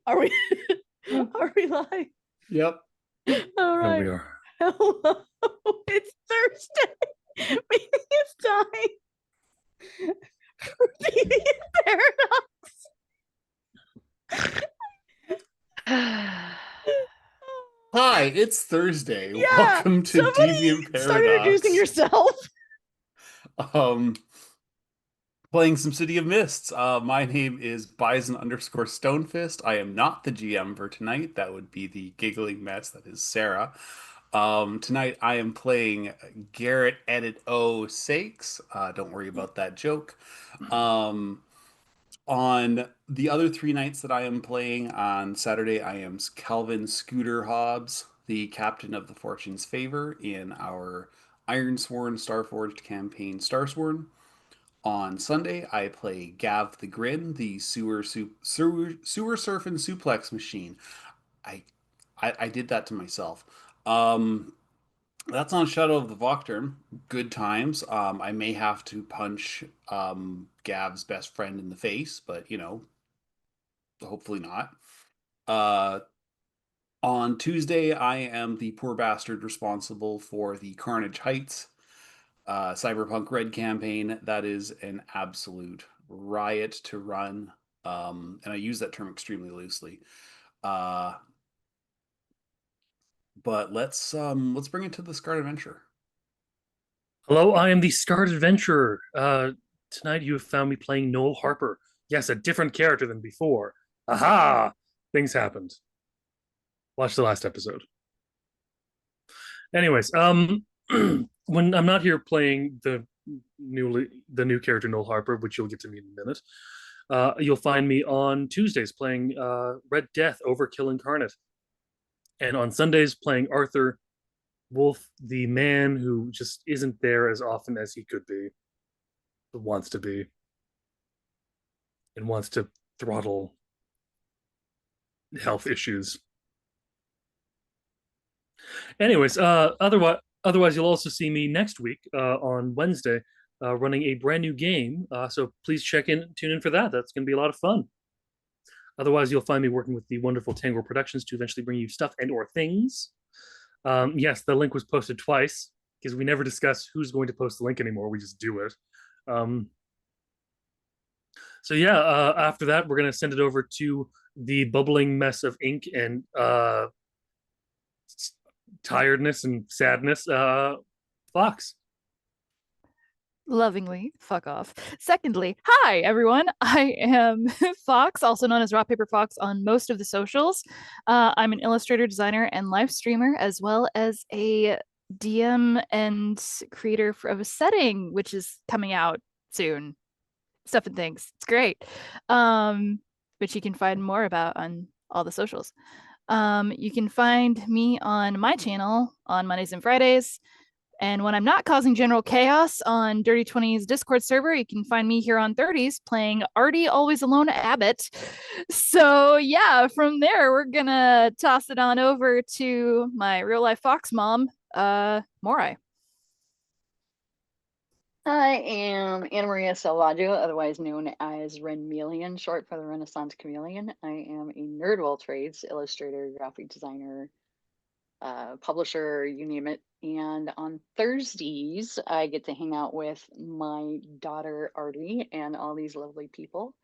Are we live? Yep. All right. Here we are. Hello. It's Thursday. Maybe it's time for Deviant Paradox. Hi, it's Thursday. Yeah. Welcome to Somebody Deviant start Paradox. introducing yourself. Playing some City of Mists. My name is Bison_Stonefist. I am not the GM for tonight. That would be the giggling mess that is Sarah. Tonight I am playing Garrett Edit O Sakes. Don't worry about that joke. On the other 3 nights that I am playing, on Saturday, I am Calvin Scooter Hobbs, the captain of the Fortune's Favor in our Ironsworn Starforged campaign Starsworn. On Sunday, I play Gav the Grin, the sewer surf and suplex machine. I, I did that to myself. That's on Shadow of the Vocturn. Good times. I may have to punch Gav's best friend in the face, but hopefully not. Uh, on Tuesday, I am the poor bastard responsible for the Carnage Heights Cyberpunk Red campaign. That is an absolute riot to run, and I use that term extremely loosely. But let's bring it to the Scarred Adventure. Hello, I am the Scarred Adventurer. Tonight you have found me playing Noel Harper. Yes, a different character than before. Aha! Things happened. Watch the last episode. Anyways, when I'm not here playing the new character Noel Harper, which you'll get to meet in a minute, you'll find me on Tuesdays playing Red Death Overkill Incarnate, and on Sundays playing Arthur Wolf, the man who just isn't there as often as he could be, but wants to be, and wants to throttle health issues. Anyways, otherwise you'll also see me next week on Wednesday running a brand new game. So please tune in for that. That's going to be a lot of fun. Otherwise, you'll find me working with the wonderful Tangle Productions to eventually bring you stuff and/or things. Yes, the link was posted twice because we never discuss who's going to post the link anymore. We just do it. So yeah, after that, we're going to send it over to the bubbling mess of ink and tiredness and sadness, Fox. Lovingly, fuck off. Secondly, hi everyone. I am Fox, also known as Rock Paper Fox on most of the socials. I'm an illustrator, designer, and live streamer, as well as a DM and creator of a setting, which is coming out soon. Stuff and Things. It's great. Which you can find more about on all the socials. You can find me on my channel on Mondays and Fridays. And when I'm not causing general chaos on Dirty 20's Discord server, you can find me here on 30s playing Artie Always Alone Abbott. So yeah, from there, we're gonna toss it on over to my real life Fox mom, Morai. I am Anna Maria Salvaggio, otherwise known as Renmelian, short for the Renaissance Chameleon. I am a nerd of all trades, illustrator, graphic designer, publisher, you name it. And on Thursdays, I get to hang out with my daughter Artie and all these lovely people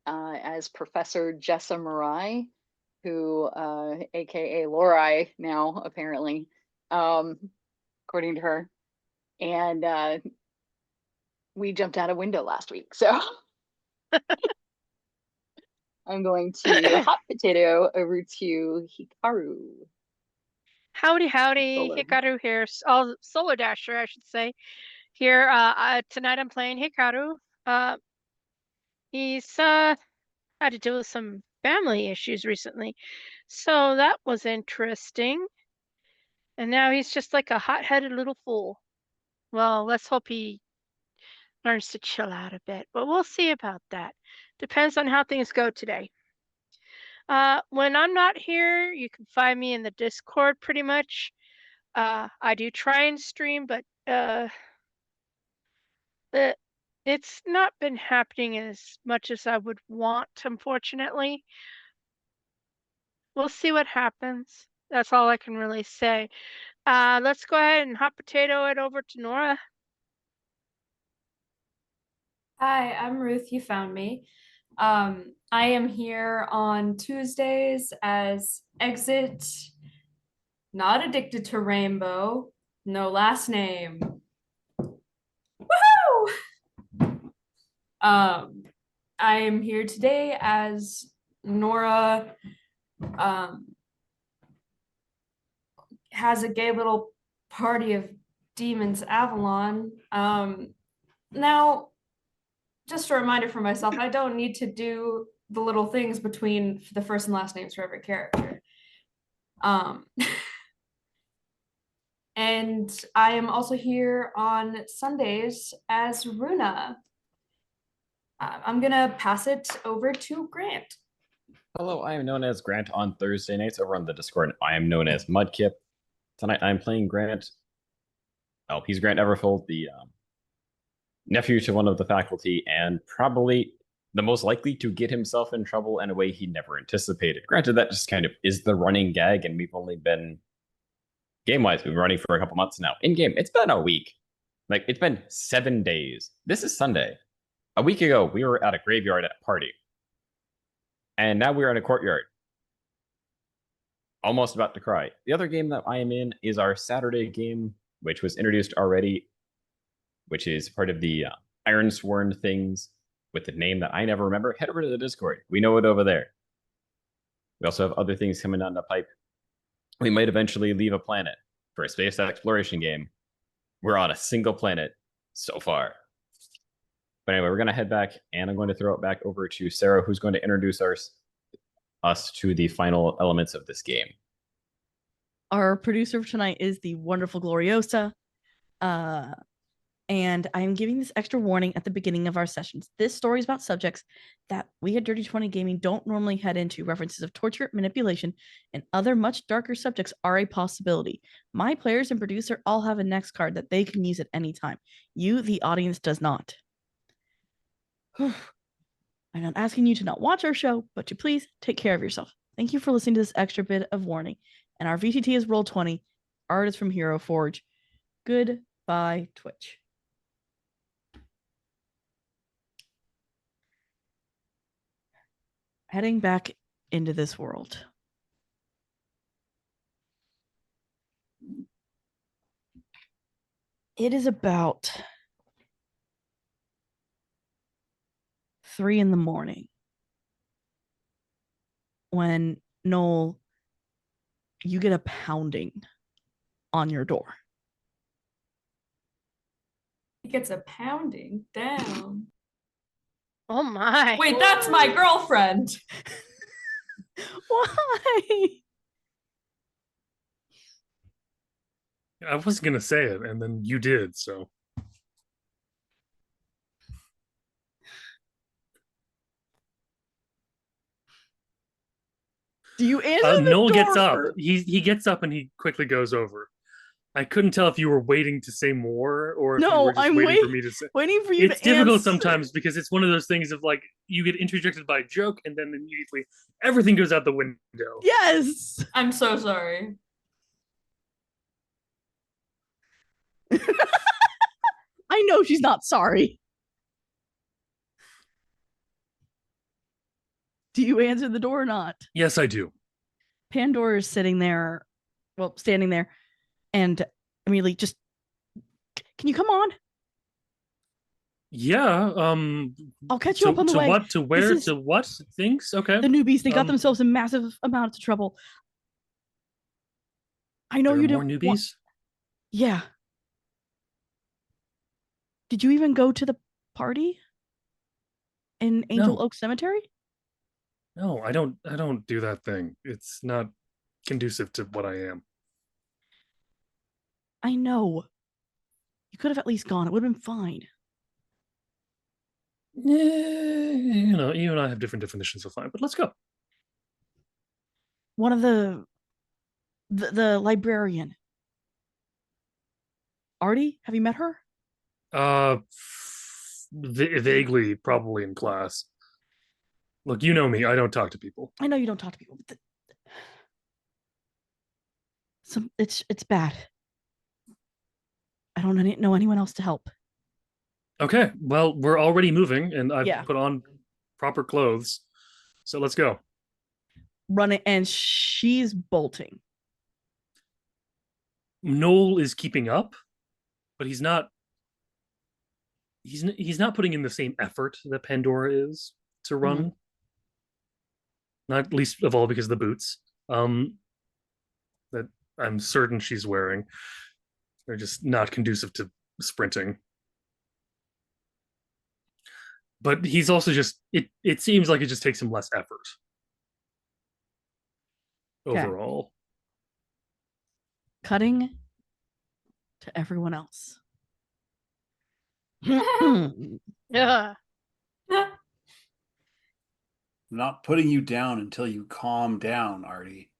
as Professor Jessa Marai, who, aka Lorai now, apparently, according to her. And we jumped out a window last week, so I'm going to hot potato over to Hikaru. Howdy, Hikaru here. Solar Dasher, I should say. Here, tonight I'm playing Hikaru. He's had to deal with some family issues recently, so that was interesting. And now he's just like a hot-headed little fool. Well, let's hope he learns to chill out a bit, but we'll see about that. Depends on how things go today. When I'm not here, you can find me in the Discord pretty much. I do try and stream, but It's not been happening as much as I would want, unfortunately. We'll see what happens. That's all I can really say. Let's go ahead and hot potato it over to Nora. Hi, I'm Ruth. You found me. I am here on Tuesdays as Exit, not addicted to Rainbow, no last name. Woohoo! I am here today as Nora has a gay little party of demons Avalon. Now, just a reminder for myself, I don't need to do the little things between the first and last names for every character. And I am also here on Sundays as Runa. I'm gonna pass it over to Grant. Hello, I am known as Grant on Thursday nights over on the Discord. I am known as Mudkip. Tonight I'm playing Grant. Oh, he's Grant Everfold, the nephew to one of the faculty, and probably the most likely to get himself in trouble in a way he never anticipated. Granted, that just kind of is the running gag, and we've only been game-wise, we've been running for a couple months now. In game, it's been a week. Like, it's been 7 days. This is Sunday. A week ago, we were at a graveyard at a party. And now we're in a courtyard. Almost about to cry. The other game that I am in is our Saturday game, which was introduced already, which is part of the Iron Sworn things with the name that I never remember. Head over to the Discord. We know it over there. We also have other things coming down the pipe. We might eventually leave a planet for a space exploration game. We're on a single planet so far. But anyway, we're going to head back, and I'm going to throw it back over to Sarah, who's going to introduce us to the final elements of this game. Our producer for tonight is the wonderful Gloriosa. And I'm giving this extra warning at the beginning of our sessions. This story is about subjects that we at Dirty 20 Gaming don't normally head into. References of torture, manipulation, and other much darker subjects are a possibility. My players and producer all have a next card that they can use at any time. You, the audience, does not. I'm not asking you to not watch our show, but to please take care of yourself. Thank you for listening to this extra bit of warning. And our VTT is Roll20. Art is from Hero Forge. Goodbye, Twitch. Heading back into this world. It is about 3 a.m. when Noel, you get a pounding on your door. He gets a pounding down. Oh my. Wait, that's my girlfriend. Why? I wasn't gonna say it, and then you did, so. Do you answer the Noel door? gets up. He gets up and he quickly goes over. I couldn't tell if you were waiting to say more or if you were just waiting for me to say. Waiting for you to answer. It's difficult sometimes because it's one of those things of like you get interjected by a joke and then immediately everything goes out the window. Yes. I'm so sorry. I know she's not sorry. Do you answer the door or not? Yes, I do. Pandora is sitting there, well, standing there, and immediately just, can you come on? Yeah. I'll catch you up on the way. What? To where? To what things? Okay. The newbies, they got themselves in massive amounts of trouble. I know you more don't. newbies. Yeah. Did you even go to the party in Angel Oak Cemetery? No, I don't do that thing. It's not conducive to what I am. I know. You could have at least gone. It would have been fine. You know, you and I have different definitions of fine, but let's go. One of the librarian. Artie, have you met her? vaguely, probably in class. Look, you know me. I don't talk to people. I know you don't talk to people. But it's bad. I don't know anyone else to help. Okay, well, we're already moving, and I've Yeah. put on proper clothes, so let's go. Running, and she's bolting. Noel is keeping up, but he's not. He's not putting in the same effort that Pandora is to run. Not least of all because of the boots. That I'm certain she's wearing. They're just not conducive to sprinting. But he's also just it seems like it just takes him less effort overall. Cutting to everyone else. Hmm. Yeah. I'm not putting you down until you calm down, Artie.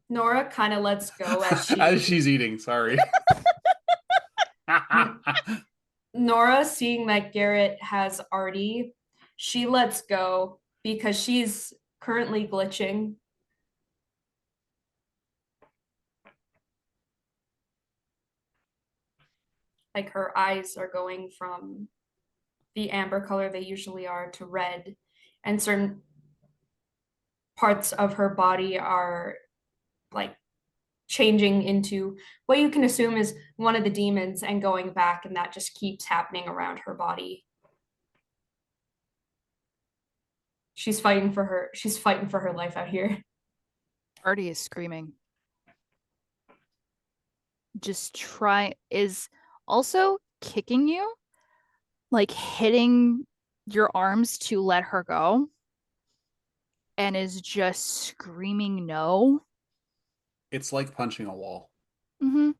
Nora kind of lets go As she's eating, sorry. Nora, seeing that Garrett has Artie, she lets go because she's currently glitching. Like her eyes are going from the amber color they usually are to red, and certain parts of her body are like changing into what you can assume is one of the demons and going back, and that just keeps happening around her body. She's fighting for her life out here. Artie is screaming. Is also kicking you, like hitting your arms to let her go, and is just screaming no. It's like punching a wall. Mm-hmm.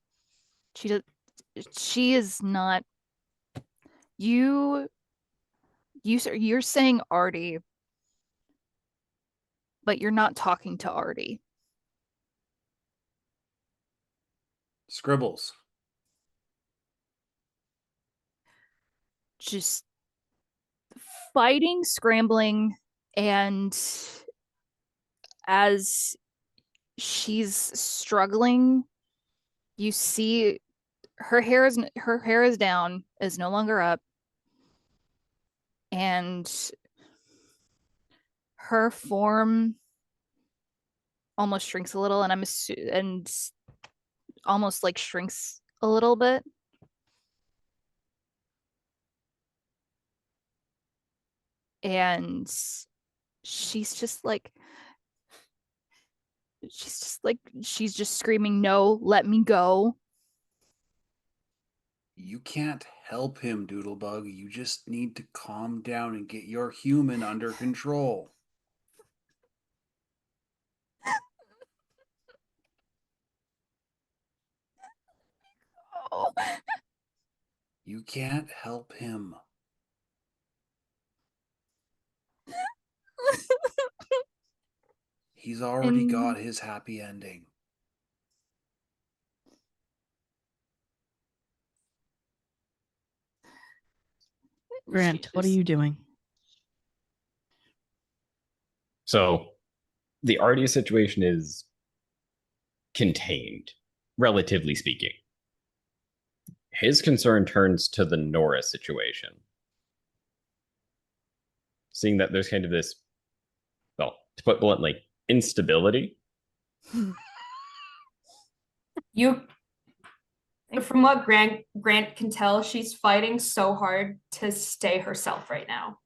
She is not. You're saying Artie, but you're not talking to Artie. Scribbles. Just fighting, scrambling, and as she's struggling, you see her hair is down, is no longer up, and her form almost shrinks a little, and and almost like shrinks a little bit. And she's just like she's just screaming, no, let me go. You can't help him, Doodlebug. You just need to calm down and get your human under control. Oh. You can't help him. He's already got his happy ending. Grant, what are you doing? So the Artie situation is contained, relatively speaking. His concern turns to the Nora situation. Seeing that there's kind of this, well, to put bluntly, instability. From what Grant can tell, she's fighting so hard to stay herself right now.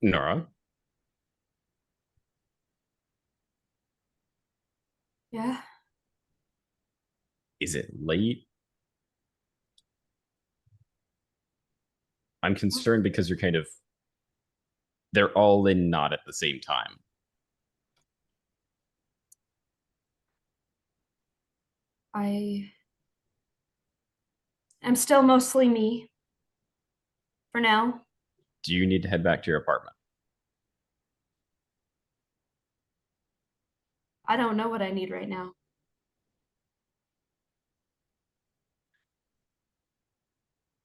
Nora? Yeah. Is it late? I'm concerned because you're kind of, they're all in not at the same time. I am still mostly me for now. Do you need to head back to your apartment? I don't know what I need right now.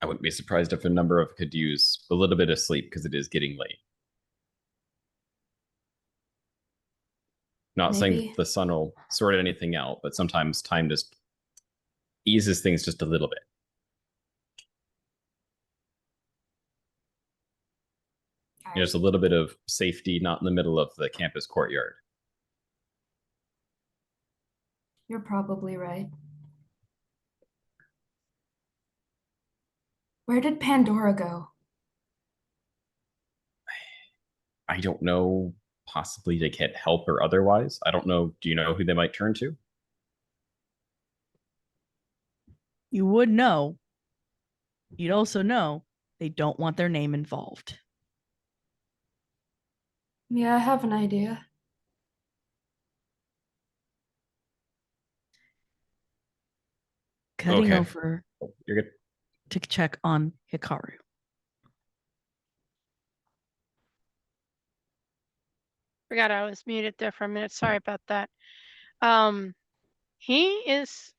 I wouldn't be surprised if a number of could use a little bit of sleep because it is getting late. Not saying Maybe. that the sun will sort anything out, but sometimes time just eases things just a little bit. There's a little bit of safety, not in the middle of the campus courtyard. You're probably right. Where did Pandora go? I don't know, possibly to get help or otherwise. I don't know. Do you know who they might turn to? You would know. You'd also know they don't want their name involved. Yeah, I have an idea. Cutting Okay. over You're good. to check on Hikaru. Forgot I was muted there for a minute. Sorry about that. He is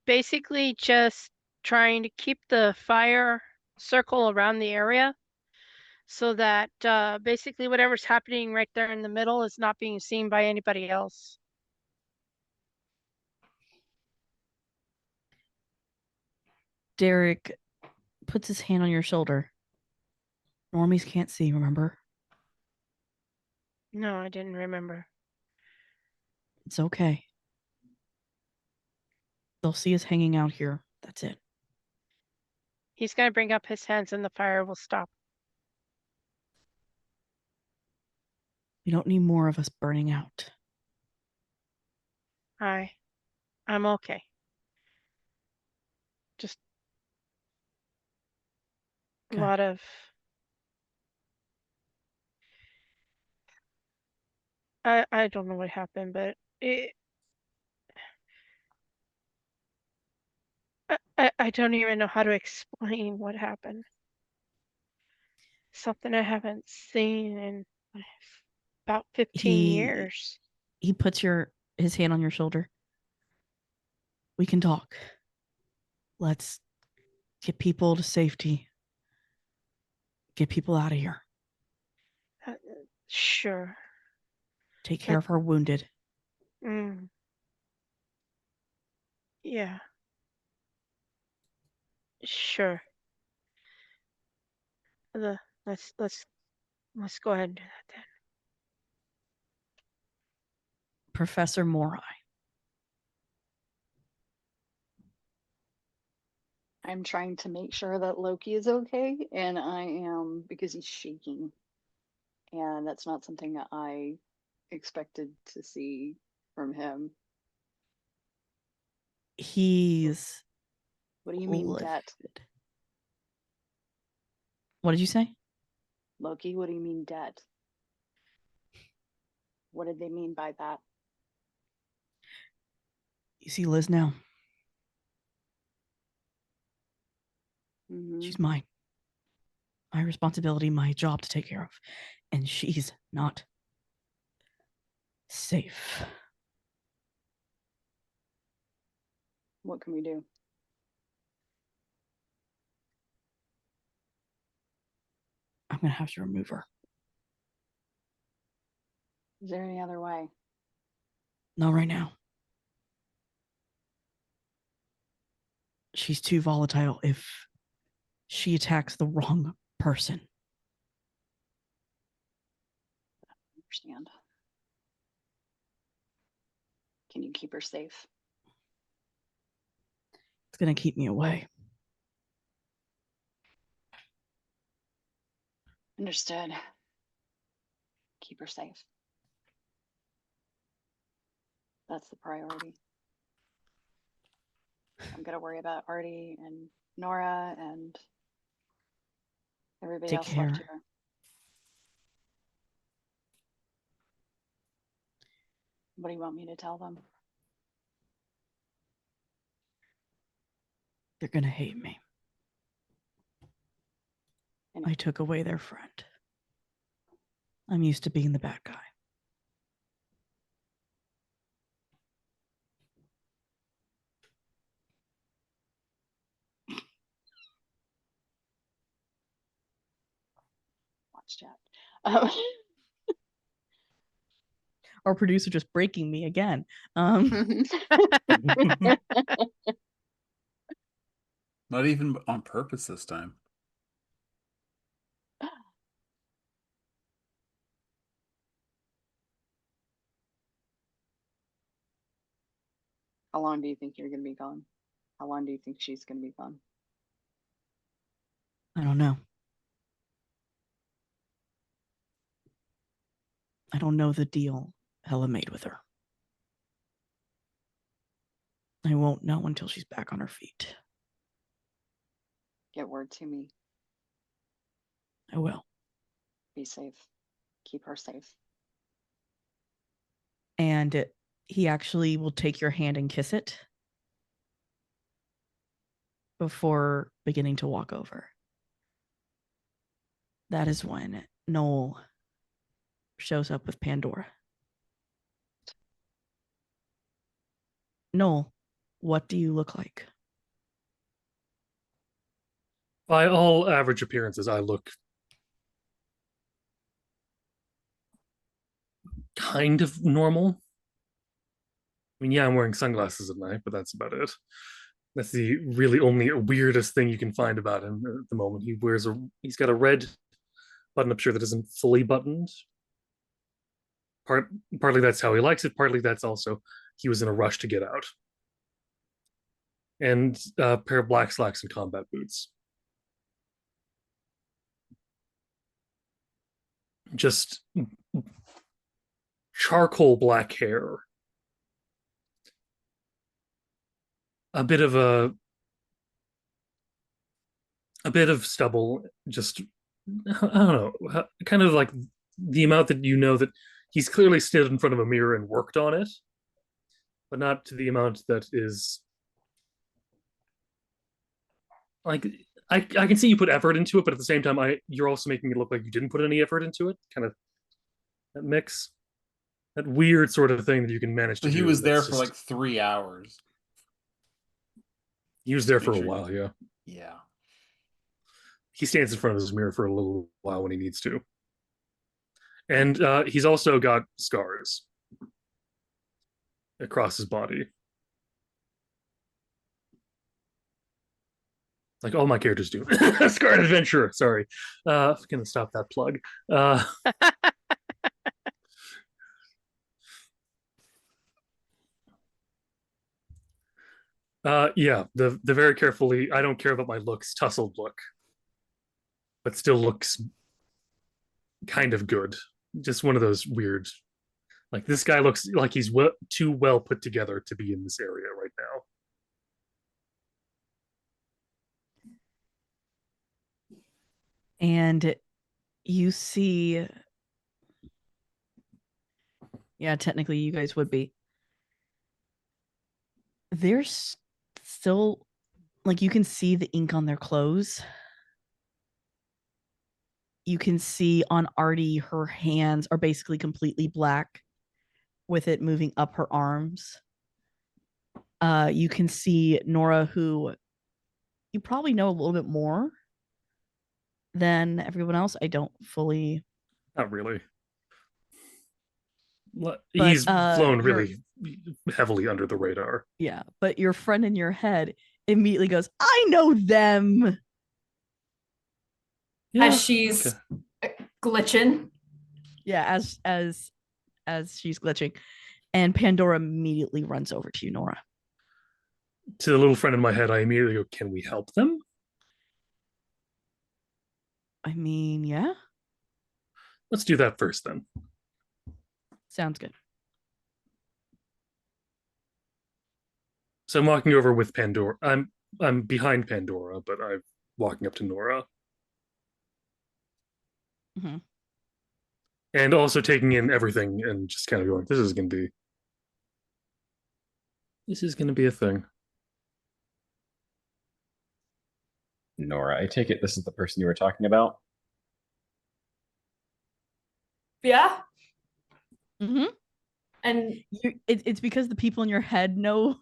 basically just trying to keep the fire circle around the area so that basically whatever's happening right there in the middle is not being seen by anybody else. Derek puts his hand on your shoulder. Normies can't see, remember? No, I didn't remember. It's okay. They'll see us hanging out here. That's it. He's going to bring up his hands and the fire will stop. We don't need more of us burning out. I'm okay. Just a lot of I don't know what happened, but I don't even know how to explain what happened. Something I haven't seen in about 15 years. He puts his hand on your shoulder. We can talk. Let's get people to safety. Get people out of here. Sure. Take care of our wounded. Yeah. Sure. Let's go ahead and do that then. Professor Morai. I'm trying to make sure that Loki is okay, and I am because he's shaking. And that's not something that I expected to see from him. He's What do you mean, livid. debt? What did you say? Loki, what do you mean, debt? What did they mean by that? You see Liz now? Mm-hmm. She's mine. My responsibility, my job to take care of. And she's not safe. What can we do? I'm going to have to remove her. Is there any other way? Not right now. She's too volatile if she attacks the wrong person. I understand. Can you keep her safe? It's going to keep me away. Understood. Keep her safe. That's the priority. I'm going to worry about Artie and Nora and everybody Take else care. left here. What do you want me to tell them? They're going to hate me. I took away their friend. I'm used to being the bad guy. Fox chat. Um, Our producer just breaking me again. Not even on purpose this time. How long do you think you're going to be gone? How long do you think she's going to be gone? I don't know. I don't know the deal Hella made with her. I won't know until she's back on her feet. Get word to me. I will. Be safe. Keep her safe. And he actually will take your hand and kiss it before beginning to walk over. That is when Noel shows up with Pandora. Noel, what do you look like? By all average appearances, I look kind of normal. I mean, yeah, I'm wearing sunglasses at night, but that's about it. That's the really only weirdest thing you can find about him at the moment. He's got a red button-up shirt that isn't fully buttoned. Partly that's how he likes it. Partly that's also he was in a rush to get out. And a pair of black slacks and combat boots. Just charcoal black hair. A bit of stubble. Just I don't know, kind of like the amount that you know that he's clearly stood in front of a mirror and worked on it, but not to the amount that is like I can see you put effort into it, but at the same time, you're also making it look like you didn't put any effort into it. Kind of that mix, that weird sort of thing that you can manage to So do. he was there for like 3 hours. He was there for a Picture. while, yeah. Yeah. He stands in front of his mirror for a little while when he needs to. And he's also got scars across his body. Like all my characters do. Scarred Adventurer, sorry. I'm gonna stop that plug. Yeah, the very carefully, I don't care about my looks, tussled look, but still looks kind of good. Just one of those weird, like this guy looks like he's too well put together to be in this area right now. And you see, yeah, technically you guys would be. There's still, like, you can see the ink on their clothes. You can see on Artie, her hands are basically completely black with it moving up her arms. You can see Nora, who you probably know a little bit more than everyone else. I don't fully. Not really. He's flown really heavily under the radar. Yeah, but your friend in your head immediately goes, I know them. Yeah, as she's glitching. Yeah, as she's glitching. And Pandora immediately runs over to you, Nora. To the little friend in my head, I immediately go, can we help them? I mean, yeah. Let's do that first then. Sounds good. So I'm walking over with Pandora. I'm behind Pandora, but I'm walking up to Nora. Mm-hmm. And also taking in everything and just kind of going, this is going to be a thing. Nora, I take it this is the person you were talking about? Yeah. Mm-hmm. And it's because the people in your head know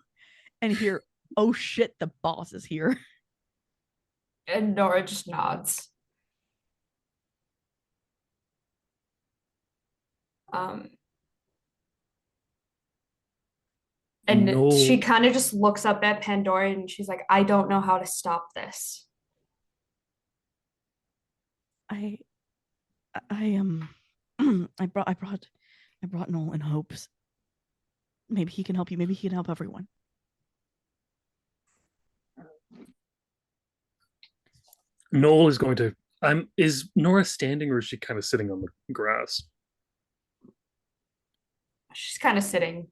and hear, oh shit, the boss is here. And Nora just nods. And she No. kind of just looks up at Pandora and she's like, I don't know how to stop this. I I brought Noel in hopes. Maybe he can help you. Maybe he can help everyone. Noel is going to. Is Nora standing or is she kind of sitting on the grass? She's kind of sitting.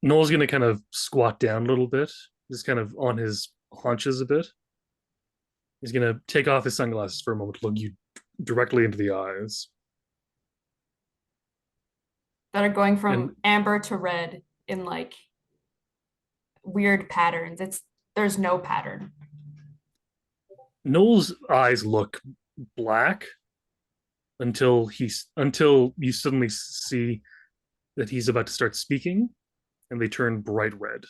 Noel's going to kind of squat down a little bit, just kind of on his haunches a bit. He's going to take off his sunglasses for a moment, look you directly into the eyes. That are going from And- amber to red in like weird patterns. There's no pattern. Noel's eyes look black until you suddenly see that he's about to start speaking, and they turn bright red.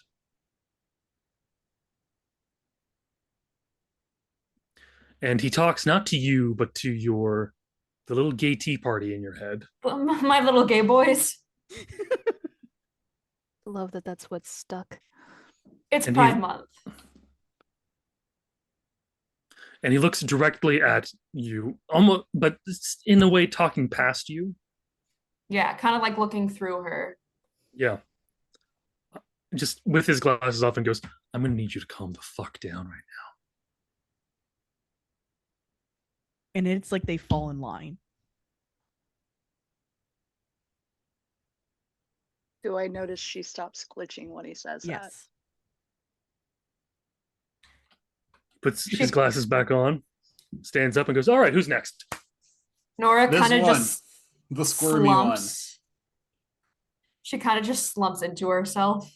And he talks not to you, but to the little gay tea party in your head. My little gay boys. Love that that's what's stuck. It's And Pride Month. And he looks directly at you, almost, but in a way talking past you. Yeah, kind of like looking through her. Yeah. Just with his glasses off, and goes, I'm going to need you to calm the fuck down right And it's like they fall in line. Do I notice she stops glitching when he says that? Yes. puts his glasses back on, stands up and goes, all right, who's next? Nora This kind of one. just The squirmy slumps. She kind of just slumps into herself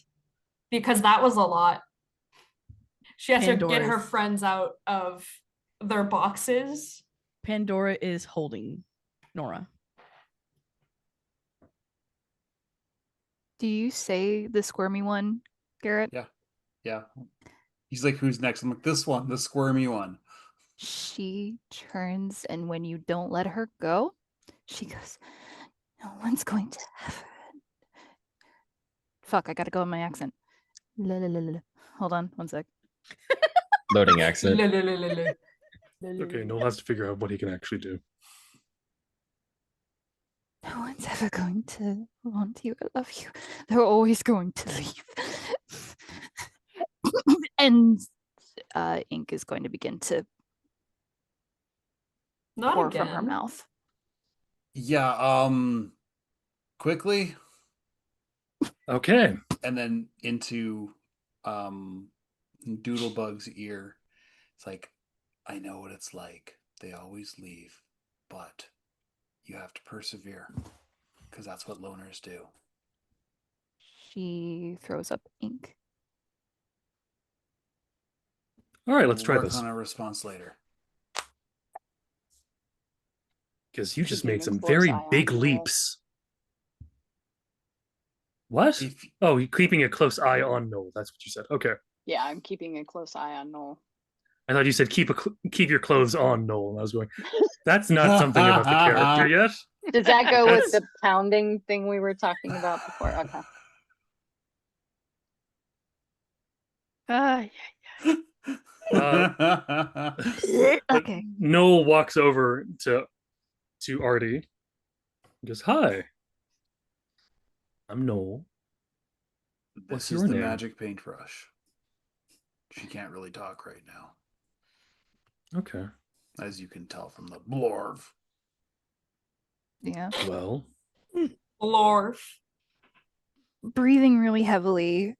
because that was a lot. She has to get her friends out of their boxes. Pandora is holding Nora. Do you say the squirmy one, Garrett? Yeah. Yeah. He's like, who's next? I'm like, this one, the squirmy one. She turns, and when you don't let her go, she goes, no one's going to have Fuck, I gotta go in my accent. La, la, la, la. Hold on, one sec. Loading accent. Okay, Noel has to figure out what he can actually do. No one's ever going to want you. I love you. They're always going to leave. And ink is going to begin to Not pour again. from her mouth. Yeah, quickly. Okay. And then into Doodlebug's ear. It's like, I know what it's like. They always leave, but you have to persevere because that's what loners do. She throws up ink. All right, let's try Work this. on a response later. Because you just Keeping made a some close very eye on big Noel. leaps. What? Oh, you're keeping a close eye on Noel. That's what you said. Okay. Yeah, I'm keeping a close eye on Noel. I thought you said keep your clothes on Noel. And I was going, that's not something about the character yet. Does that go with That's- the pounding thing we were talking about before? Okay. Okay. Noel walks over to Artie. He goes, hi. I'm Noel. What's This is your the name? magic paintbrush. She can't really talk right now, Okay. as you can tell from the blorv. Yeah. Well, Lorf. Breathing really heavily,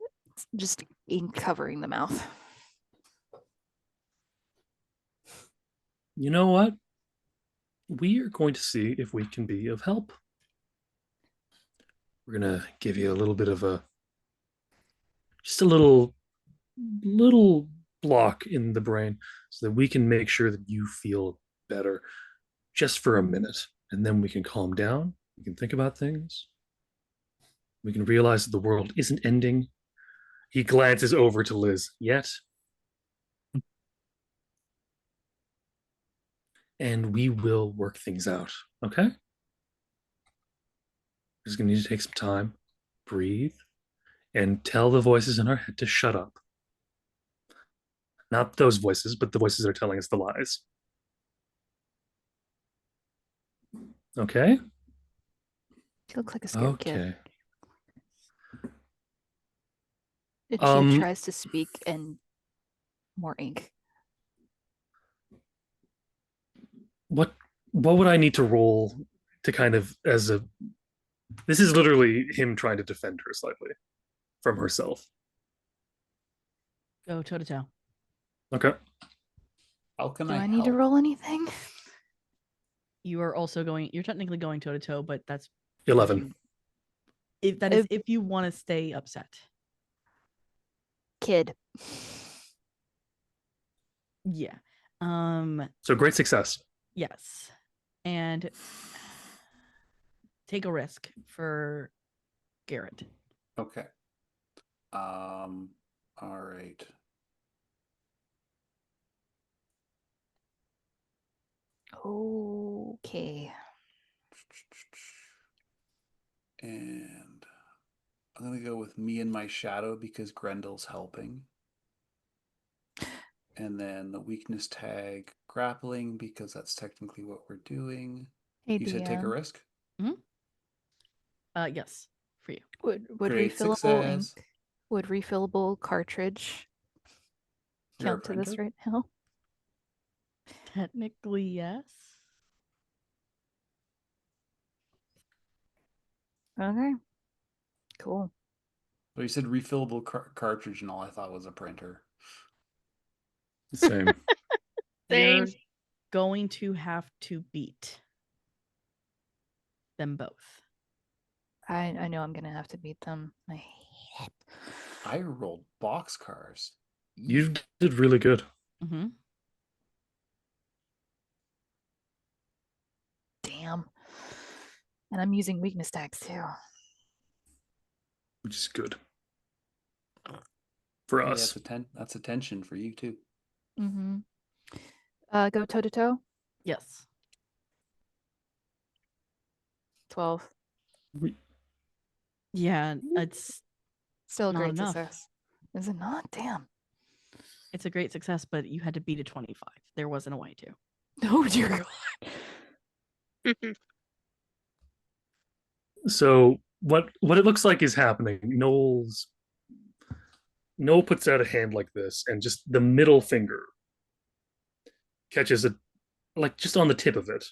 just ink covering the mouth. you know what? We are going to see if we can be of help. We're going to give you a little bit of just a little block in the brain so that we can make sure that you feel better just for a minute. And then we can calm down. We can think about things. We can realize that the world isn't ending. He glances over to Liz. Yet. And we will work things out. Okay? We're just gonna need to take some time, breathe, and tell the voices in our head to shut up. Not those voices, but the voices that are telling us the lies. Okay? You look like a scared kid. Okay. And she tries to speak and more ink. What would I need to roll to kind of as a this is literally him trying to defend her slightly from herself. Go toe to toe. Okay. How can Do I I need to help? roll anything? You are also going. You're technically going toe to toe, but that's 11. if that is if you want to stay upset. Kid. Yeah. So great success. Yes. And take a risk for Garrett. Okay. All right. Okay. And I'm gonna go with me and my shadow because Grendel's helping. And then the weakness tag grappling because that's technically what we're doing. Hey, You said take a DM. risk? Yes, for you. Would Great refillable ink, success. would refillable cartridge You're a count to this printer? right now? Technically, yes. Okay. Cool. But you said refillable cartridge, and all I thought was a printer. Same. You're Same. going to have to beat them both. I know I'm gonna have to beat them. I hate it. I rolled boxcars. You did really good. Mm-hmm. Damn. And I'm using weakness tags too. Which is good. For Hey, us. that's attention for you too. Mm-hmm. Go toe to toe. Yes. 12. Yeah, it's Still a not great enough. success. Is it not? Damn. It's a great success, but you had to beat a 25. There wasn't a way to. Oh dear God. So what it looks like is happening. Noel puts out a hand like this, and just the middle finger catches it, like just on the tip of it.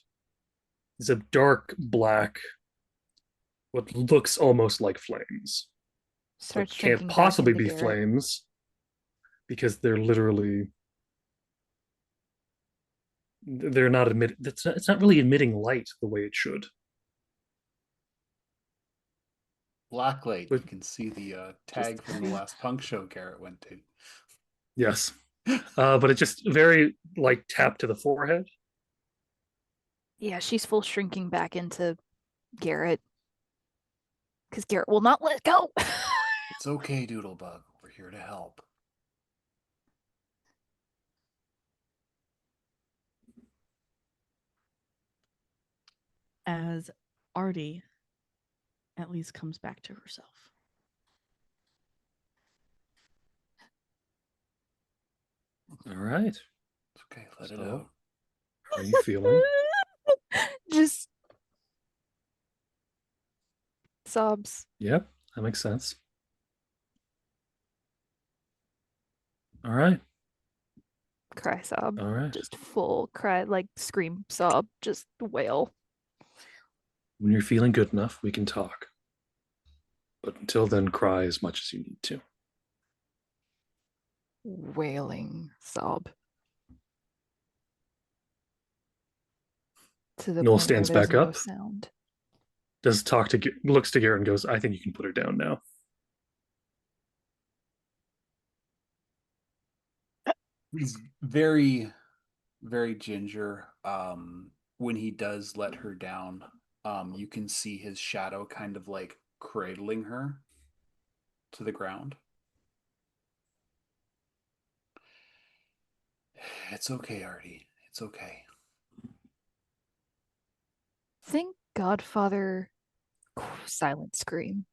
It's a dark black, what looks almost like flames. Starts But can't shrinking back possibly into be Garrett. flames because they're not emitting. It's not really emitting light the way it should. Blacklight. But- You can see the tag from the last punk show Garrett went to. Yes, but it just very like tap to the forehead. Yeah, she's full shrinking back into Garrett. Because Garrett will not let go. It's okay, Doodlebug. We're here to help. As Artie at least comes back to herself. All right. It's okay. Let it out. How are you feeling? Just sobs. Yep, that makes sense. All right. Cry sob. All right. Just full cry, like scream sob. Just wail. When you're feeling good enough, we can talk. But until then, cry as much as you need to. Wailing sob. To the Noel point where stands there's back no up. sound. Looks to Garrett and goes, I think you can put her down now. He's very, very ginger. When he does let her down, you can see his shadow kind of like cradling her to the ground. It's okay, Artie. It's okay. Think Godfather Silent scream.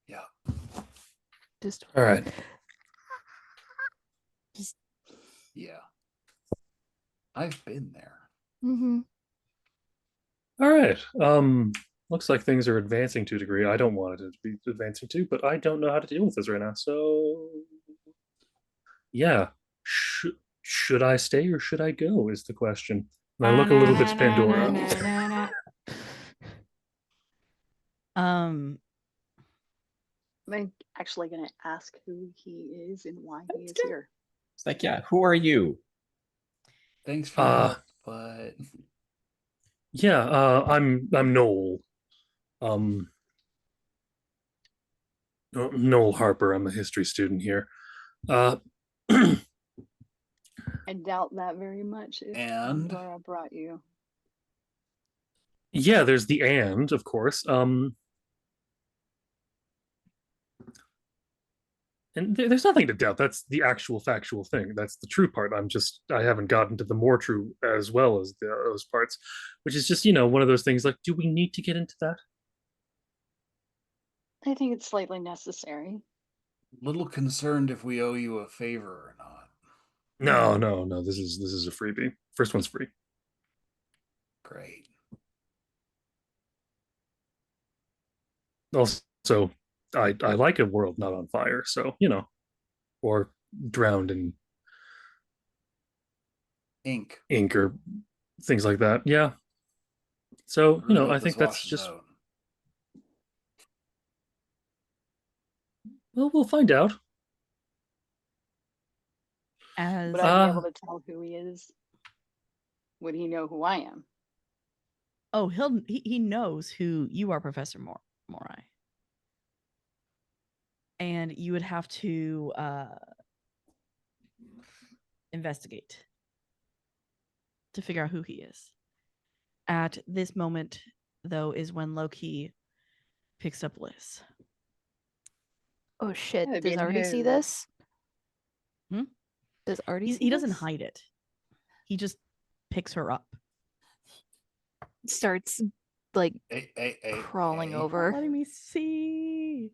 Yeah. Just All right. Yeah. I've been there. mm-hmm. All right. Looks like things are advancing to a degree I don't want it to be advancing to, but I don't know how to deal with this right now. So, yeah, should I stay or should I go? Is the question. And I look a little bit to Pandora. I'm actually going to ask who he is and why he is here. It's like, yeah, who are you? Thanks for your help, but Yeah, I'm Noel. Noel Harper. I'm a history student here. I doubt that very much if And? Pandora brought you. Yeah, there's the and, of course. And there's nothing to doubt. That's the actual factual thing. That's the true part. I haven't gotten to the more true as well as those parts, which is just, one of those things like, do we need to get into that? I think it's slightly necessary. little concerned if we owe you a favor or not. No. This is a freebie. First one's free. Great. Also, I like a world not on fire, so or drowned in Ink. or things like that. Yeah. So Really hope I this think that's washes just out. well, we'll find out. As Would I be able to tell who he is? Would he know who I am? oh, he knows who you are, Professor Morai. And you would have to investigate to figure out who he is. At this moment, though, is when Loki picks up Liz. Oh shit! That would Does be Artie see new. this? Hmm? Does Artie see He doesn't this? hide it. He just picks her up. Starts like Hey, crawling hey. over. Letting me see.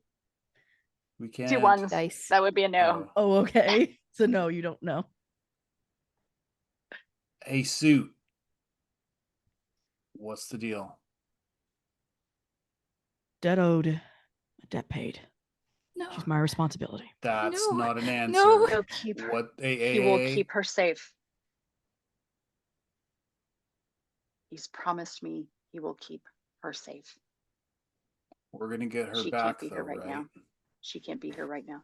We can't. 2 1s. Dice. That would be a no. Oh, okay. So no, you don't know. Hey, suit. What's the deal? Debt owed, debt paid. No. She's my responsibility. That's No, not an answer. no. He'll keep her. What? He will keep her safe. He's promised me he will keep her safe. We're gonna get her She back, can't be though, here right right? now. She can't be here right now.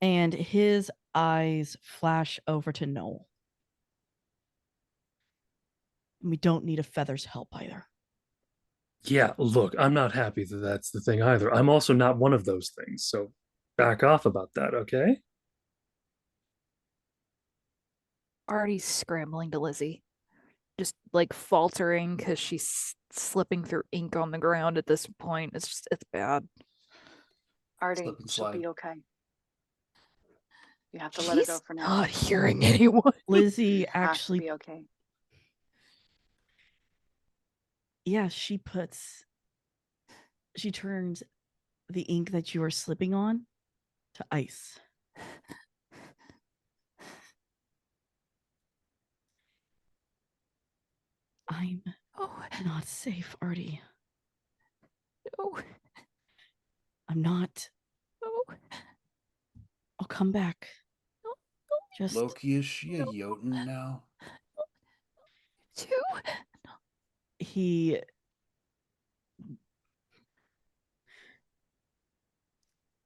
And his eyes flash over to Noel. We don't need a feather's help either. Yeah, look, I'm not happy that that's the thing either. I'm also not one of those things, so back off about that, okay? Artie's scrambling to Lizzie, just like faltering because she's slipping through ink on the ground at this point. It's bad. Artie, Slip and she'll slide. be okay. You have to let her go for now. Not hearing anyone. Lizzie You have to actually, be okay. yeah, she turns the ink that you are slipping on to ice. I'm not safe, Artie. No. I'm not. No. I'll come back. No. Just Loki, is she a Jotun now? Two. he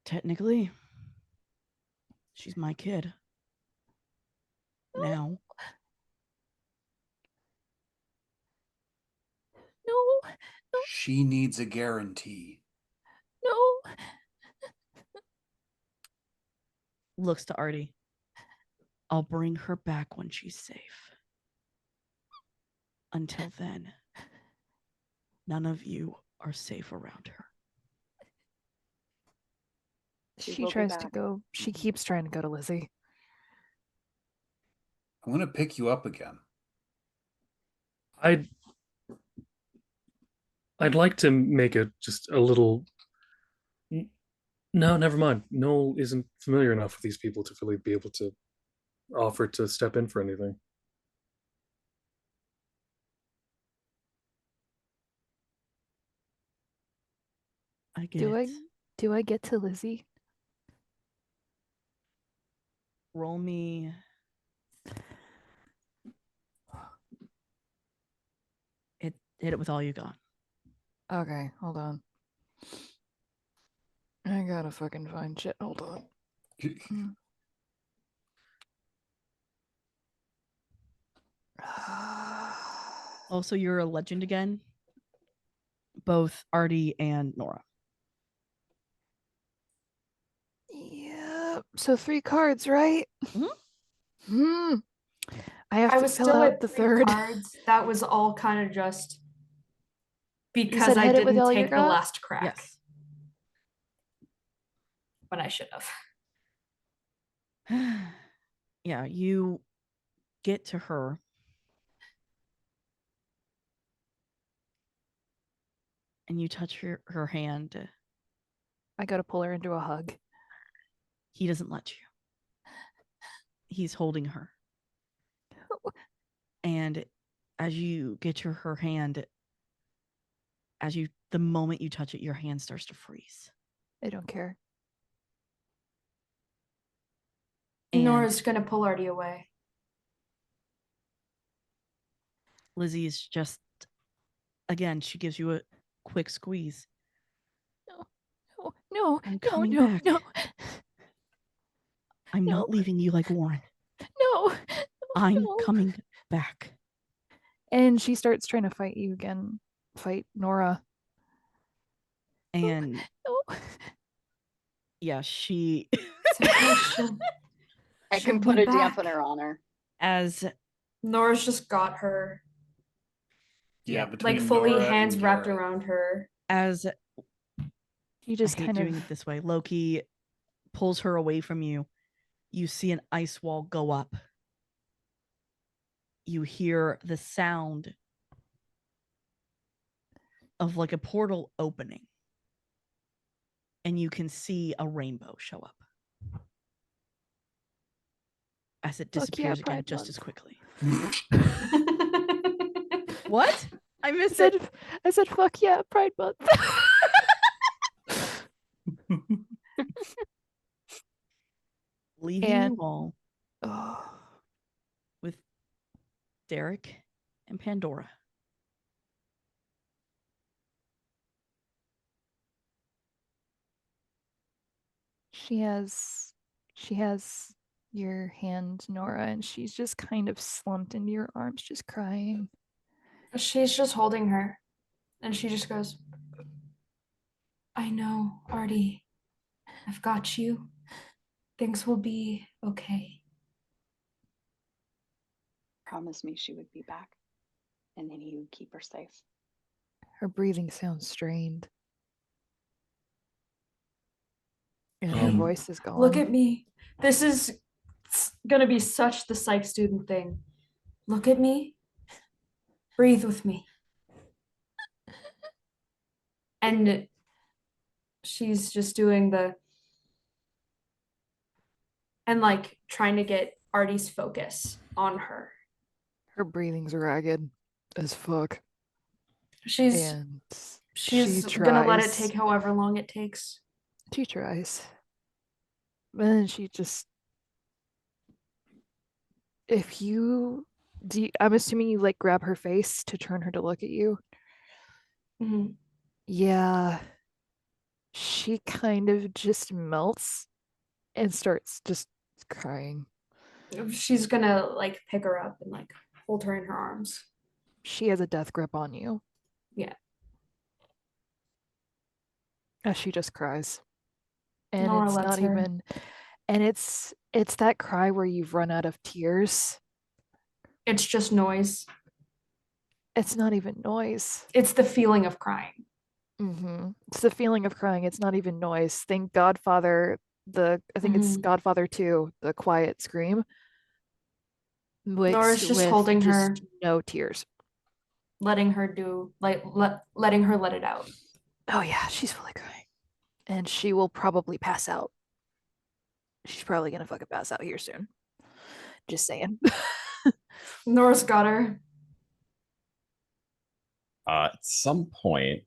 technically she's my kid. Now. No. She needs a guarantee. No. Looks to Artie. I'll bring her back when she's safe. Until then, none of you are safe around her. She tries to go. She keeps trying to go to Lizzie. I'm gonna pick you up again. I'd like to make it just a little. No, never mind. Noel isn't familiar enough with these people to really be able to offer to step in for anything. I get Do it. I get to Lizzie? Roll me. Hit it with all you got. Okay, hold on. I gotta fucking find shit. Hold on. Oh, so you're a legend again? Both Artie and Nora. Yeah. So 3 cards, right? Mhm. Hmm. I have I to was fill still out at the 3 third. cards. That was all kind of just because said I hit it with didn't all you take the got? last crack Yes. when I should have. Yeah, you get to her. And you touch her hand. I gotta pull her into a hug. He doesn't let you. He's holding her. And as you get to her hand, the moment you touch it, your hand starts to freeze. I don't care. And Nora's gonna pull Artie away. Lizzie is just, again, she gives you a quick squeeze. No, I'm coming no, back. no. I'm No. not leaving you like Warren. No. I'm No. coming back. And she starts trying to fight you again. Fight Nora. And No. yeah, she I can She'll put be a back. dampener on her. as Nora's just got her, Yeah, between like fully Nora hands and wrapped Garrett. around her. as You I just hate kind doing of it this way, Loki pulls her away from you. You see an ice wall go up. You hear the sound of like a portal opening. And you can see a rainbow show up. As it Fuck yeah, disappears again Pride just Month. as quickly. What? I I missed said, it. I said, fuck yeah, Pride Month. Leaving And you all oh, with Derek and Pandora. she has your hand, Nora, and she's just kind of slumped into your arms, just crying. She's just holding her, and she just goes, I know, Artie. I've got you. Things will be okay. Promised me she would be back, and then he would keep her safe. Her breathing sounds strained. And her Um, voice is gone. Look at me. This is gonna be such the psych student thing. Look at me. Breathe with me. And she's just doing and like trying to get Artie's focus on her. Her breathing's ragged as fuck. She's And she's she gonna let it tries. take however long it takes. She tries. But then she just if you I'm assuming you like grab her face to turn her to look at you. Mhm. Yeah. She kind of just melts and starts just crying. She's gonna like pick her up and like hold her in her arms. She has a death grip on you. Yeah. As she just cries. And Nora it's lets not her. even and it's that cry where you've run out of tears. It's just noise. It's not even noise. It's the feeling of crying. It's the feeling of crying. It's not even noise. Think Godfather, I think it's Godfather 2, the quiet scream. Nora's Mixed just with holding just her. no tears. letting her do letting her let it out. Oh yeah, she's fully crying. And she will probably pass out. She's probably gonna fucking pass out here soon. Just saying. Nora's got her. At some point,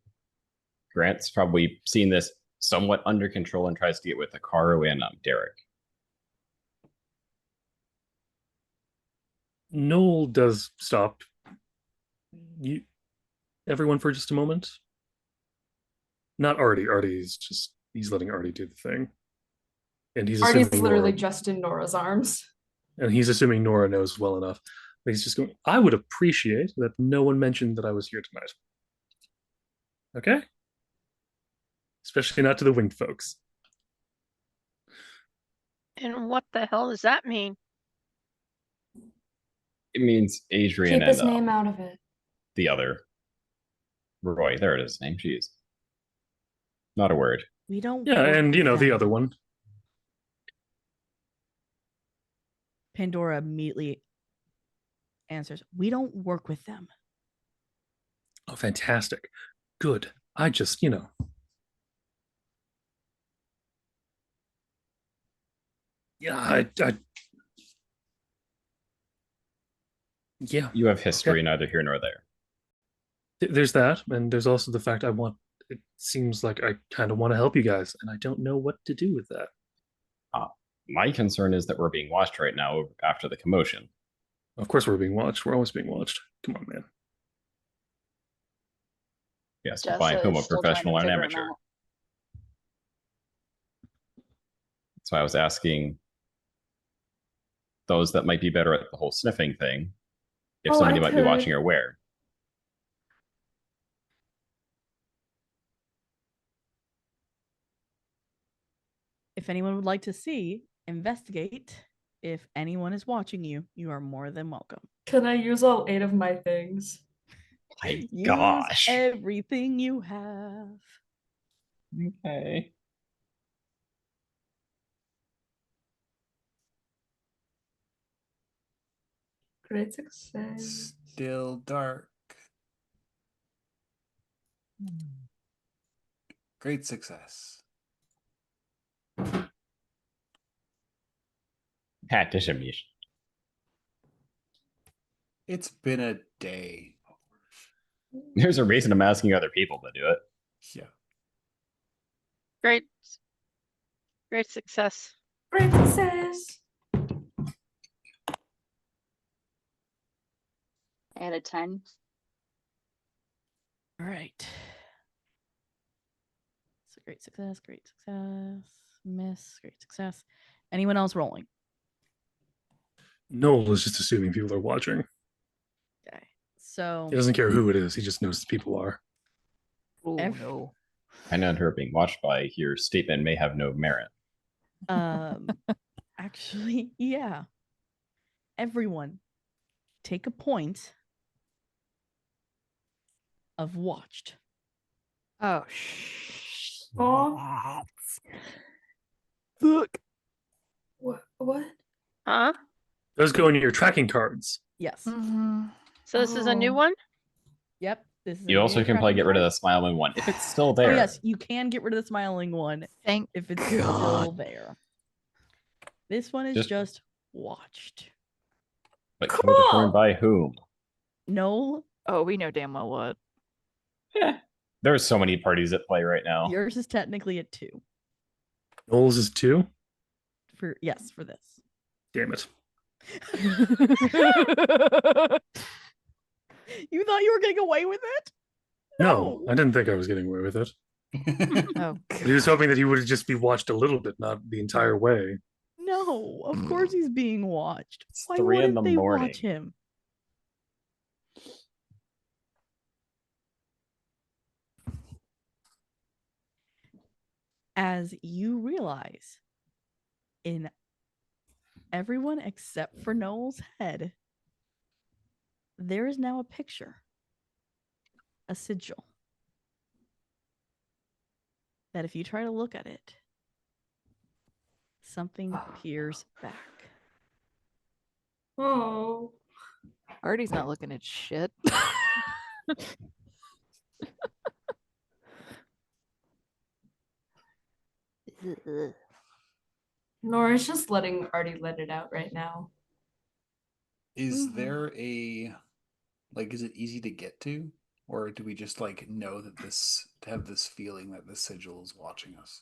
Grant's probably seen this somewhat under control and tries to get with Hikaru and Derek. Noel does stop everyone for just a moment. Not Artie. He's letting Artie do the thing. And he's Artie's assuming literally Nora, just in Nora's arms. and he's assuming Nora knows well enough. But he's just going, I would appreciate that no one mentioned that I was here tonight. Okay? Especially not to the winged folks. And what the hell does that mean? It means Adrian Keep and his name out of it. the other. Roy, there it is, his name. Jeez. Not a word. We don't. Yeah, work and with the them. other one. Pandora immediately answers, we don't work with them. Oh, fantastic. Good. I just, yeah, yeah. You have history Okay. neither here nor there. There's that, and there's also the fact it seems like I kind of want to help you guys, and I don't know what to do with that. My concern is that we're being watched right now after the commotion. Of course we're being watched. We're always being watched. Come on, man. Yes, Jessa by whom, is a still trying to professional or an figure him amateur. out. So I was asking those that might be better at the whole sniffing thing if Oh, somebody I might be watching could. or where. If anyone would like to investigate. If anyone is watching you, you are more than welcome. Can I use all 8 of my things? My Use gosh. everything you have. Okay. Great success. Still dark. Great success. It's been a day. There's a reason I'm asking other people to do it. Yeah. Great success. Great success. And a 10. All right. So great success, miss, great success. Anyone else rolling? Noel is just assuming people are watching. Okay. So He doesn't care who it is. He just knows people are. Oh Ev- no. I know her being watched by your statement may have no merit. actually, yeah. Everyone take a point of watched. Oh Oh. Look. What? Huh? Those go in your tracking cards. Yes. Mm-hmm. So this is a new Oh. one? Yep. This is You also can probably get rid of the smiling one if it's still there. Oh yes, you can get rid of the smiling one Thank if it's God. still there. This one is just watched. But Cool. co-determined by whom? No, Oh, we know damn well what. There's so many parties at play right now. yours is technically at 2. Noel's is 2. For this. Damn it. You thought you were getting away with it? No, I didn't think I was getting away with it. Oh He was hoping that he would just be watched a little bit, not the entire way. No, of course he's being watched. It's Why 3 in wouldn't the they morning. watch him? As you realize, in everyone except for Noel's head, there is now a picture, a sigil, that if you try to look at it, something peers back. Oh. Artie's not looking at shit. Nora's just letting Artie let it out right now. Is there a like? Is it easy to get to, or do we just like know that this have this feeling that the sigil is watching us?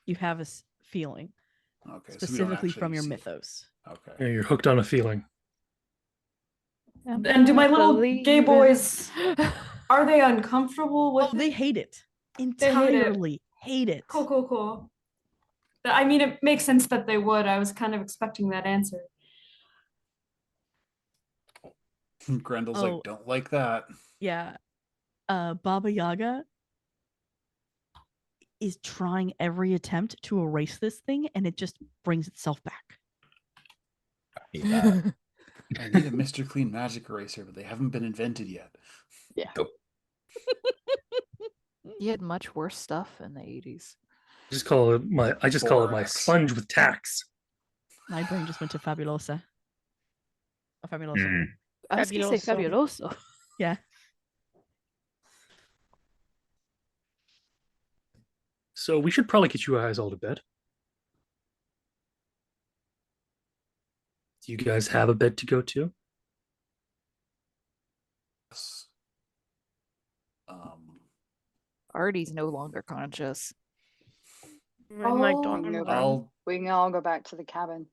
You have a feeling, Okay, specifically from your see. mythos. Okay. Yeah, you're hooked on a feeling. And do my little gay boys, are they uncomfortable with Oh, they it? hate it. They hate it. Entirely hate it. Cool. I mean, it makes sense that they would. I was kind of expecting that answer. Grendel's like, don't like that. Yeah. Baba Yaga is trying every attempt to erase this thing, and it just brings itself back. I hate that. I need a Mr. Clean magic eraser, but they haven't been invented yet. Yeah. Nope. He had much worse stuff in the 80s. I just call it my Borax. sponge with tacks. My brain just went to Fabulosa. Oh, Fabuloso. Mm. I was going to say Fabuloso. Fabuloso. Yeah. So we should probably get you guys all to bed. Do you guys have a bed to go to? Artie's no longer conscious. In my Oh, dorm We can, room. we can all go back to the cabin.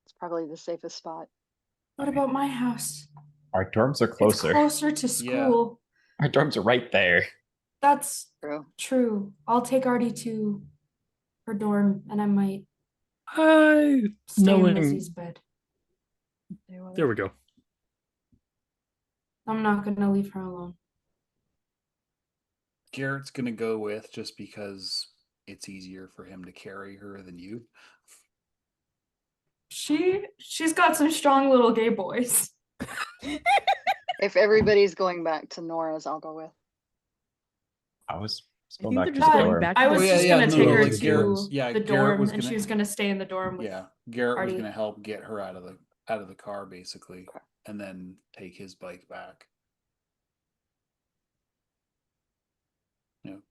It's probably the safest spot. what about my house? Our dorms are closer. It's closer to school. Our dorms are right there. That's True. true. I'll take Artie to her dorm, and I might I stay know in him. Lizzie's bed. There we go. I'm not gonna leave her alone. Garrett's gonna go with just because it's easier for him to carry her than you. She's got some strong little gay boys. If everybody's going back to Nora's, I'll go with. I was I going think back they're to just the going dorm. back. I was just gonna take her like to Garrett's- the Garrett dorm, was and gonna- she was gonna stay in the dorm with Garrett was Artie. gonna help get her out of the car basically, and then take his bike back.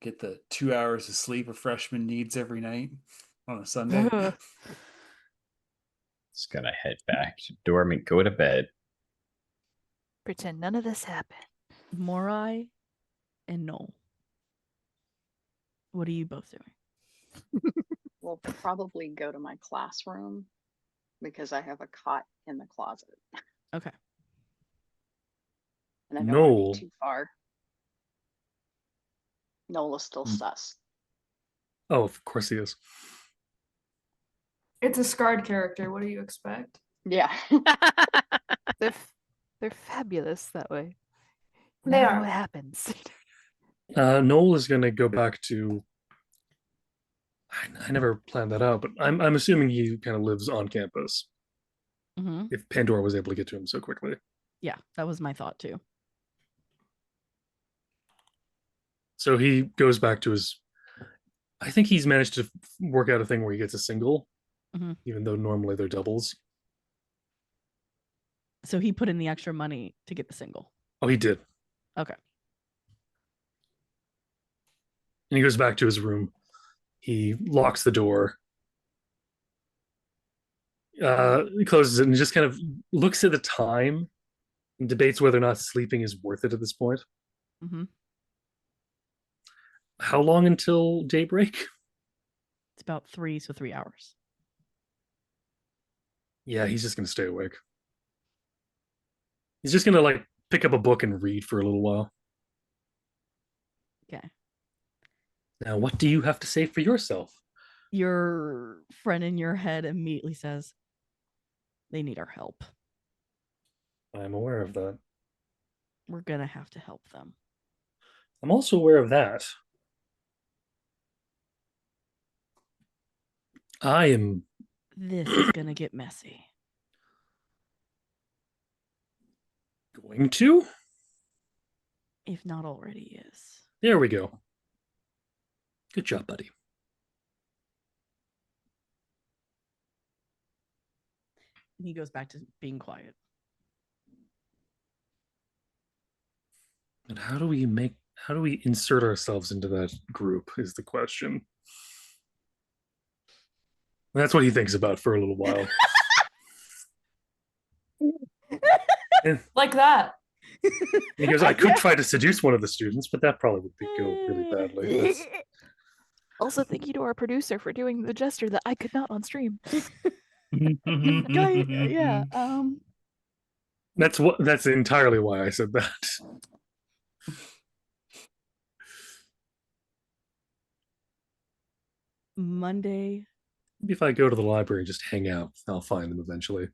Get the 2 hours of sleep a freshman needs every night on a Sunday. Just gonna head back to dorm and go to bed. Pretend none of this happened. Morai and Noel. What are you both doing? We'll probably go to my classroom because I have a cot in the closet. Okay. And I don't want to Noel. be too far. Nola's still sus. Oh, of course he is. It's a scarred character. What do you expect? Yeah. They're fabulous that way. They Never are. know what happens. Noel is going to go back to. I never planned that out, but I'm assuming he kind of lives on campus. Mm-hmm. If Pandora was able to get to him so quickly. Yeah, that was my thought too. So he goes back to his. I think he's managed to work out a thing where he gets a single, even though normally they're doubles. So he put in the extra money to get the single. Oh, he did. Okay. And he goes back to his room. He locks the door. He closes it and just kind of looks at the time and debates whether or not sleeping is worth it at this point. Mm-hmm. How long until daybreak? It's about 3 hours. Yeah, he's just going to stay awake. He's just going to like pick up a book and read for a little while. Okay. Now, what do you have to say for yourself? Your friend in your head immediately says, they need our help. I'm aware of that. We're going to have to help them. I'm also aware of that. I am. This is going to get messy. Going to? If not already is. There we go. Good job, buddy. And he goes back to being quiet. And how do we insert ourselves into that group is the question. That's what he thinks about for a little while. And Like that. he goes, I could try to seduce one of the students, but that probably would go really badly. Also, thank you to our producer for doing the gesture that I could not on stream. Yeah. That's entirely why I said that. Monday. Maybe if I go to the library and just hang out, I'll find them eventually.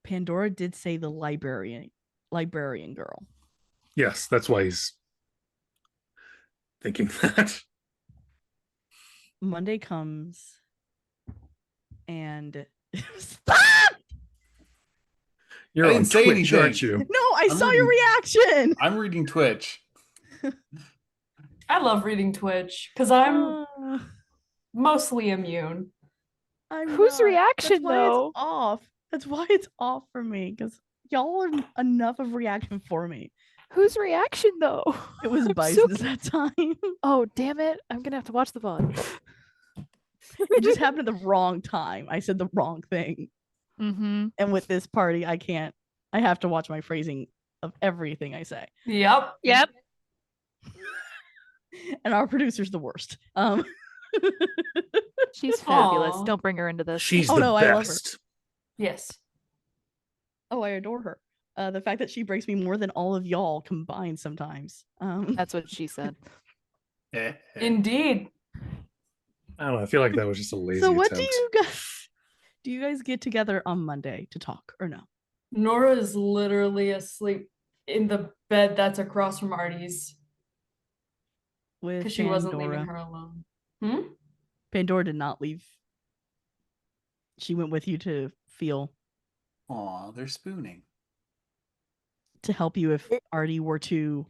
Pandora did say the librarian girl. Yes, that's why he's thinking that. Monday comes and stop! You're I on didn't say Twitch, anything. aren't you? No, I I'm saw your reading- reaction. I'm reading Twitch. I love reading Twitch because I'm Uh, mostly immune. I'm Whose not. reaction, That's why though? It's off. That's why it's off for me because y'all are enough of reaction for me. Whose reaction, though? It was I'm Bison's so- that time. Oh, damn it. I'm going to have to watch the VOD. It just happened at the wrong time. I said the wrong thing. Mm-hmm. And with this party, I can't. I have to watch my phrasing of everything I say. Yep. Yep. And our producer's the worst. She's fabulous. Aw. Don't bring her into this. She's Oh, the no, I love her. best. Yes. Oh, I adore her. The fact that she breaks me more than all of y'all combined sometimes. That's what she said. Indeed. I don't know. I feel like that was just a lazy So what attempt. do you guys get together on Monday to talk or no? Nora is literally asleep in the bed that's across from Artie's With because she wasn't leaving Pandora. her alone. Hmm? Pandora did not leave. She went with you to feel Aw, they're spooning. to help you if Artie were to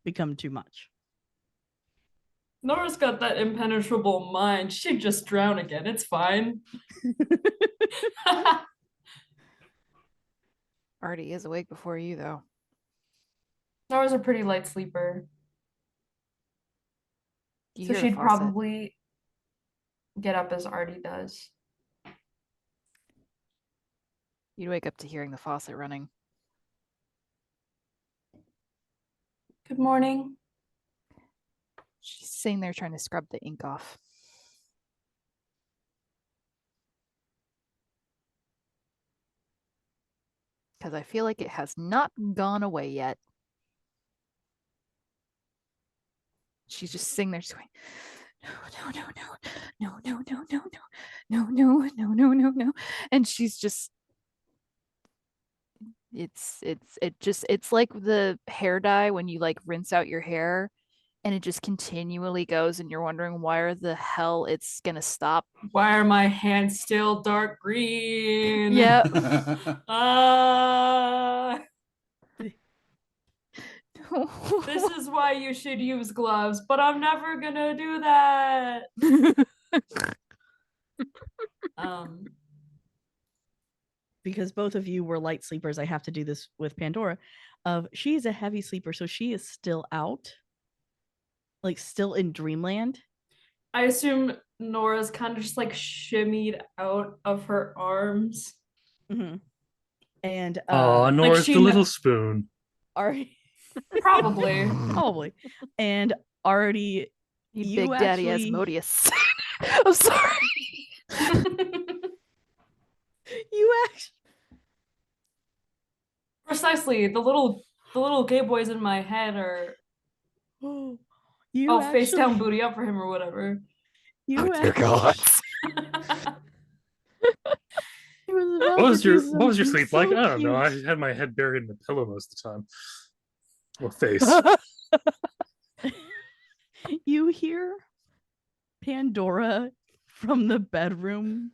become too much. Nora's got that impenetrable mind. She'd just drown again. It's fine. Artie is awake before you, though. Nora's a pretty light sleeper. You So hear the she'd faucet. probably get up as Artie does. You'd wake up to hearing the faucet running. Good morning. She's sitting there trying to scrub the ink off. Because I feel like it has not gone away yet. She's just sitting there, just going, no, no, no, no, no, no, no, no, no, no, no, no, no, and she's just. It's like the hair dye when you like rinse out your hair and it just continually goes and you're wondering why the hell it's gonna stop. Why are my hands still dark green? Yep. This is why you should use gloves, but I'm never gonna do that. Because both of you were light sleepers, I have to do this with Pandora. She is a heavy sleeper, so she is still out, like still in dreamland. I assume Nora's kind of just like shimmied out of her arms. Mm-hmm. And Nora's like she the little spoon. Artie, probably. probably, and Artie, You big daddy actually- Asmodeus. I'm sorry. you actually. Precisely. The little gay boys in my head are You face down, actually- booty up for him or whatever. You Oh, dear actually- God. He was about What was to your do What was your something sleep like? so I don't know. I cute. had my head buried in the pillow most of the time. Well, face. You hear Pandora from the bedroom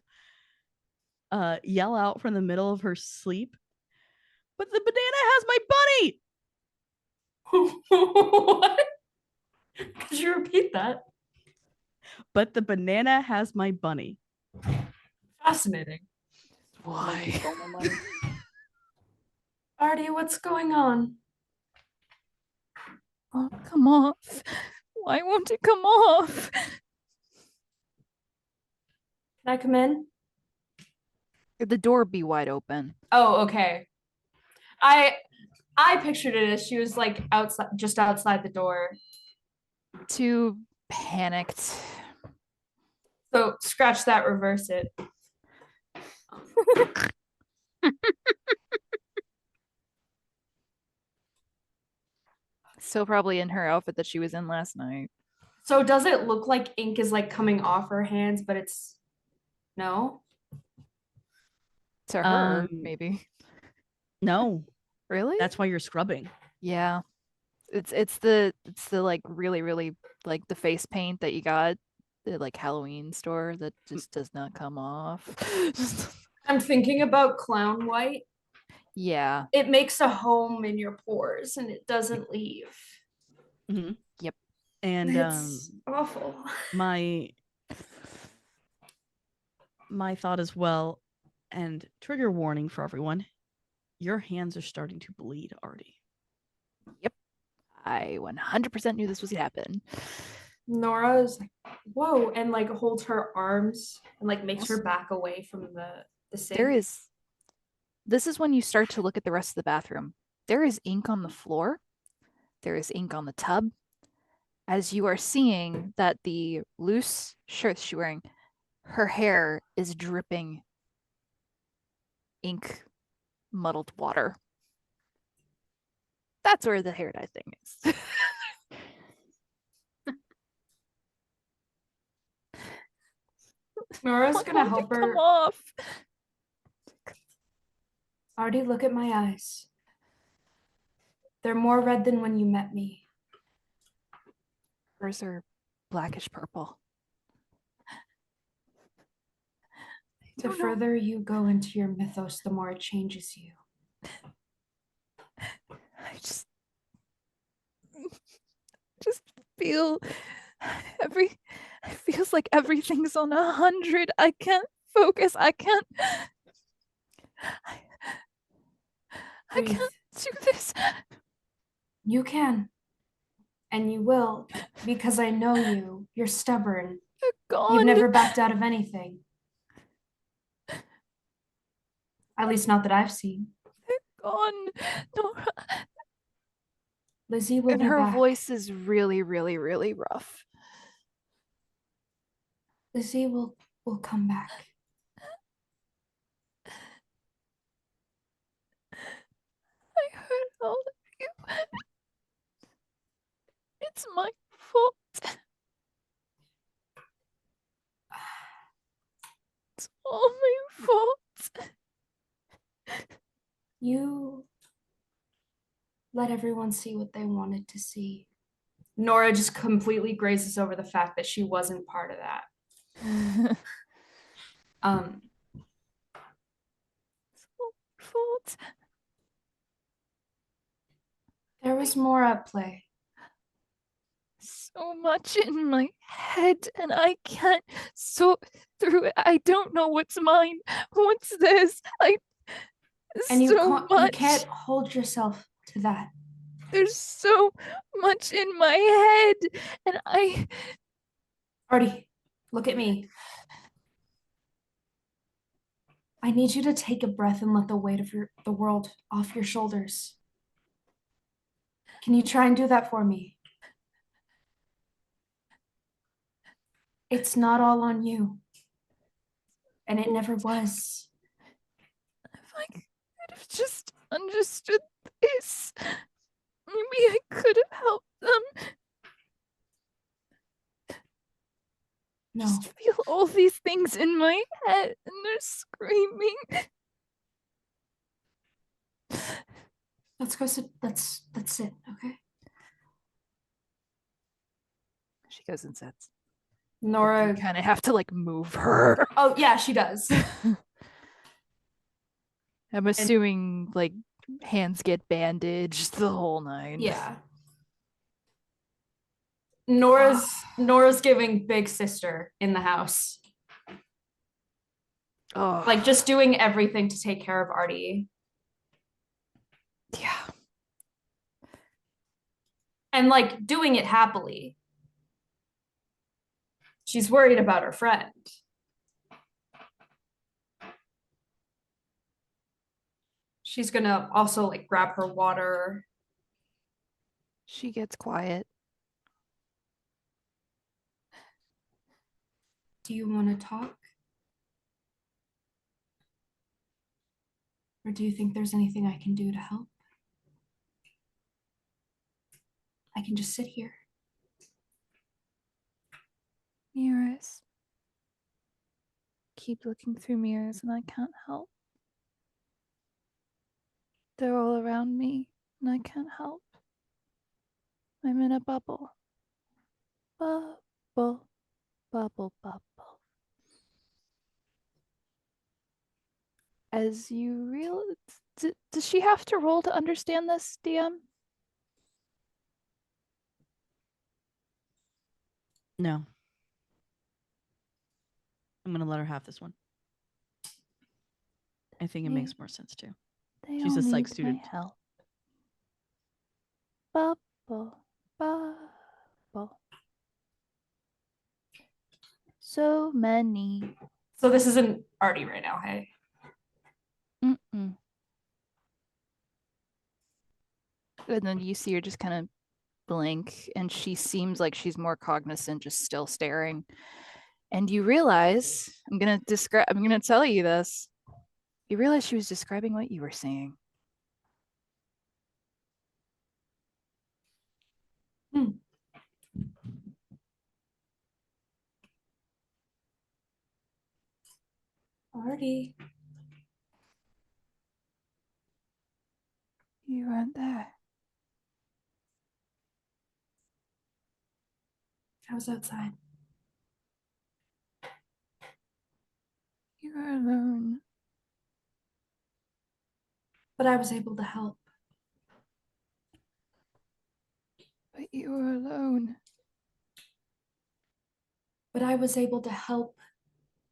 yell out from the middle of her sleep, but the banana has my bunny. What? Could you repeat that? But the banana has my bunny. Fascinating. Why? Artie, what's going on? Oh, come off. Why won't it come off? Can I come in? The door be wide open. Oh, okay. I pictured it as she was like outside, just outside the door. Too panicked. So scratch that, reverse it. Still probably in her outfit that she was in last night. So does it look like ink is like coming off her hands, but it's no? To her, Um, maybe. No, Really? that's why you're scrubbing. Yeah. It's the like really like the face paint that you got the like Halloween store that just does not come off. I'm thinking about clown white. Yeah. It makes a home in your pores and it doesn't leave. Mhm. Yep. And It's awful. my thought as well, and trigger warning for everyone, your hands are starting to bleed, Artie. I 100% knew this was gonna happen. Nora's like, whoa, and like holds her arms and like makes her back away from the sink. This is when you start to look at the rest of the bathroom. There is ink on the floor. There is ink on the tub. As you are seeing that the loose shirt she's wearing, her hair is dripping ink muddled water. That's where the hair dye thing is. Nora's gonna help come her. off. Artie, look at my eyes. They're more red than when you met me. Hers are blackish purple. The further you go into your mythos, the more it changes you. I just feel it feels like everything's on 100. I can't focus. I can't Breathe. do this. You can. And you will, because I know you. You're stubborn. Gone. You've never backed out of anything. At least not that I've seen. Gone. No. Lizzie will And be her back. voice is really rough. Lizzie will come back. I hurt all of you. It's my fault. It's all my fault. You let everyone see what they wanted to see. Nora just completely grazes over the fact that she wasn't part of that. It's all my fault. There was more at play. So much in my head and I can't sort through it. I don't know what's mine. What's this? And So much. you can't hold yourself to that. There's so much in my head and Artie, look at me. I need you to take a breath and let the weight of the world off your shoulders. Can you try and do that for me? It's not all on you. And it never was. if I could have just understood this, maybe I could have helped them. No. Just feel all these things in my head and they're screaming. Let's go sit. Let's sit, okay? She goes and sits. Nora. You kind of have to like move her. Oh yeah, she does. I'm assuming like hands get bandaged the whole nine. Yeah. Nora's giving big sister in the house. Oh, Like just doing everything to take care of Artie. and like doing it happily. She's worried about her friend. She's gonna also like grab her water. She gets quiet. Do you want to talk? Or do you think there's anything I can do to help? I can just sit here. Mirrors. Keep looking through mirrors and I can't help. They're all around me and I can't help. I'm in a bubble. Bubble, bubble, bubble. As you realize, does she have to roll to understand this, DM? No. I'm gonna let her have this one. I think it makes more sense too. She's a psych student. My help. Bubble, bubble. So many. So this isn't Artie right now, hey? Mm-mm. And then you see her just kind of blink, and she seems like she's more cognizant, just still staring. And you realize, I'm gonna tell you this. You realize she was describing what you were seeing. Artie. You weren't there. I was outside. You were alone. But I was able to help. But you were alone. But I was able to help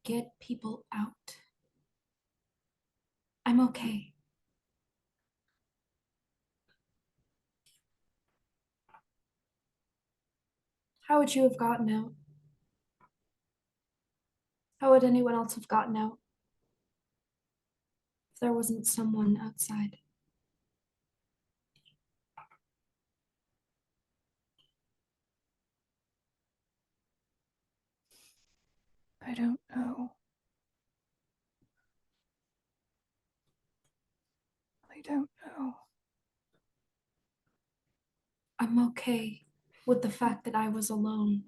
get people out. I'm okay. How would you have gotten out? How would anyone else have gotten out if there wasn't someone outside? I don't know. I don't know. I'm okay with the fact that I was alone.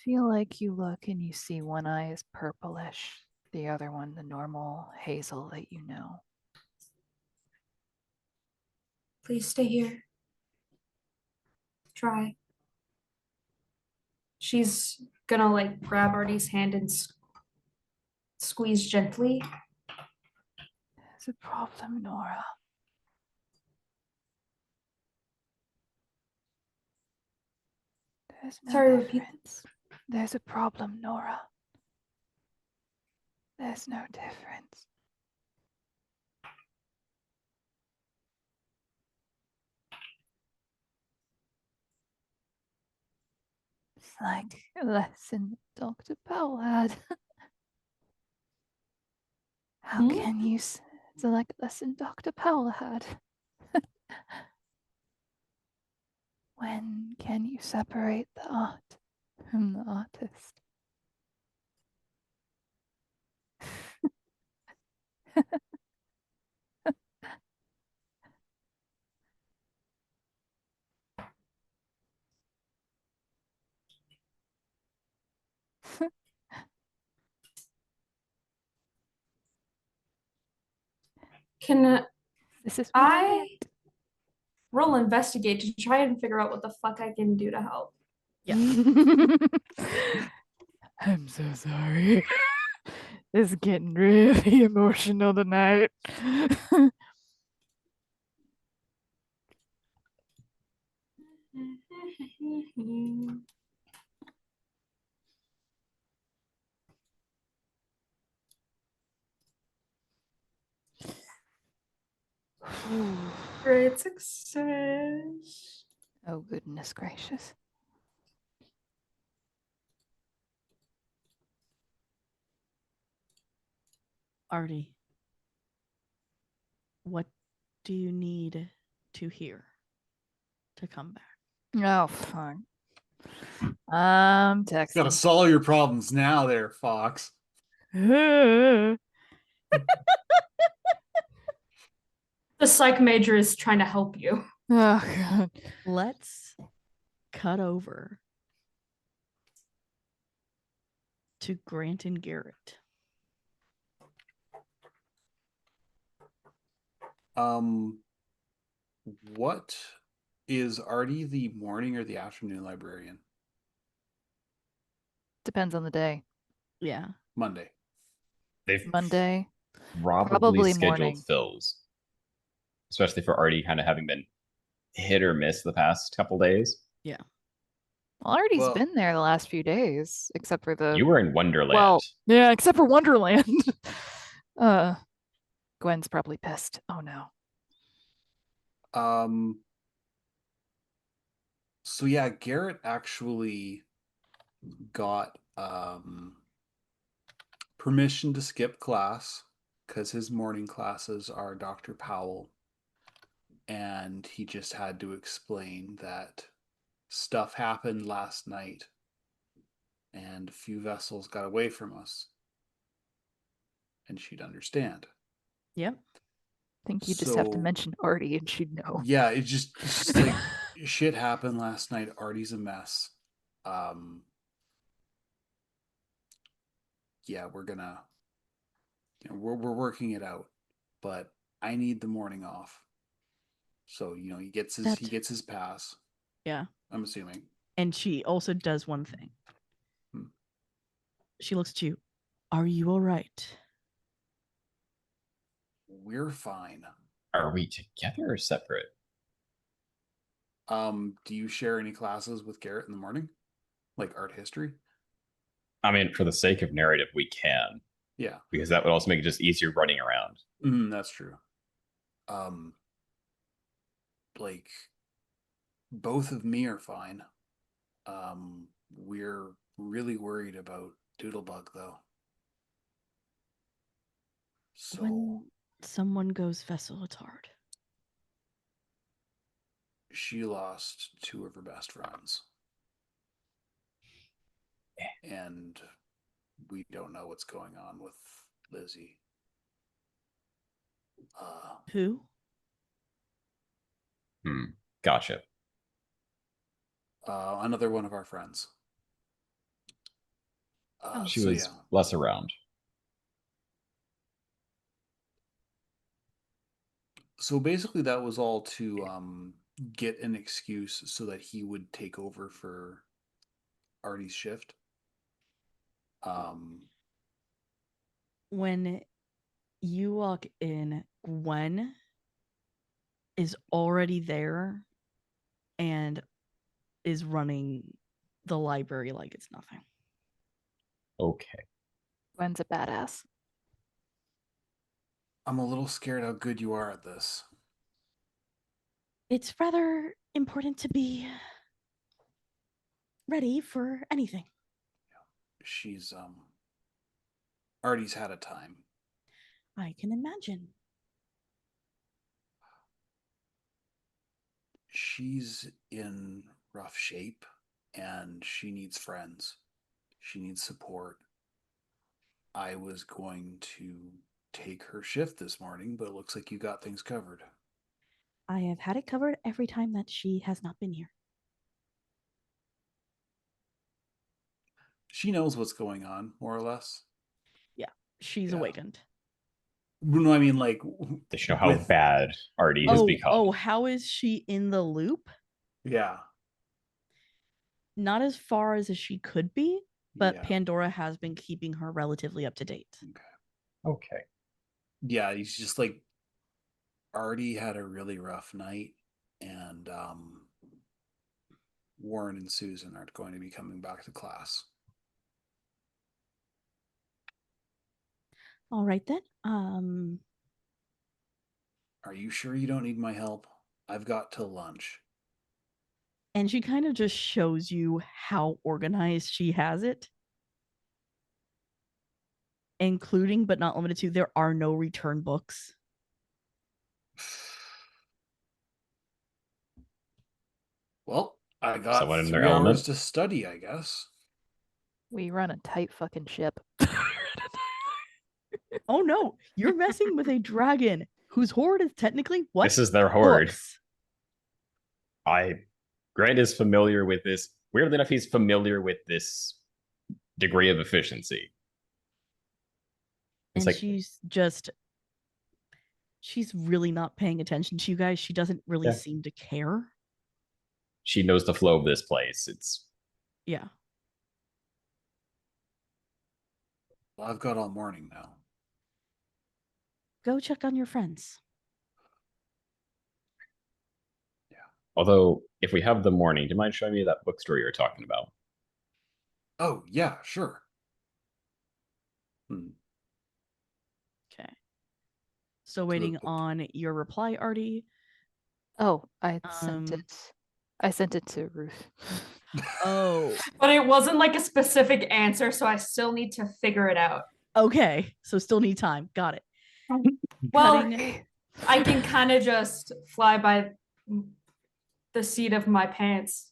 Feel like you look and you see one eye is purplish, the other one the normal hazel that you know. Please stay here. Try. She's gonna like grab Artie's hand and squeeze gently. There's a problem, Nora. There's no Sorry, repeat. difference. There's a problem, Nora. There's no difference. It's like a lesson Dr. Powell had. How can you? It's like a lesson Dr. Powell had. When can you separate the art from the artist? Can This is I roll investigate to try and figure out what the fuck I can do to help? Yeah. I'm so sorry. It's getting really emotional tonight. Great success. Oh, goodness gracious. Artie, what do you need to hear to come back? Oh, fuck. Gotta Texting. solve your problems now, there, Fox. The psych major is trying to help you. Oh, God. Let's cut over to Grant and Garrett. What is Artie the morning or the afternoon librarian? Depends on the day. Yeah. Monday. They've Monday. probably Probably scheduled morning. fills, especially for Artie kind of having been hit or miss the past couple days. Yeah. Well, Artie's Well- been there the last few days, except for the You were in Wonderland. well, yeah, except for Wonderland. Gwen's probably pissed. Oh no. So yeah, Garrett actually got permission to skip class because his morning classes are Dr. Powell, and he just had to explain that stuff happened last night and a few vessels got away from us, and she'd understand. Yep. I think you just have to So- mention Artie and she'd know. Yeah, it's just like shit happened last night. Artie's a mess. Yeah, we're gonna, we're working it out, but I need the morning off. So he gets his pass. Yeah. I'm assuming. And she also does one thing. She looks at you. Are you all right? We're fine. Are we together or separate? Do you share any classes with Garrett in the morning, like art history? I mean, for the sake of narrative, we can, Yeah, because that would also make it just easier running around. that's true. Like both of me are fine. We're really worried about Doodlebug though. So When someone goes vessel, it's hard. she lost two of her best friends. And we don't know what's going on with Lizzie. Who? Gotcha. Another one of our friends. She so was yeah. less around. So basically that was all to get an excuse so that he would take over for Artie's shift. When you walk in, Gwen is already there and is running the library like it's nothing. Okay. Gwen's a badass. I'm a little scared how good you are at this. It's rather important to be ready for anything. She's Artie's had a time. I can imagine. She's in rough shape and she needs friends. She needs support. I was going to take her shift this morning, but it looks like you got things covered. I have had it covered every time that she has not been here. She knows what's going on, more or less. Yeah, she's Yeah. awakened. No, I mean like They should know how bad Artie has become. Oh, how is she in the loop? Yeah. Not as far as she could be, but Yeah. Pandora has been keeping her relatively up to date. Okay. Yeah, he's just like Artie had a really rough night, and Warren and Susan aren't going to be coming back to class. All right then. Are you sure you don't need my help? I've got till lunch. And she kind of just shows you how organized she has it. Including, but not limited to, there are no return books. Well, I got Someone in their 3 hours element. to study, I guess. We run a tight fucking ship. Oh no, you're messing with a dragon whose horde is technically what? This is their horde. Books. Grant is familiar with this. Weirdly enough, he's familiar with this degree of efficiency. It's And like she's really not paying attention to you guys. She doesn't really seem to care. She knows the flow of this place. Yeah. Well, I've got all morning now. Go check on your friends. Although, if we have the morning, do you mind showing me that bookstore you were talking about? Oh, yeah, sure. Okay. So waiting on your reply, Artie. Oh, I sent it. I sent it to Ruth. Oh. But it wasn't like a specific answer, so I still need to figure it out. Okay. So still need time. Got it. Well, I can kind of just fly by the seat of my pants.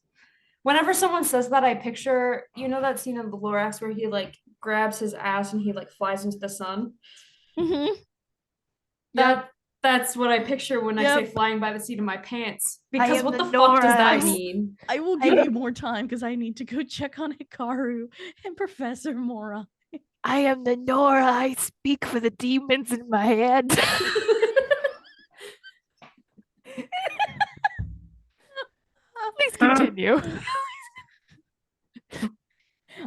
Whenever someone says that, I picture, you know, that scene in the Lorax where he like grabs his ass and he like flies into the sun. Mm-hmm. That's what I picture when I say flying by the seat of my pants. Because what the fuck Nora. does that mean? I will give you more time because I need to go check on Hikaru and Professor Mora. I am the Nora. I speak for the demons in my head. Please continue.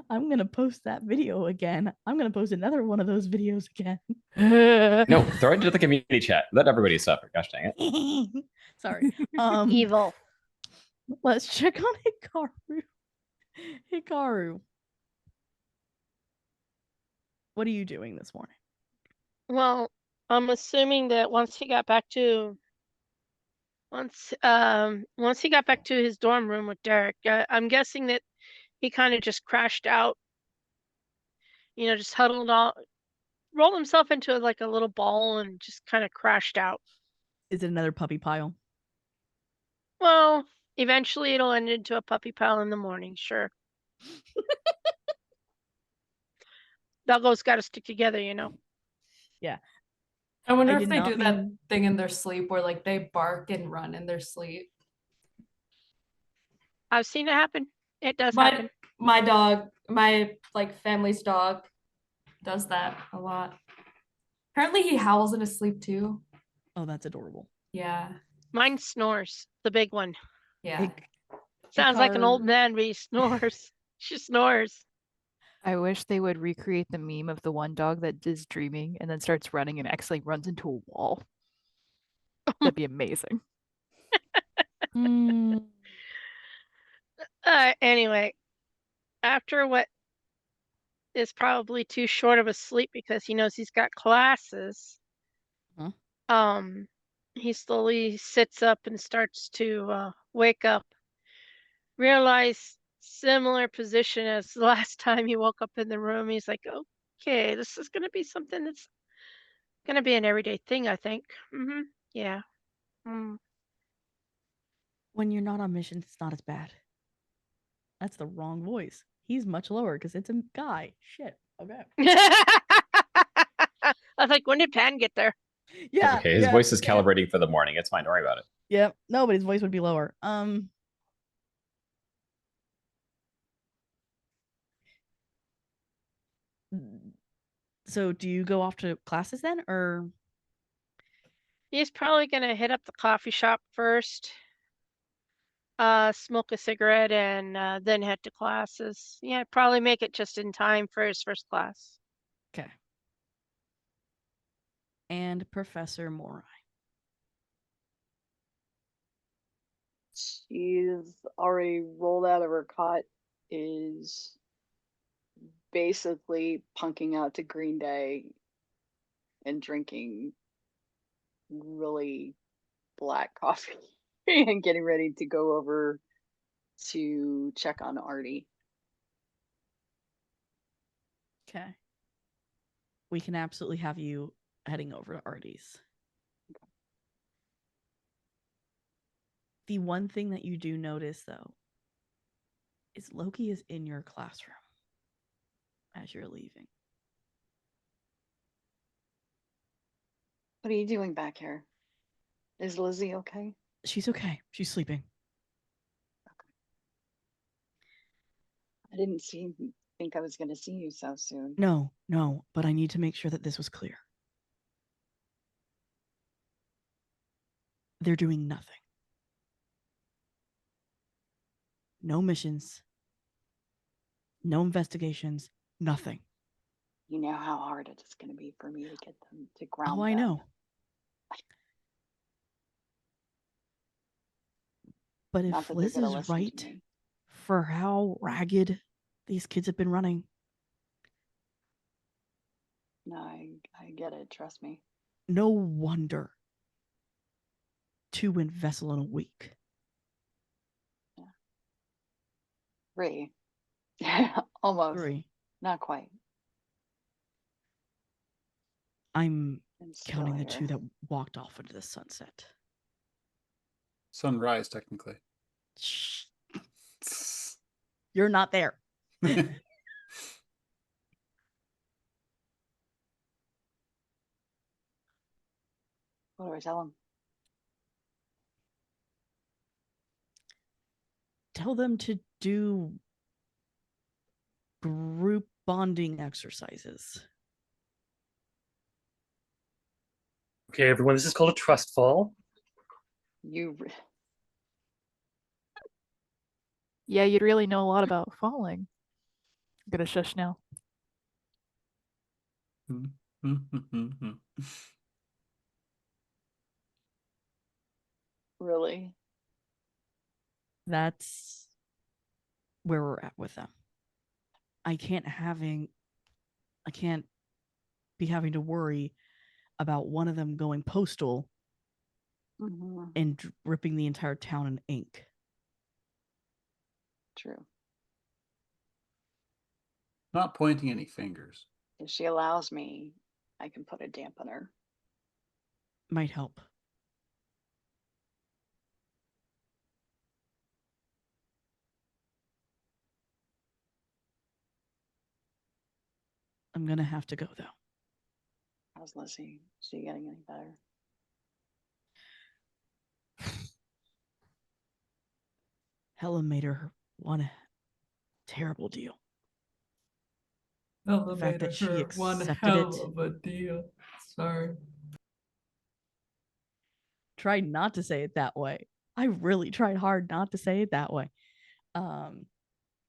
I'm going to post that video again. I'm going to post another one of those videos again. No, throw it into the community chat. Let everybody suffer. Gosh dang it. Sorry. Evil. Let's check on Hikaru. Hikaru. What are you doing this morning? Well, I'm assuming that once he got back to his dorm room with Derek, I'm guessing that he kind of just crashed out. You know, just rolled himself into like a little ball and just kind of crashed out. Is it another puppy pile? Well, eventually it'll end into a puppy pile in the morning, sure. Doggos got to stick together, you know. Yeah. I wonder I if did they not do that mean- thing in their sleep where like they bark and run in their sleep. I've seen it happen. It does happen. My dog, my like family's dog, does that a lot. Apparently he howls in his sleep too. Oh, that's adorable. Yeah. Mine snores, the big one. Yeah. Sounds like an old Hikaru- man, but he snores. She snores. I wish they would recreate the meme of the one dog that is dreaming and then starts running and actually runs into a wall. That'd be amazing. Anyway, after what is probably too short of a sleep because he knows he's got classes, he slowly sits up and starts to wake up. Realize similar position as the last time he woke up in the room. He's like, okay, this is going to be something that's going to be an everyday thing, I think. Yeah. When you're not on mission, it's not as bad. That's the wrong voice. He's much lower because it's a guy. Shit. Okay. I was like, when did Pan get there? Yeah. Okay, his voice is calibrating for the morning. It's fine. Don't worry about it. Yep. No, but his voice would be lower. So do you go off to classes then, or? He's probably gonna hit up the coffee shop first, smoke a cigarette, and then head to classes. Yeah, probably make it just in time for his first class. Okay. And Professor Morai. She's already rolled out of her cot, is basically punking out to Green Day and drinking really black coffee and getting ready to go over to check on Artie. Okay. We can absolutely have you heading over to Artie's. The one thing that you do notice, though, is Loki is in your classroom as you're leaving. What are you doing back here? Is Lizzie okay? She's okay. She's sleeping. I didn't think I was going to see you so soon. No, but I need to make sure that this was clear. They're doing nothing. No missions. No investigations. Nothing. You know how hard it is going to be for me to get them to ground Oh, I them. know. But if Not that Liz they're going to is listen right to me. for how ragged these kids have been running, No, I get it. Trust me. no wonder 2 went vessel in a week. Three. Almost. 3. Not quite. I'm I'm still counting the here. 2 that walked off into the sunset. Sunrise, technically. Shh. You're not there. What do I tell them? Tell them to do group bonding exercises. Okay, everyone, this is called a trust fall. Yeah, you'd really know a lot about falling. I'm gonna shush now. Really? That's where we're at with them. I can't be having to worry about one of them going postal and ripping the entire town in ink. True. Not pointing any fingers. If she allows me, I can put a dampener. Might help. I'm gonna have to go though. How's Lizzie? Is she getting any better? Helen made her one terrible deal. Hella The fact made that she her one accepted hell it. of a deal. Sorry. Tried not to say it that way. I really tried hard not to say it that way. I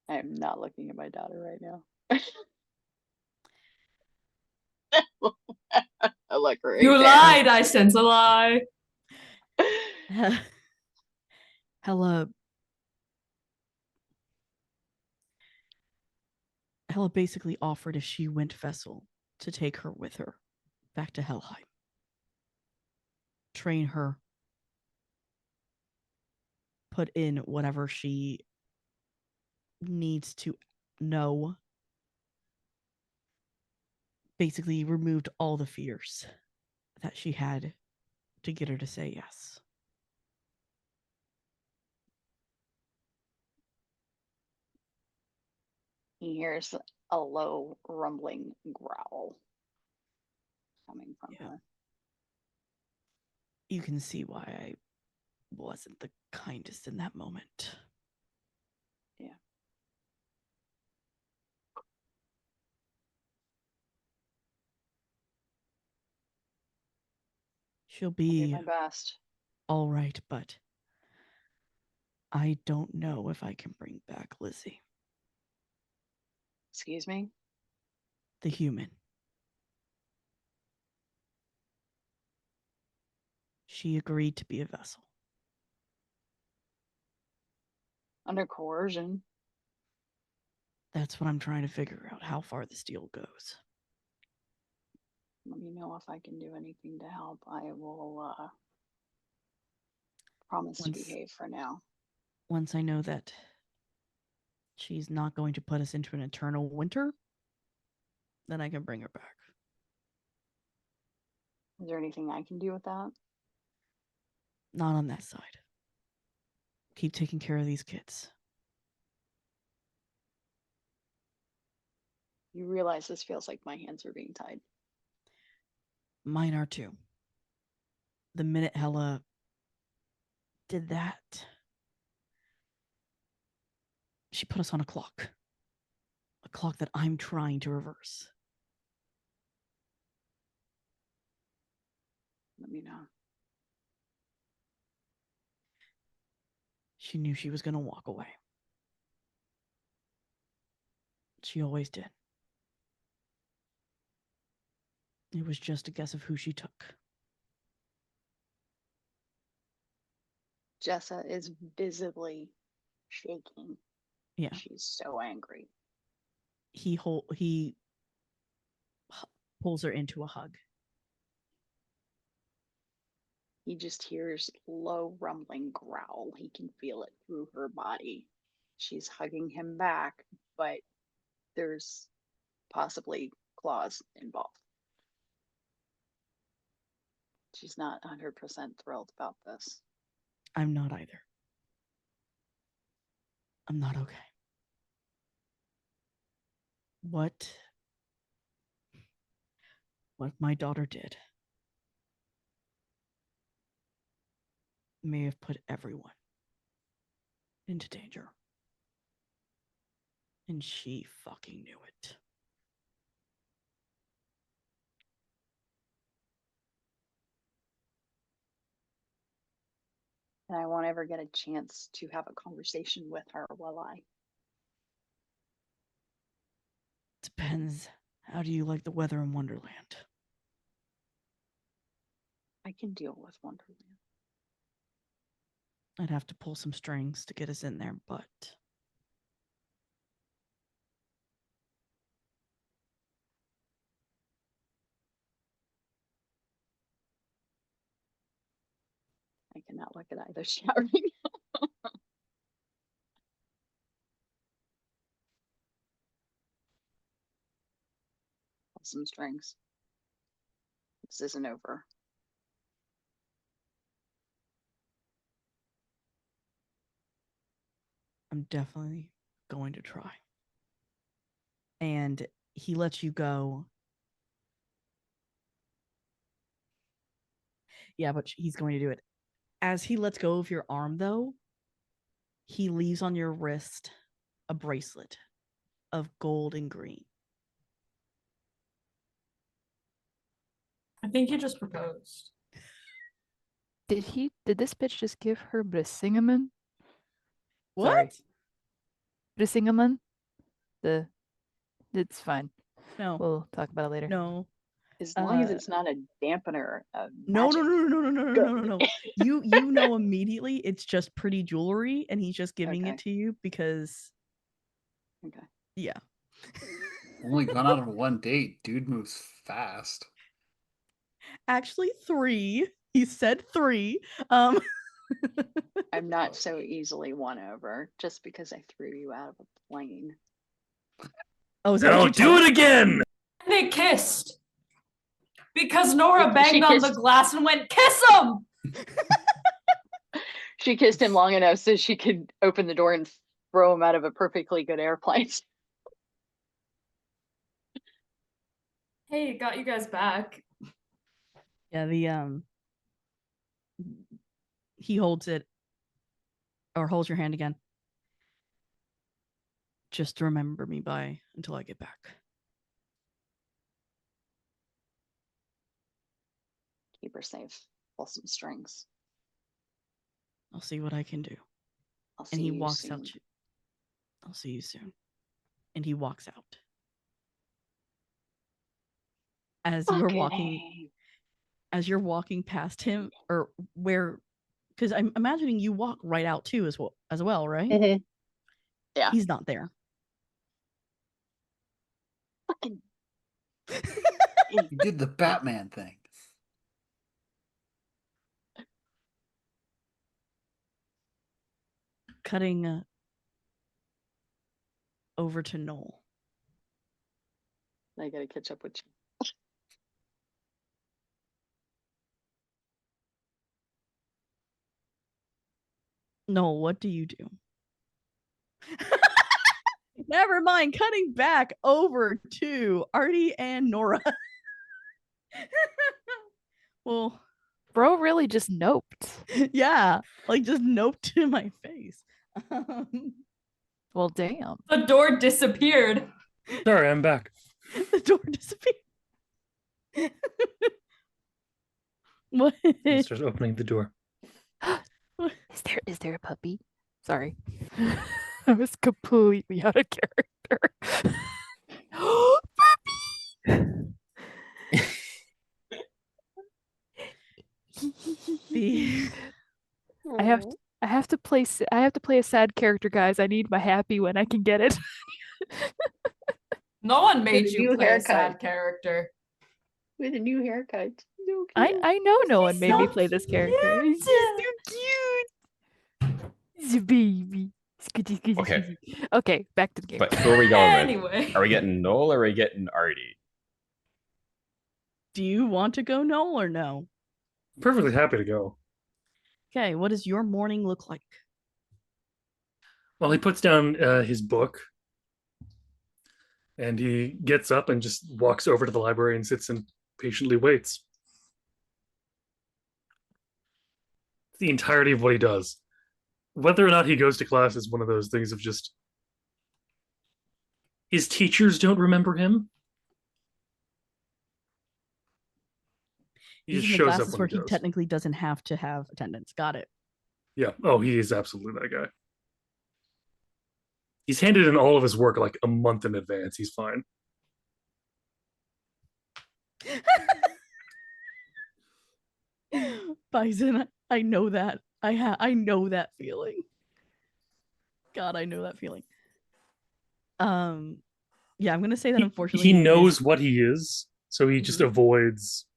am not looking at my daughter right now. I look her. You lied. I sense a lie. Hella basically offered if she went vessel to take her with her back to Helheim. Train her. Put in whatever she needs to know. Basically removed all the fears that she had to get her to say yes. He hears a low rumbling growl coming from her. You can see why I wasn't the kindest in that moment. Yeah. She'll be my best. All right, but I don't know if I can bring back Lizzie. Excuse me? The human. She agreed to be a vessel. Under coercion. That's what I'm trying to figure out, how far this deal goes. Let me know if I can do anything to help. I will promise to behave for now. Once I know that she's not going to put us into an eternal winter, then I can bring her back. Is there anything I can do with that? Not on that side. Keep taking care of these kids. You realize this feels like my hands are being tied. Mine are too. The minute Hella did that, she put us on a clock that I'm trying to reverse. Let me know. She knew she was going to walk away. She always did. It was just a guess of who she took. Jessa is visibly shaking. Yeah. She's so angry. He pulls her into a hug. He just hears low rumbling growl. He can feel it through her body. She's hugging him back, but there's possibly claws involved. She's not 100% thrilled about this. I'm not either. I'm not okay. What my daughter did may have put everyone into danger. And she fucking knew it. And I won't ever get a chance to have a conversation with her, will I? Depends. How do you like the weather in Wonderland? I can deal with Wonderland. I'd have to pull some strings to get us in there, but I cannot look at either shouting. Pull some strings. This isn't over. I'm definitely going to try. And he lets you go. Yeah, but he's going to do it. As he lets go of your arm, though, he leaves on your wrist a bracelet of gold and green. I think you just proposed. Did this bitch just give her Brisingamen? What? Sorry. Brisingamen? It's fine. No. We'll talk about it later. No. As long as it's not a dampener of No, magic. no. You know immediately it's just pretty jewelry, and he's just giving Okay. it to you because. Okay. Yeah. Only gone out of one date. Dude moves fast. Actually, 3. He said 3. I'm not so easily won over just because I threw you out of a plane. Oh, is that what No, you do told it him? again! They kissed. Because Nora She banged on the kissed- glass and went, "Kiss him!" She kissed him long enough so she could open the door and throw him out of a perfectly good airplane. Hey, got you guys back. Yeah, he holds it or holds your hand again. Just to remember me by until I get back. Keep her safe. Pull some strings. I'll see what I can do. I'll And see he you walks soon. out. I'll see you soon. And he walks out. As you're walking past him, or where, because I'm imagining you walk right out too as well, right? Mhm. Yeah. He's not there. Fucking You did the Batman thing. Cutting over to Noel. I gotta catch up with you. Noel, what do you do? Never mind. Cutting back over to Artie and Nora. Well, Bro really just noped. yeah, like just nope to my face. Well, damn. The door disappeared. Sorry, I'm back. The door disappeared. What? Let's start opening the door. Is there a puppy? Sorry. I was completely out of character. The I have to play a sad character, guys. I need my happy when I can get it. No one made With a you new play a haircut. sad character. With a new haircut. So I cute. know no one made me so play this character. cute. He's just so cute. He's a baby. Okay. Okay, back to the game. But who are we going with? Anyway. Are we getting Noel or are we getting Artie? Do you want to go, Noel, or no? Perfectly happy to go. Okay, what does your morning look like? Well, he puts down his book and he gets up and just walks over to the library and sits and patiently waits. The entirety of what he does. Whether or not he goes to class is one of those things of just his teachers don't remember him. He These just are the shows classes up when where he he does. technically doesn't have to have attendance. Got it. Yeah. Oh, he is absolutely that guy. He's handed in all of his work like a month in advance. He's fine. Bison, I know that. I know that feeling. God, I know that feeling. Yeah, I'm gonna say that unfortunately he it is- knows what he is, so he just Mhm. avoids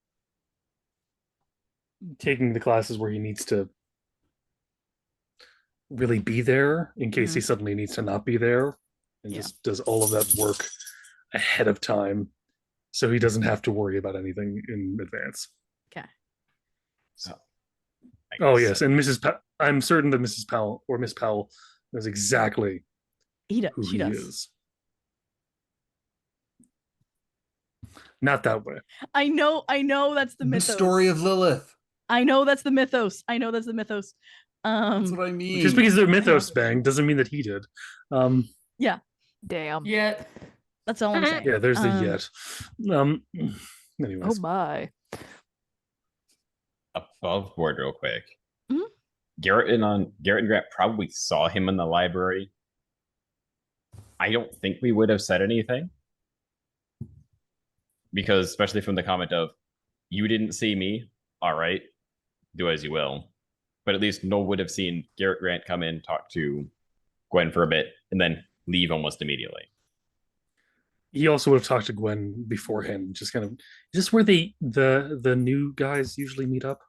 taking the classes where he needs to really be there in case he suddenly needs to not be there, and Yeah. just does all of that work ahead of time so he doesn't have to worry about anything in advance. Okay. So, Oh yes, and I'm certain that Mrs. Powell or Miss Powell knows exactly who She he does. is. Not that way. I know that's the The mythos. story of Lilith. I know that's the mythos. That's what I mean. Just because they're mythos bang doesn't mean that he did. Yeah. Damn. Yeah. That's all I'm saying. Yeah, there's the yet. Anyways. Oh my. above board real quick. Mhm. Garrett and Grant probably saw him in the library. I don't think we would have said anything. Because especially from the comment of, you didn't see me, all right, do as you will. But at least Noel would have seen Garrett Grant come in, talk to Gwen for a bit, and then leave almost immediately. He also would have talked to Gwen beforehand. Just kind of, is this where the new guys usually meet up?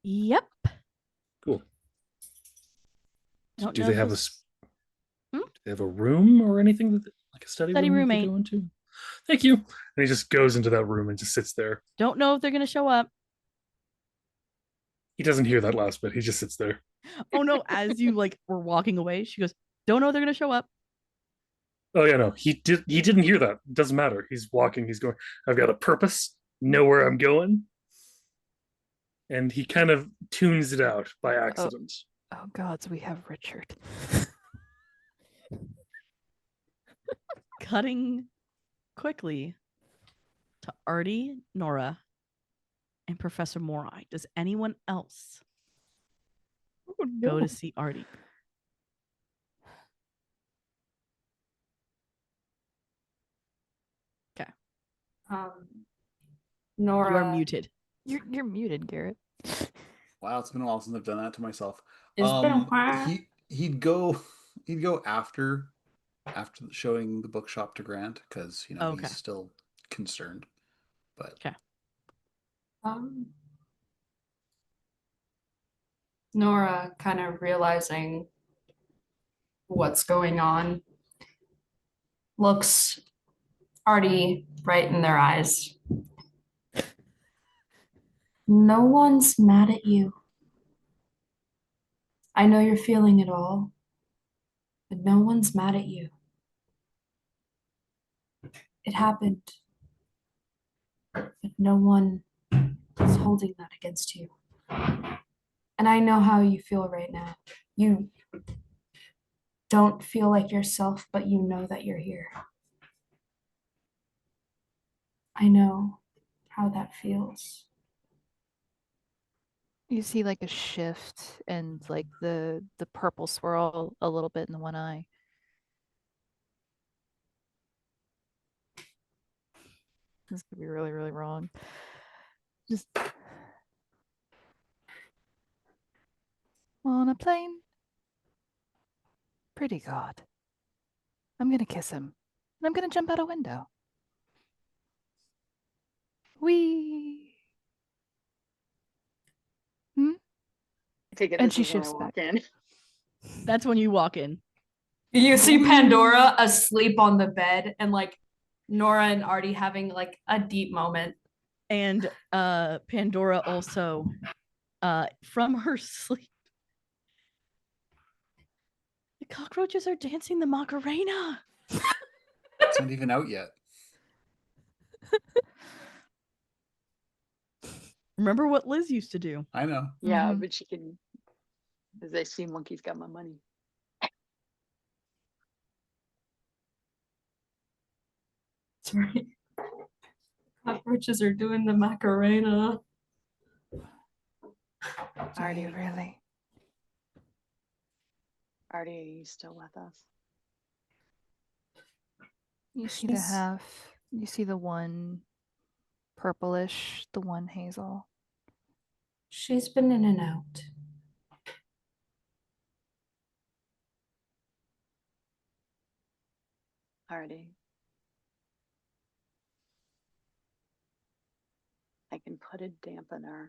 Yep. Cool. Don't Do know they if have this- do they have a room or anything that like a study Study room room they 8. go into? Thank you. And he just goes into that room and just sits there. Don't know if they're gonna show up. He doesn't hear that last bit. He just sits there. Oh no, as you like were walking away, she goes, "Don't know if they're gonna show up." Oh yeah, no, he didn't hear that. It doesn't matter. He's walking. He's going. I've got a purpose. Know where I'm going. And he kind of tunes it out by accident. Oh gods, we have Richard. Cutting quickly to Artie, Nora, and Professor Morai. Does anyone else Oh, go to see Artie? Okay. Nora. You are muted. You're muted, Garrett. Wow, it's been a while since I've done that to myself. It's been a while. He'd go after showing the bookshop to Grant because Okay. he's still concerned. But Okay. Nora kind of realizing what's going on looks Artie right in their eyes. No one's mad at you. I know you're feeling it all, but no one's mad at you. It happened, but no one is holding that against you. And I know how you feel right now. You don't feel like yourself, but you know that you're here. I know how that feels. You see like a shift and like the purple swirl a little bit in the one eye. This could be really, really wrong. Just on a plane. Pretty God. I'm gonna kiss him. And I'm gonna jump out a window. Whee! Hmm? I take it And this she is when I shifts walk back. in. That's when you walk in. You see Pandora asleep on the bed and like Nora and Artie having like a deep moment. And Pandora also from her sleep. The cockroaches are dancing the Macarena. It's not even out yet. Remember what Liz used to do? I know. Yeah, Mhm. but she can. As they see, monkey's got my money. Sorry. Cockroaches are doing the Macarena. Are you really? Artie, are you still with us? You see the half. You see the one purplish, the one hazel. She's been in and out. Artie. I can put a dampener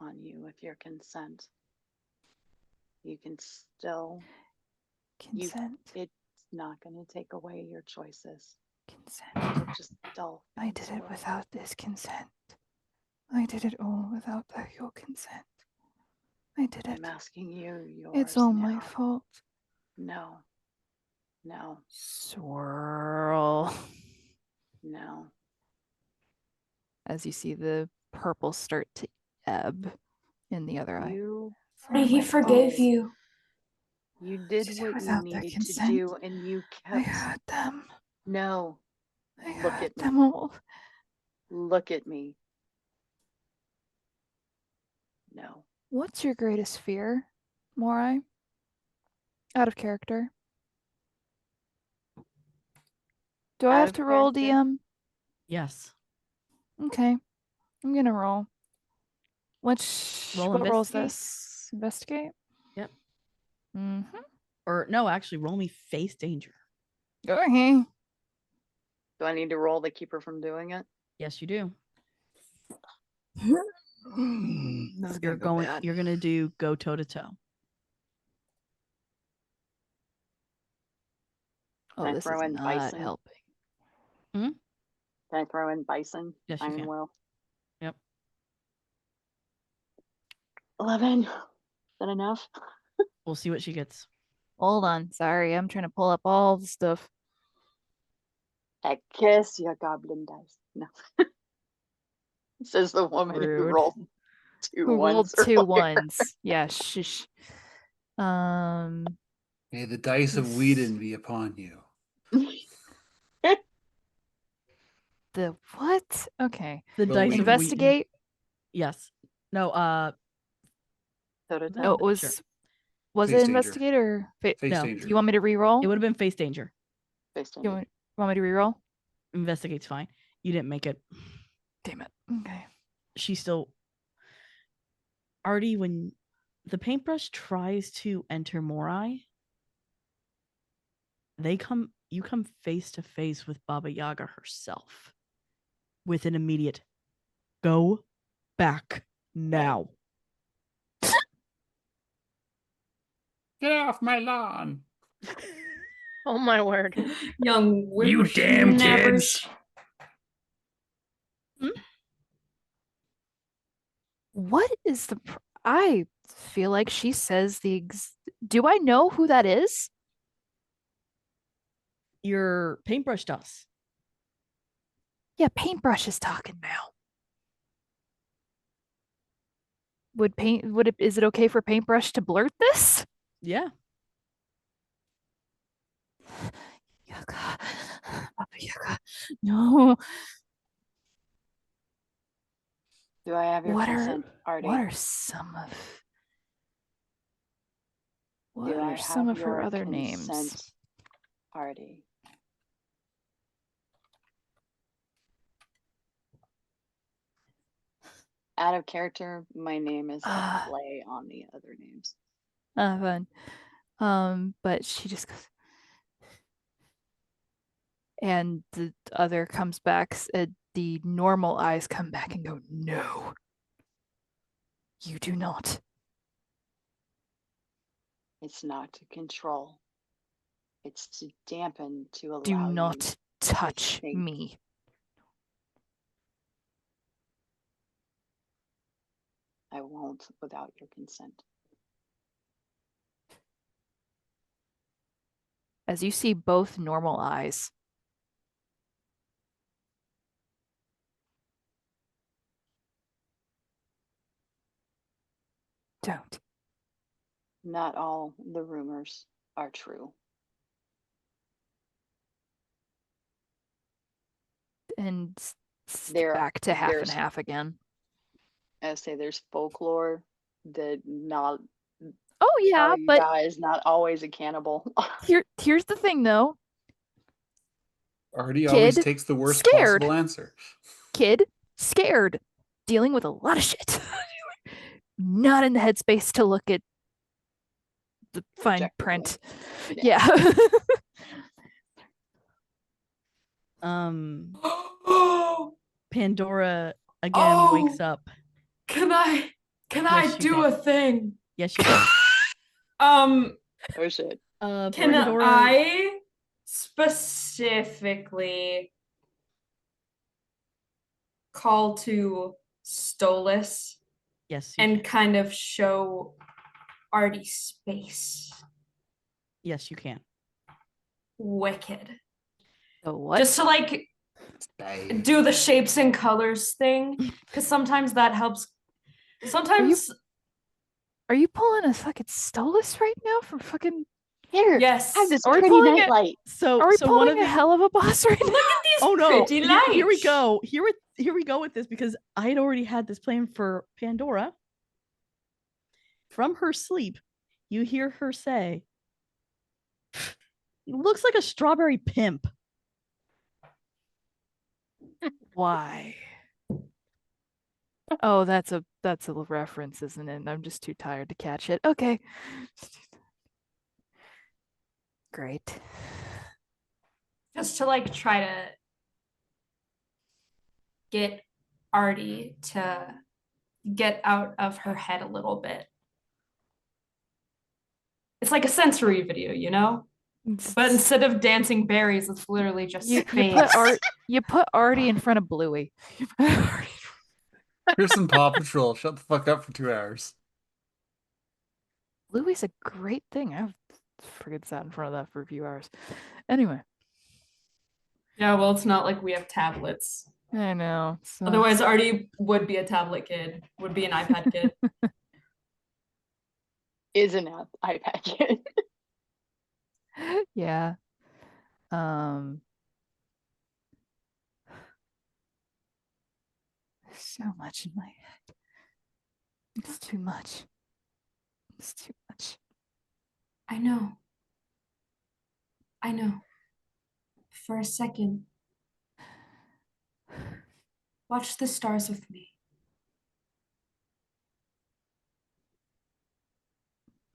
on you with your consent. You can still. Consent. It's not going to take away your choices. Consent. It'll just dull. I did it without this consent. I did it all without your consent. I did it. I'm asking you yours. It's all now. my fault. No. No. Swirl. No. As you see the purple start to ebb in the other eye. He forgave you. You did what you without their needed to consent. do, and you I kept. heard them. No. I Look heard at me. them all. Look at me. No. What's your greatest fear, Morai? Out of character. Do I Out have of to roll character? DM? Yes. Okay. I'm gonna roll. What rolls investigate? this? Investigate? Yep. Mm-hmm. Or no, actually, roll me face danger. Okay. Do I need to roll to keep her from doing it? Yes, you do. This is gonna go bad. You're gonna do go toe to toe. Oh, Can I this throw is in not bison? helping. Can I throw in bison? Yes, you Iron can. Will. Yep. 11. Is that enough? We'll see what she gets. Hold on. Sorry, I'm trying to pull up all the stuff. I kiss your goblin dice. No. Says the woman who Rude. rolled two Who rolled ones two earlier. ones? Yeah, shush. May the dice of Whedon be upon you. The what? Okay. The But dice we- of Investigate. Yes. No. Toe to No, toe. it was. Sure. Was Face it danger. investigate or Face No. danger. Do you want me to re-roll? It would have been face danger. Face You danger. want me to re-roll? Investigate's fine. You didn't make it. Damn it. Okay. She still. Artie, when the paintbrush tries to enter Morai, you come face to face with Baba Yaga herself with an immediate go back now. Get off my lawn. Oh my word. Young You damn whippersnappers. kids. What is the? I feel like she says the. Do I know who that is? Your paintbrush does. Yeah, Paintbrush is talking now. Is it okay for Paintbrush to blurt this? Yeah. Yaga. Baba Yaga. No. Do I have your What are consent, Artie? what are some of what Do I are some have of her your other names? consent, Artie? Out of character, my name is a play on the other names. Fun. But she just goes, and the other comes back. The normal eyes come back and go, "No, you do not." It's not to control. It's to dampen, to allow Do you not touch think. me. I won't without your consent. As you see both normal eyes. Don't. Not all the rumors are true. And There- back to half and there's- half again. I say there's folklore that not Oh yeah, you but guys not always a cannibal. here's the thing though. Artie always Kid, takes the worst scared. possible answer. Kid, scared, dealing with a lot of shit. Not in the headspace to look at the fine Objectively. print. Yeah. Yeah. Pandora again wakes up. Can I Yes, you do can. a thing? Yes, you can. Oh shit. Can Pandora. I specifically call to Stolas Yes, you and can. kind of show Artie space? Yes, you can. Wicked. The what? Just to like do the shapes and colors thing, because sometimes that helps. Sometimes Are you pulling a fucking Stolas right now from fucking here? yes. Have this Are we pretty pulling it? nightlight. So, Are we so one of pulling a the, hell of a boss right now? Look at these oh no! pretty Here, lights. here we go. Here we go with this because I had already had this plan for Pandora. From her sleep, you hear her say, "It looks like a strawberry pimp." Why? Oh, that's a reference, isn't it? I'm just too tired to catch it. Okay. Great. Just to like try to get Artie to get out of her head a little bit. It's like a sensory video, you know? But instead of dancing berries, it's literally just space. You put Artie in front of Bluey. Here's some Paw Patrol. Shut the fuck up for 2 hours. Bluey's a great thing. I've freaking sat in front of that for a few hours. Anyway. Yeah, well, it's not like we have tablets. I know. Otherwise, Artie would be a tablet kid, would be an iPad kid. Is an iPad kid. Yeah. There's so much in my head. It's too much. It's too much. I know. For a second, watch the stars with me.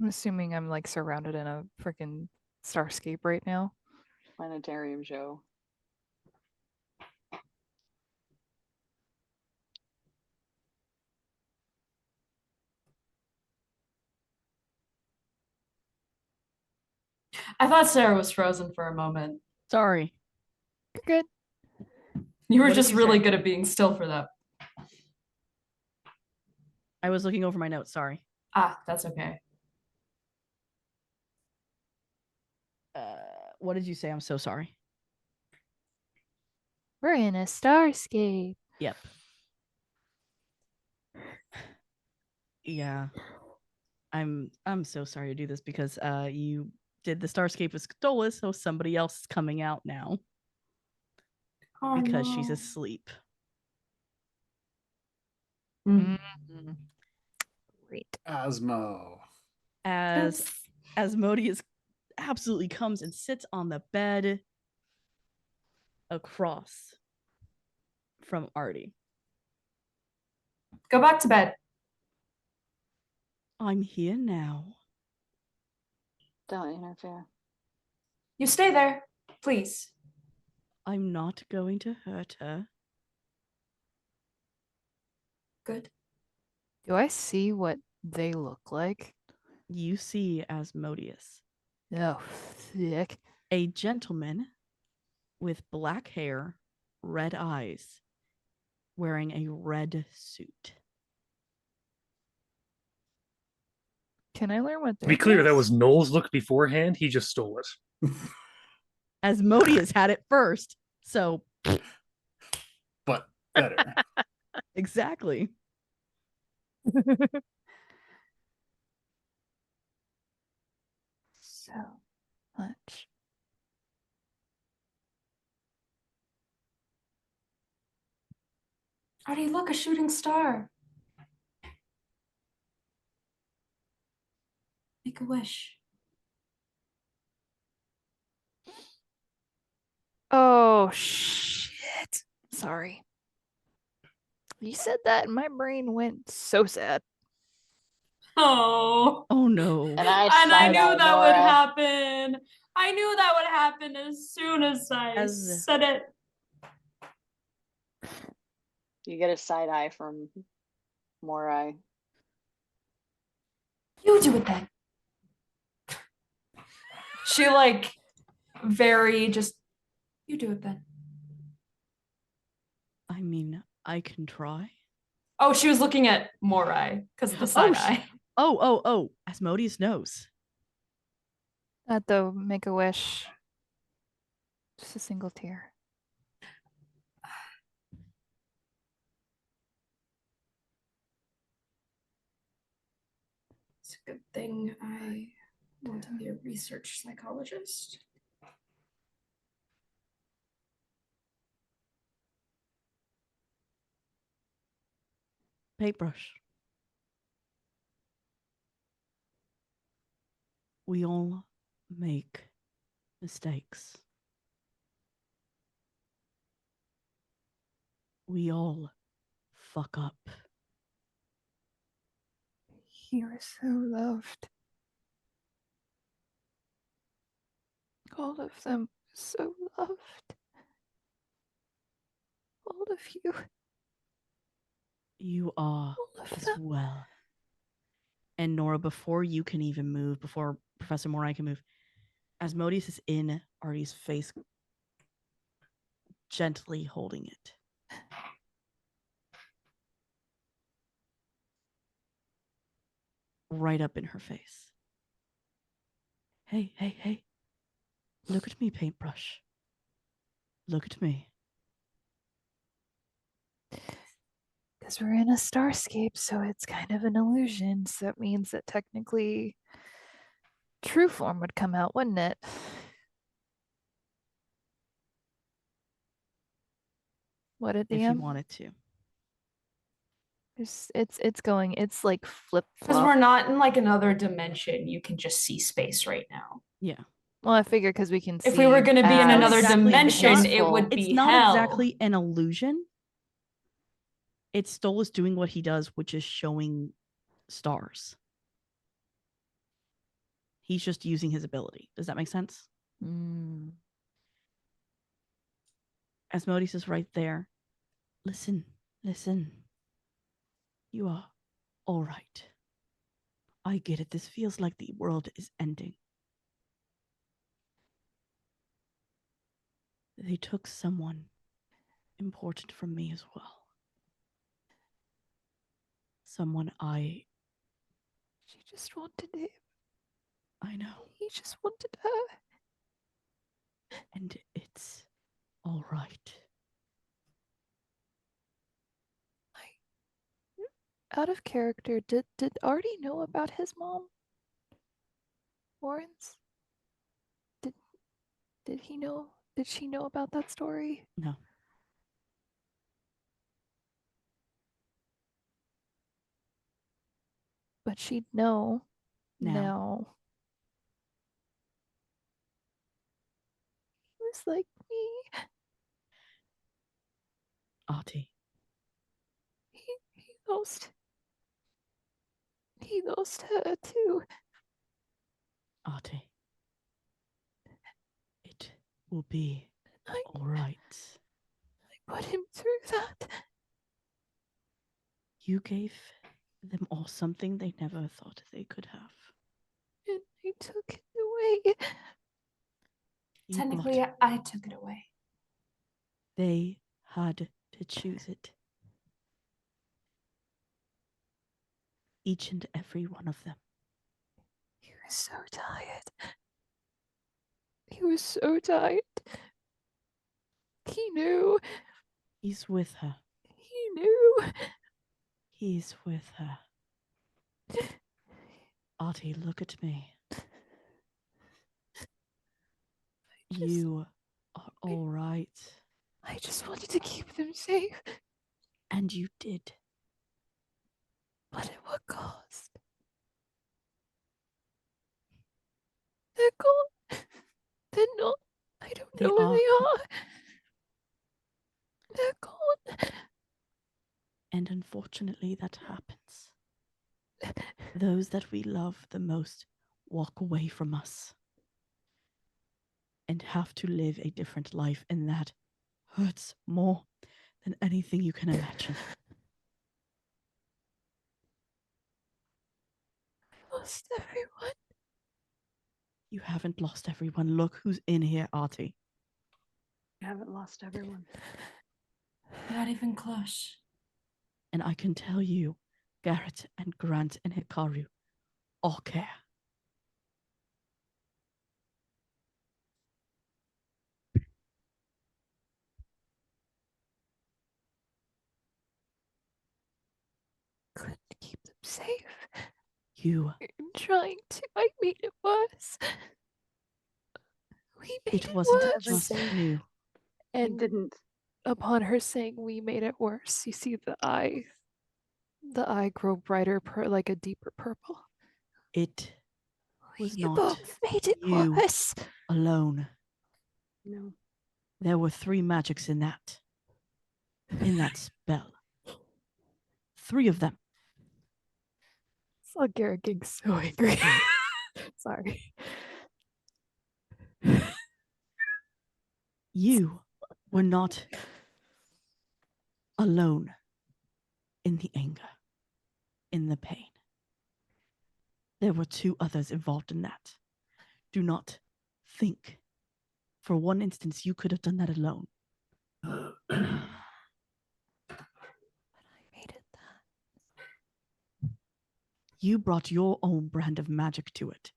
I'm assuming I'm like surrounded in a freaking starscape right now. Planetarium show. I thought Sarah was frozen for a moment. Sorry. You're good. You were What did just you really say? good at being still for that. I was looking over my notes. Sorry. Ah, that's okay. What did you say? I'm so sorry. We're in a starscape. Yep. Yeah. I'm so sorry to do this because you did the Starscape with Stolas, so somebody else is coming out now Oh, because she's no. asleep. Mm. Great. Asmo. As Asmodeus absolutely comes and sits on the bed across from Artie. Go back to bed. I'm here now. Don't interfere. You stay there, please. I'm not going to hurt her. Good. Do I see what they look like? You see Asmodeus, Oh, thick. a gentleman with black hair, red eyes, wearing a red suit. Can I learn what To be theirs clear, that is? was Noel's look beforehand. He just stole it. Asmodeus had it first, so But better. exactly. So much. Artie, look, a shooting star. Make a wish. Oh, shit. Sorry. You said that and my brain went so sad. Oh. Oh no. And I And I knew side-eye that would Nora. happen. I knew that would happen as soon as I said it. You get a side eye from Morai. You do it then. She like very just, you do it then. I mean, I can try. Oh, she was looking at Morai because of the side eye. Oh, Asmodeus knows. At the Make a Wish. Just a single tear. It's a good thing I want to be a research psychologist. Paintbrush. We all make mistakes. We all fuck up. You are so loved. All of them so loved. All of you. You are All of as them. well. And Nora, before you can even move, before Professor Morai can move, Asmodeus is in Artie's face, gently holding it. Right up in her face. Hey. Look at me, Paintbrush. Look at me. Because we're in a starscape, so it's kind of an illusion. So that means that technically true form would come out, wouldn't it? What at the If you end? wanted to. It's going. It's like flip Because flop. we're not in like another dimension. You can just see space right now. Yeah. Well, I figure because we can see. If we were going to be in as another dimension, it peaceful. would It's be not hell. exactly an illusion. It's Stolas doing what he does, which is showing stars. He's just using his ability. Does that make sense? Mm. Asmodeus is right there. Listen. You are all right. I get it. This feels like the world is ending. They took someone important from me as well. Someone She just wanted him. I know. He just wanted her. And it's all right. Out of character, did Artie know about his mom? Lawrence? Did he know? Did she know about that story? No. But she'd know Now. now. He was like me. Artie. He lost. He lost her too. Artie. It will be I all right. put him through that. You gave them all something they never thought they could have. And I took it away. You Technically, brought- I took it away. They had to choose it. Each and every one of them. He was so tired. He was so tired. He knew. He's with her. He knew. He's with her. Artie, look at me. You are all right. I just wanted to keep them safe. And you did. But at what cost? They're gone. They're not. I don't They know where are they are. They're gone. And unfortunately, that happens. Those that we love the most walk away from us and have to live a different life, and that hurts more than anything you can imagine. I lost everyone. You haven't lost everyone. Look who's in here, Artie. I haven't lost everyone. Not even close. And I can tell you, Garrett and Grant and Hikaru all care. Couldn't keep them safe. You. I'm trying to. I made it worse. We made it wasn't worse. just Everything. you. I And didn't. upon her saying we made it worse, you see the eye grow brighter, like a deeper purple. It was You not both made it you worse. alone. No. There were 3 magics in that spell. 3 of them. Saw Garrett getting so angry. Sorry. You were not alone in the anger, in the pain. There were 2 others involved in that. Do not think for one instance you could have done that alone. But I made it that. You brought your own brand of magic to it.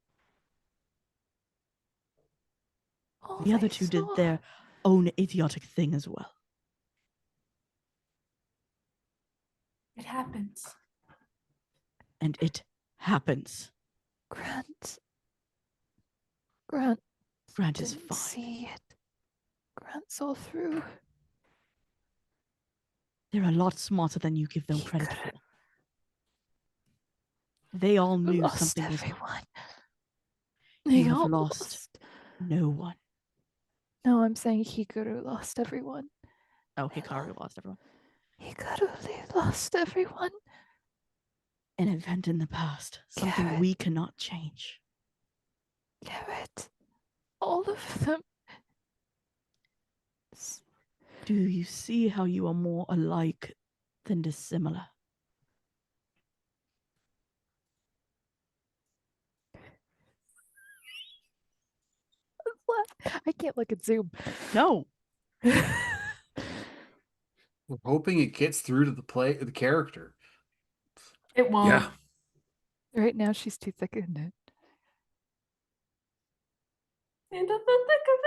All The other they 2 did saw- their own idiotic thing as well. It happens. And it happens. Grant Grant is didn't fine. see it. Grant saw through. They're a lot smarter than you give them He credit could've- for. They all We knew lost something was. everyone. You They have all lost no one. No, I'm saying Hikaru lost everyone. Oh, Hikaru lost everyone. Hikaru lost everyone. An event in the past, something Garrett. we cannot change. Garrett. All of them. Do you see how you are more alike than dissimilar? I can't look at Zoom. No. We're hoping it gets through to the character. It won't. Yeah. Right now, she's too thick in it. Into the thick of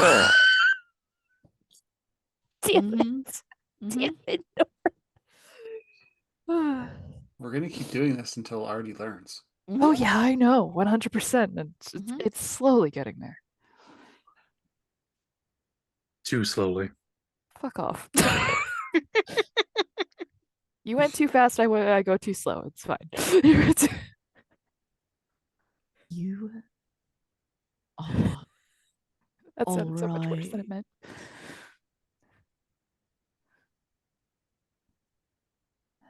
it. Damn Mhm. it. Mhm. Damn it. We're gonna keep doing this until Artie learns. Oh Mhm. yeah, I know, 100%. Mhm. It's slowly getting there. Too slowly. Fuck off. You went too fast. I go too slow. It's fine. You are That all sounded so much worse than it right. meant.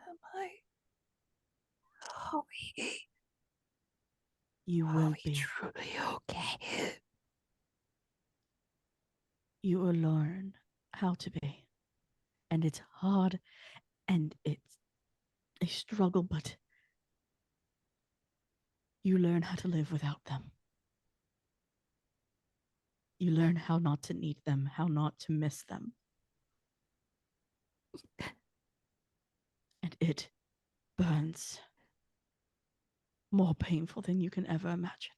Am I? Are we? You Are will we be. truly okay? You will learn how to be. And it's hard and it's a struggle, but you learn how to live without them. You learn how not to need them, how not to miss them. And it burns more painful than you can ever imagine.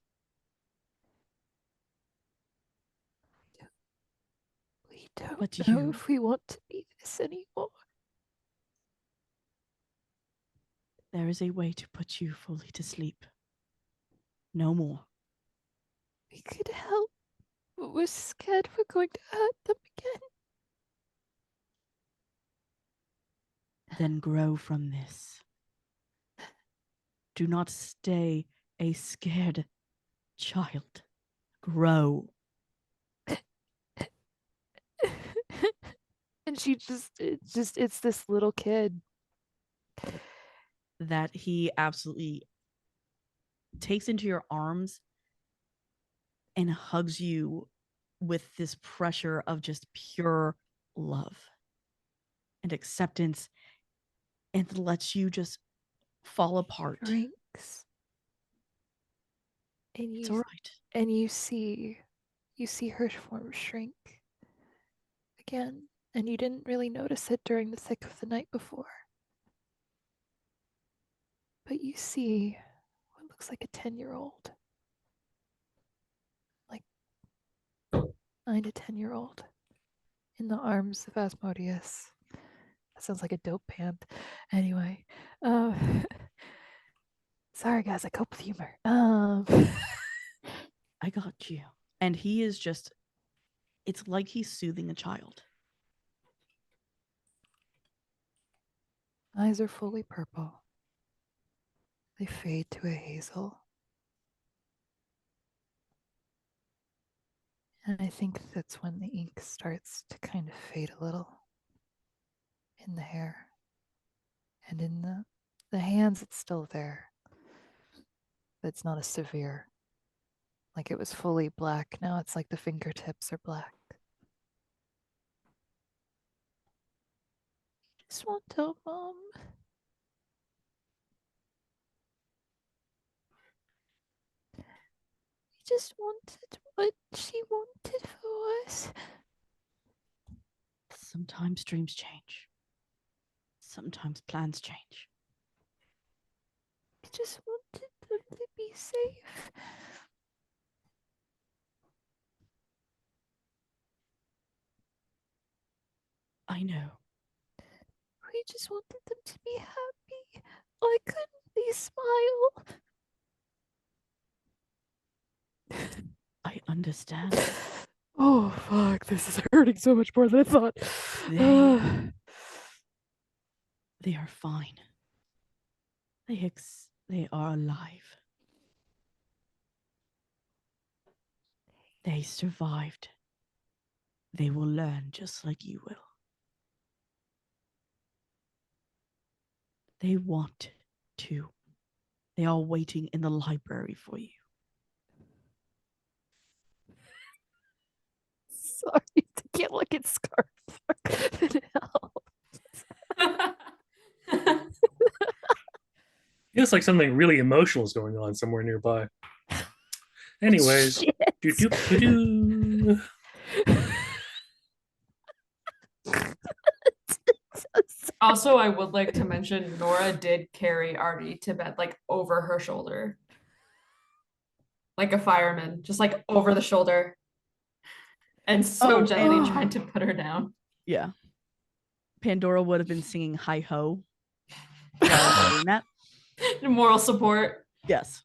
We don't But know you- if we want to be this anymore. There is a way to put you fully to sleep. No more. We could help, but we're scared we're going to hurt them again. Then grow from this. Do not stay a scared child. Grow. And it's this little kid. That he absolutely takes into your arms and hugs you with this pressure of just pure love and acceptance and lets you just fall apart. Shrinks. And It's you all right. and you see her form shrink again, and you didn't really notice it during the thick of the night before. But you see what looks like a 10-year-old. Like 9 to 10-year-old in the arms of Asmodeus. That sounds like a dope band. Anyway, sorry guys, I cope with humor. I got you. And he is just, it's like he's soothing a child. Eyes are fully purple. They fade to a hazel. And I think that's when the ink starts to kind of fade a little in the hair. And in the hands, it's still there. But it's not as severe. Like it was fully black. Now it's like the fingertips are black. I just want to tell Mom. We just wanted what she wanted for us. Sometimes dreams change. Sometimes plans change. I just wanted them to be safe. I know. We just wanted them to be happy. Why couldn't they smile? I understand. Oh, fuck. This is hurting so much more than I thought. They are fine. They are alive. They survived. They will learn just like you will. They want to. They are waiting in the library for you. Sorry, I can't look at Scarf. It helps. Feels like something really emotional is going on somewhere nearby. Anyways, Shit. doo-doo-doo-doo. Also, I would like to mention Nora did carry Artie to bed, like over her shoulder. Like a fireman, just like over the shoulder. And so gently and trying to put her down. yeah, Pandora would have been singing "Hi Ho" while doing that. Moral support. Yes,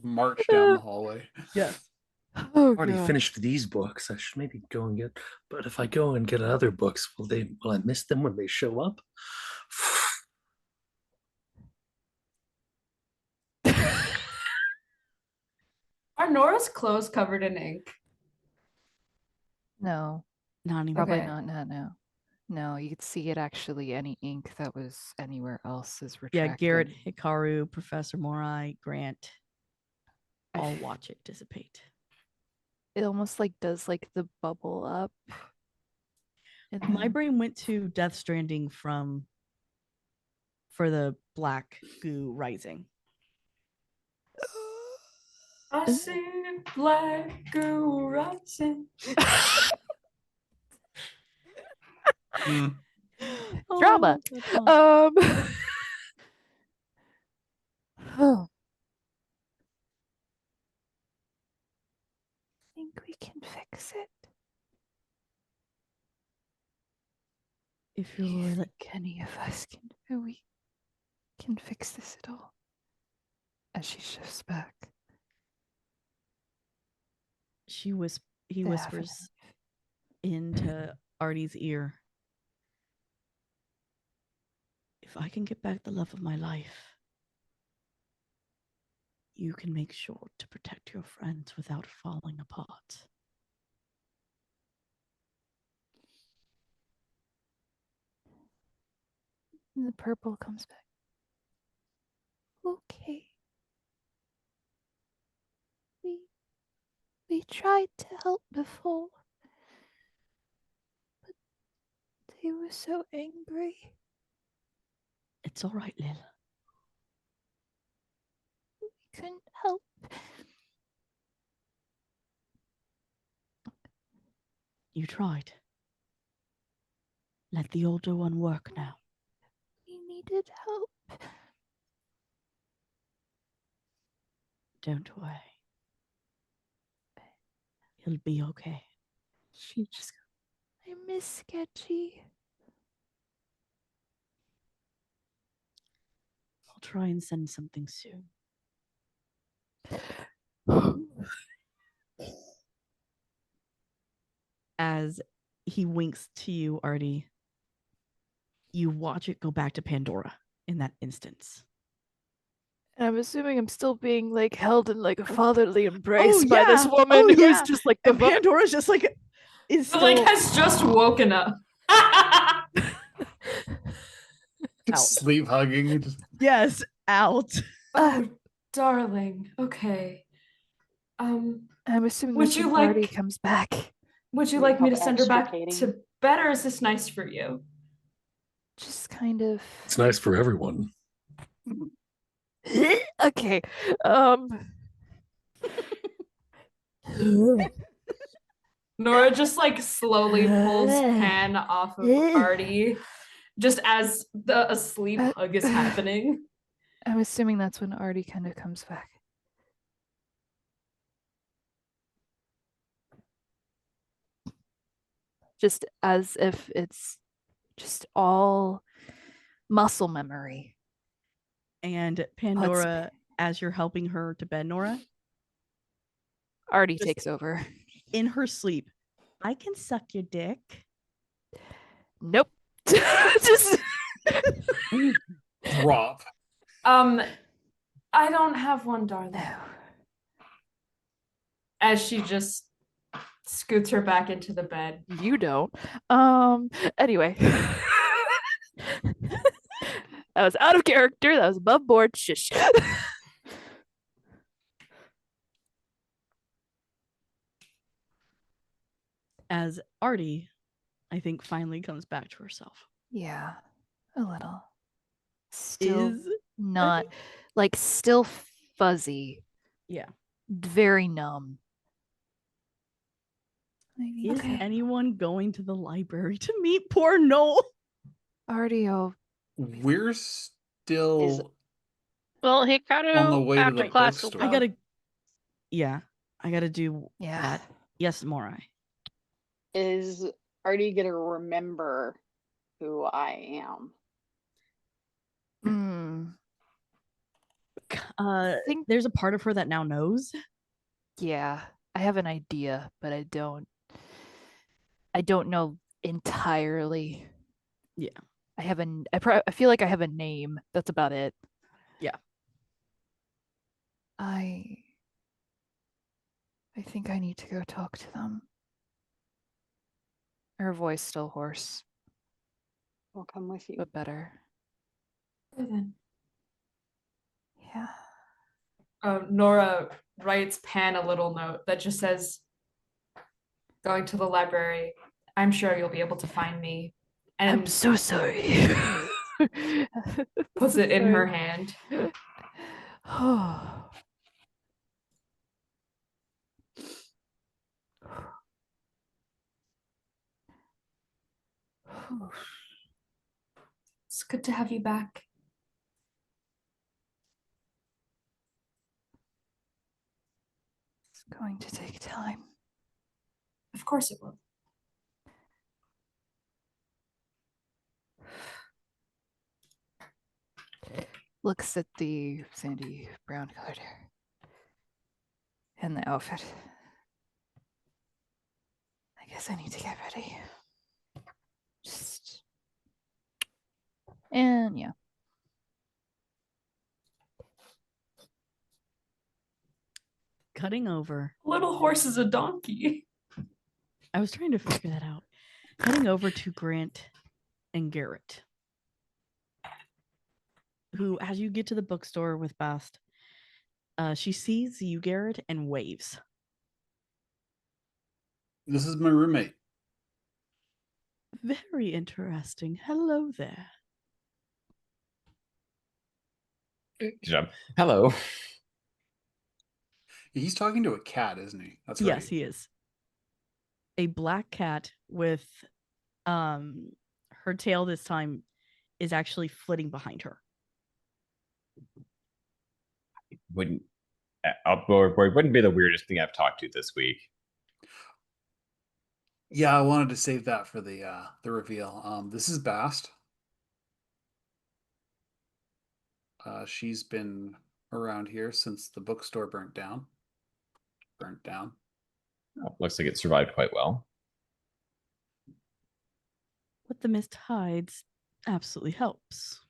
March down the hallway. yes. Oh, Already God. finished these books. I should maybe go and get. But if I go and get other books, will I miss them when they show up? Are Nora's clothes covered in ink? No, Not anymore. probably Okay. not. No. No, you could see it actually. Any ink that was anywhere else is Yeah, retracted. Garrett, Hikaru, Professor Morai, Grant, I all f- watch it dissipate. It almost like does like the bubble up. And My then- brain went to Death Stranding for the black goo rising. I see black goo rising. Drama. that's fun. Oh. I think we can fix it. If Do you you're think any of us we can fix this at all? As she shifts back. he They haven't. whispers into Artie's ear. If I can get back the love of my life, you can make sure to protect your friends without falling apart. And the purple comes back. Okay. We tried to help before. But they were so angry. It's all right, Lil. We couldn't help. You tried. Let the older one work now. We needed help. Don't worry. He'll be okay. She just goes, I miss Sketchy. I'll try and send something soon. As he winks to you, Artie, you watch it go back to Pandora in that instance. And I'm assuming I'm still being like held in like a fatherly embrace by this yeah. woman Oh, who's yeah. just like the And Pandora's just like is But still like has just woken up. out. Sleep hugging. Just... Yes, out. Oh, darling. Okay. I'm assuming Would that's you when Artie like- comes back. Would you Need like me to help send her back extricating? to bed, or is this nice for you? Just kind of It's nice for everyone. okay. Nora just like slowly pulls Pan off of Artie, just as the asleep hug is happening. I'm assuming that's when Artie kind of comes back. Just as if it's just all muscle memory. And Pandora, as you're helping her to bed, Nora, Artie Just- takes over. in her sleep, I can suck your dick. Nope. Just Drop. I don't have one, darling. no. As she just scoots her back into the bed. You don't. Anyway. That was out of character. That was above board. Shush. As Artie, I think, finally comes back to herself. Yeah, a little. Still Is not like still fuzzy, yeah. very numb. Is Okay. anyone going to the library to meet poor Noel? Artio. We're still Well, on the Hikaru way to after the class will bookstore. I go. gotta, yeah, I gotta do Yeah. that. Yes, Morai. Is Artie gonna remember who I am? Hmm. think- There's a part of her that now knows. Yeah. I have an idea, but I don't know entirely. Yeah. I feel like I have a name. That's about it. Yeah. I think I need to go talk to them. Her voice still hoarse, I'll come with you. but better. Okay, then. Yeah. Nora writes Pan a little note that just says, "Going to the library. I'm sure you'll be able to find me." I'm And so sorry. puts it in her hand. Oh. It's good to have you back. It's going to take time. Of course it will. Looks at the sandy brown colored hair and the outfit. I guess I need to get ready. And yeah. Cutting over. Little horse is a donkey. I was trying to figure that out. Cutting over to Grant and Garrett, who, as you get to the bookstore with Bast, she sees you, Garrett, and waves. This is my roommate. Very interesting. Hello there. Good job. Hello. He's talking to a cat, isn't he? That's right. Yes, he is. A black cat with her tail this time is actually flitting behind her. Wouldn't wouldn't be the weirdest thing I've talked to this week. Yeah, I wanted to save that for the reveal. This is Bast. She's been around here since the bookstore burnt down. Oh, looks like it survived quite well. What the mist hides absolutely helps.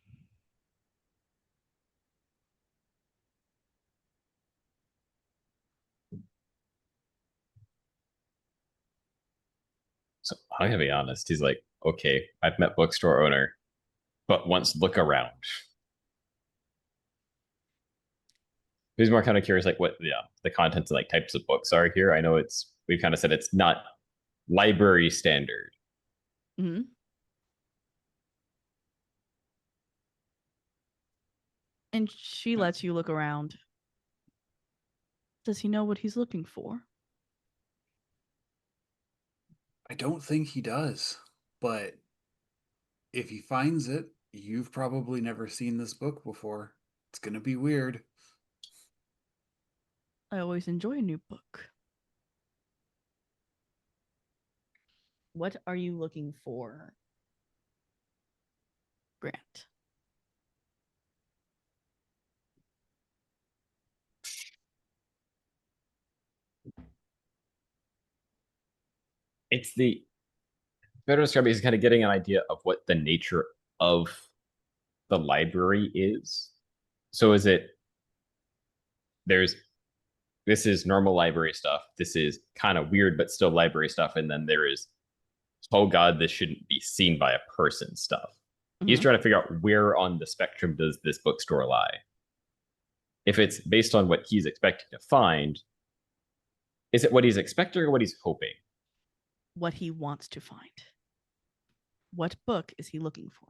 So I'm gonna be honest. He's like, okay, I've met bookstore owner, but once look around. He's more kind of curious, like what the contents and like types of books are here. I know we've kind of said it's not library standard. Mm-hmm. And she lets you look around. Does he know what he's looking for? I don't think he does, but if he finds it, you've probably never seen this book before. It's gonna be weird. I always enjoy a new book. What are you looking for, Grant? It's the better describe it is kind of getting an idea of what the nature of the library is. So is it this is normal library stuff. This is kind of weird but still library stuff, and then there is, oh god, this shouldn't be seen by a person stuff. He's trying to figure out where on the spectrum does this bookstore lie. If it's based on what he's expecting to find, is it what he's expecting or what he's hoping? What he wants to find. What book is he looking for?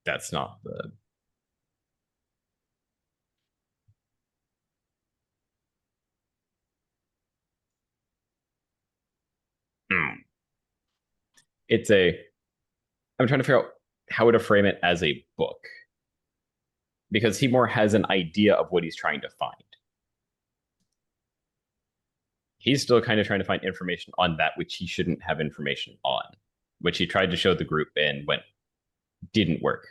That's not the I'm trying to figure out how to frame it as a book. Because he more has an idea of what he's trying to find. He's still kind of trying to find information on that which he shouldn't have information on, which he tried to show the group and went, didn't work.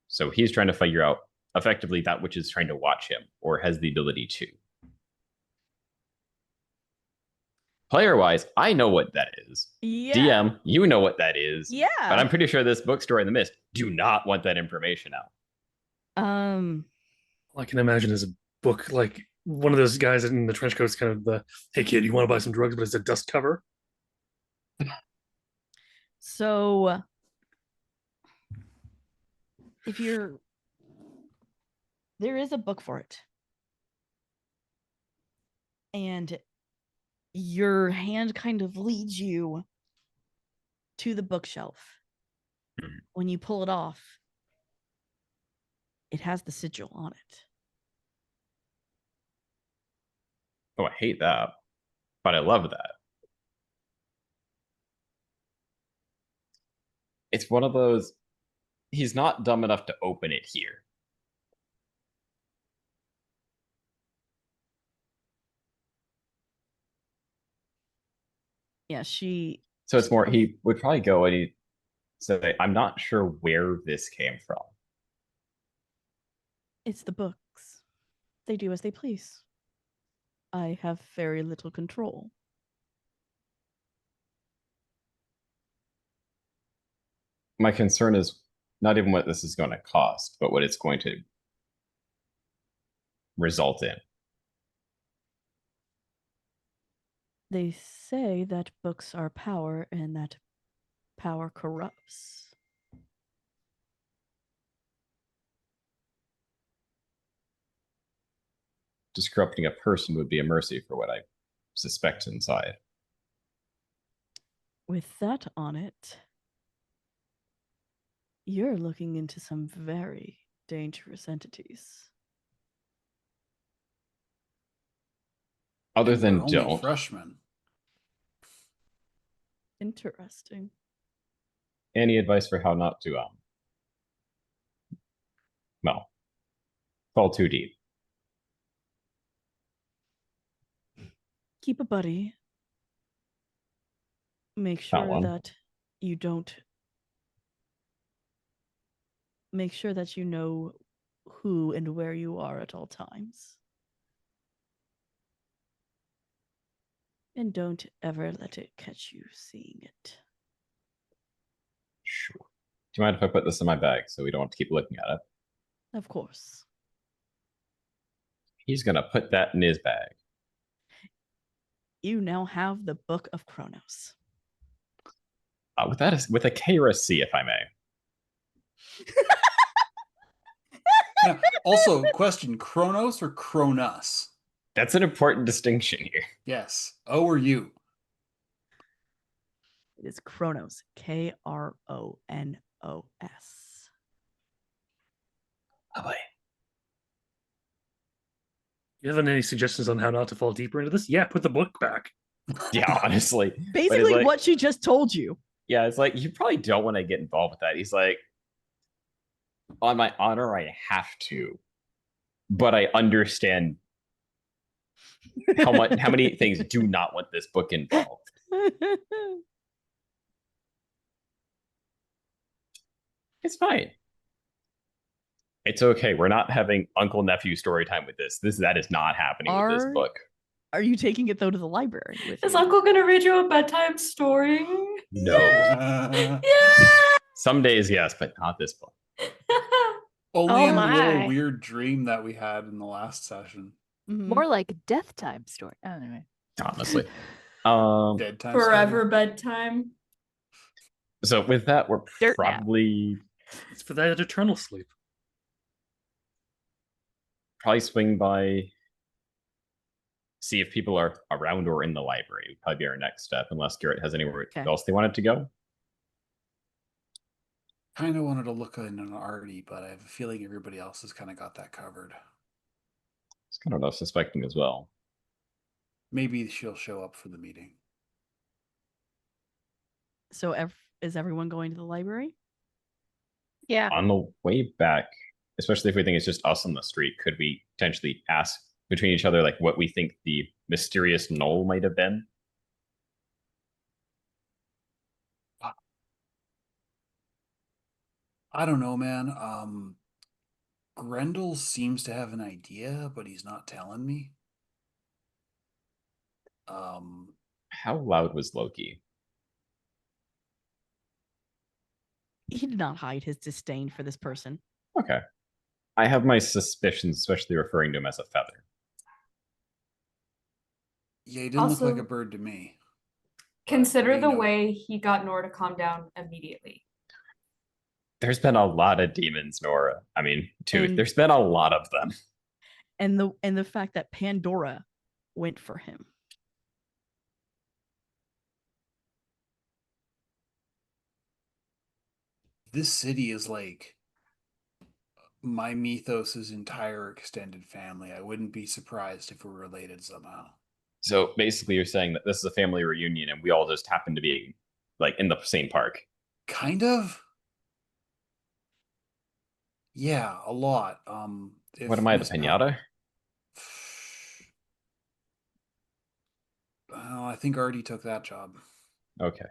So he's trying to figure out effectively that which is trying to watch him or has the ability to. Player-wise, I know what that is. Yeah. DM, you know what that is. Yeah. But I'm pretty sure this bookstore in the mist do not want that information out. All I can imagine is a book like one of those guys in the trench coat's kind of the, hey kid, you want to buy some drugs, but it's a dust cover. So if there is a book for it. And your hand kind of leads you to the bookshelf. When you pull it off, it has the sigil on it. Oh, I hate that. But I love that. It's one of those, he's not dumb enough to open it here. Yeah, So it's more, he would probably go and he'd say, I'm not sure where this came from. It's the books. They do as they please. I have very little control. My concern is not even what this is going to cost, but what it's going to result in. They say that books are power and that power corrupts. Just corrupting a person would be a mercy for what I suspect inside. With that on it, you're looking into some very dangerous entities. Other And than we're only don't. freshmen. Interesting. Any advice for how not to, well, fall too deep? Keep a buddy. Make sure that you don't. Make sure that you know who and where you are at all times. And don't ever let it catch you seeing it. Sure. Do you mind if I put this in my bag so we don't have to keep looking at it? Of course. He's going to put that in his bag. You now have the Book of Kronos. With a Kara C, if I may. Now, also, question, Kronos or Kronos? That's an important distinction here. Yes. O or U? It is Kronos. Kronos. Oh boy. You have any suggestions on how not to fall deeper into this? Yeah, put the book back. Yeah, honestly. Basically, like, what she just told you. Yeah, it's like, you probably don't want to get involved with that. He's like, on my honor, I have to. But I understand how many things do not want this book involved. It's fine. It's okay. We're not having uncle nephew story time with this. That is not happening with this book. Are you taking it though to the library with Is you? Uncle gonna read you a bedtime story? No. Yeah. Some days, yes, but not this book. Only in the my. little weird dream that we had in the last session. More like death time story. Oh, anyway. Honestly. Dead time Forever story. bedtime. So with that, we're Dirt probably It's for that eternal sleep. probably swing by, see if people are around or in the library. Would probably be our next step, unless Garrett has anywhere else they wanted to go. Kind of wanted to look in an arty, but I have a feeling everybody else has kind of got that covered. It's kind of suspecting as well. Maybe she'll show up for the meeting. So is everyone going to the library? Yeah. On the way back, especially if we think it's just us on the street, could we potentially ask between each other like what we think the mysterious knoll might have been? I don't know, man. Grendel seems to have an idea, but he's not telling me. How loud was Loki? He did not hide his disdain for this person. Okay. I have my suspicions, especially referring to him as a feather. Yeah, he didn't look like Also- a bird to me. Consider we the know. way he got Nora to calm down immediately. There's been a lot of demons, Nora. I mean, too. And- There's been a lot of them. And the fact that Pandora went for him. This city is like my mythos's entire extended family. I wouldn't be surprised if we're related somehow. So basically, you're saying that this is a family reunion and we all just happen to be like in the same park. Kind of. Yeah, a lot. What am I, the Miss pinata? Oh, I think Artie took that job. Okay.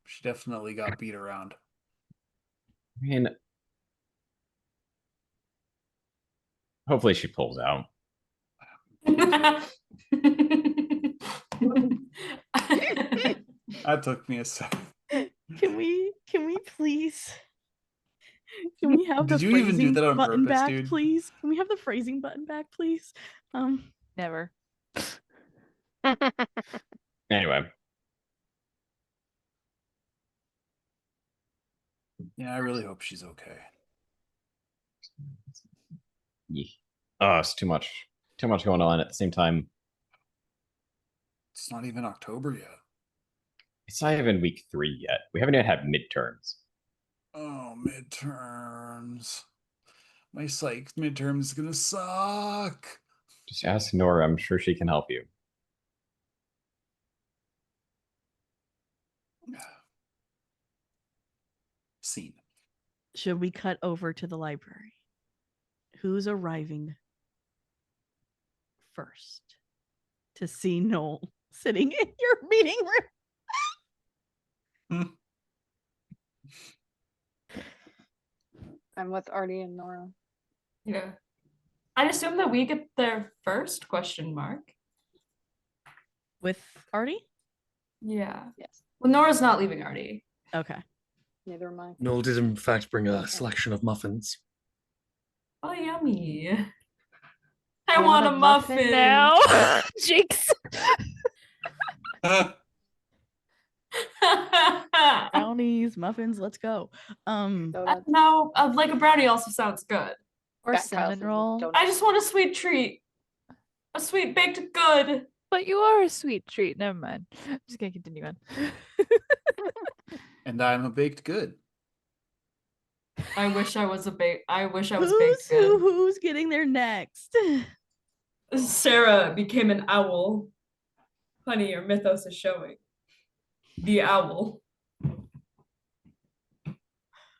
She definitely got beat around. I mean, hopefully she pulls out. That took me a second. Can we please can we have Did the you even do phrasing that on button purpose, back, dude? please? Can we have the phrasing button back, please? Never. Anyway, Yeah, I really hope she's okay. oh, it's too much going on at the same time. It's not even October yet. It's not even week 3 yet. We haven't even had midterms. Oh, midterms. My psych midterm is gonna suck. Just ask Nora. I'm sure she can help you. Scene. Should we cut over to the library? Who's arriving first to see Noel sitting in your meeting room? I'm with Artie and Nora. Yeah. I'd assume that we get there first, question mark. With Artie? Yeah. Yes. Well, Nora's not leaving Artie. Okay. Neither am I. Noel did in fact bring a selection of muffins. Oh, yummy. I want a muffin. now. Jinx. Brownies, muffins, let's go. Donuts. No, like a brownie also sounds good. Or Fat Kyle cinnamon says roll. donuts. I just want a sweet treat. A sweet baked good. But you are a sweet treat. Never mind. I'm just gonna continue on. And I'm a baked good. I wish I was baked Who's good. who's getting there next? Sarah became an owl. Honey, your mythos is showing. The owl.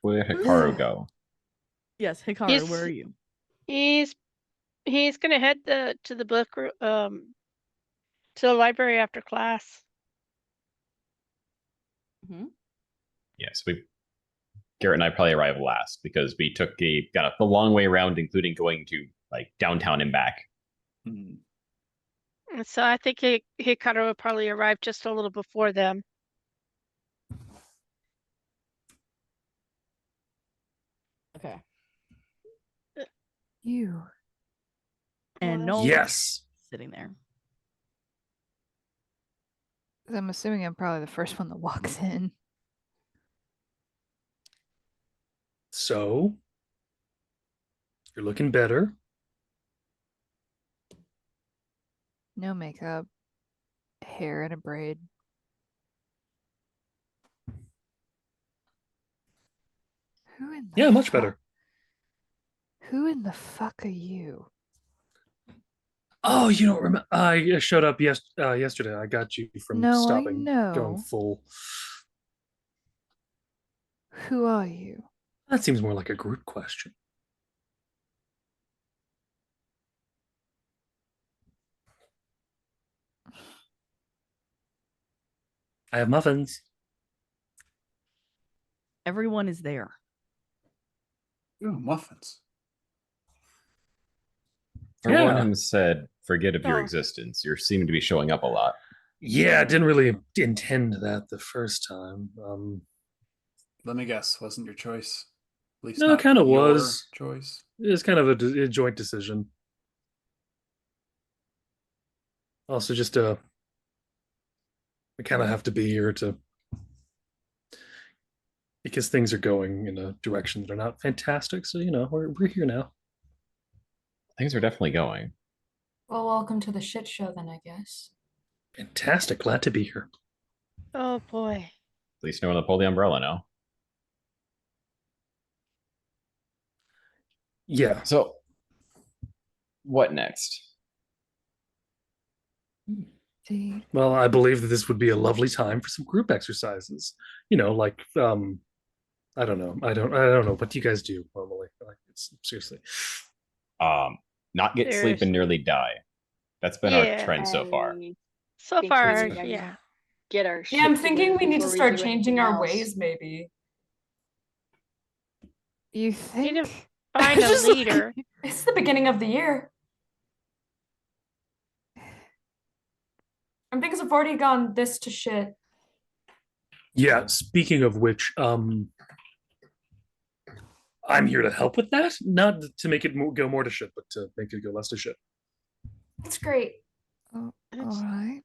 Where did Hikaru go? Yes, Hikaru, He's- where are you? He's gonna head to the book to the library after class. Yes, Garrett and I probably arrived last because we got the long way around, including going to like downtown and back. Hmm. And so I think Hikaru will probably arrive just a little before them. Okay. You. And Well, Noel Yes. sitting there. I'm assuming I'm probably the first one that walks in. So you're looking better. No makeup. Hair in a braid. Who in the Yeah, much fuck- better. Who in the fuck are you? Oh, you don't remember? I showed up yesterday. I got you from No, I stopping, know. going full. Who are you? That seems more like a group question. I have muffins. Everyone is there. Ooh, muffins. For one Yeah. who said, forget of your Oh. existence, you seem to be showing up a lot. Yeah, I didn't really intend that the first time. Let me guess, wasn't your choice? At least No, it not kind of your was. choice. It was kind of a joint decision. Also, just we kind of have to be here to because things are going in a direction that are not fantastic. So we're here now. Things are definitely going. Well, welcome to the shit show then, I guess. Fantastic, glad to be here. Oh boy. At least no one will pull the umbrella now. Yeah. So, what next? Well, I believe that this would be a lovely time for some group exercises. Like I don't know. I don't know. What do you guys do normally? Like, seriously. Not get sleep and nearly die. That's been our Yeah. trend so far. So think far, we gotta yeah. Get our Yeah, shit I'm thinking together we need to before start do changing anything our else. ways, maybe. You Need think? to find a Just like- leader. It's the beginning of the year. Things have already gone this to shit. Yeah. Speaking of which, I'm here to help with that, not to make it go more to shit, but to make it go less to shit. That's great. Oh, all It's- right.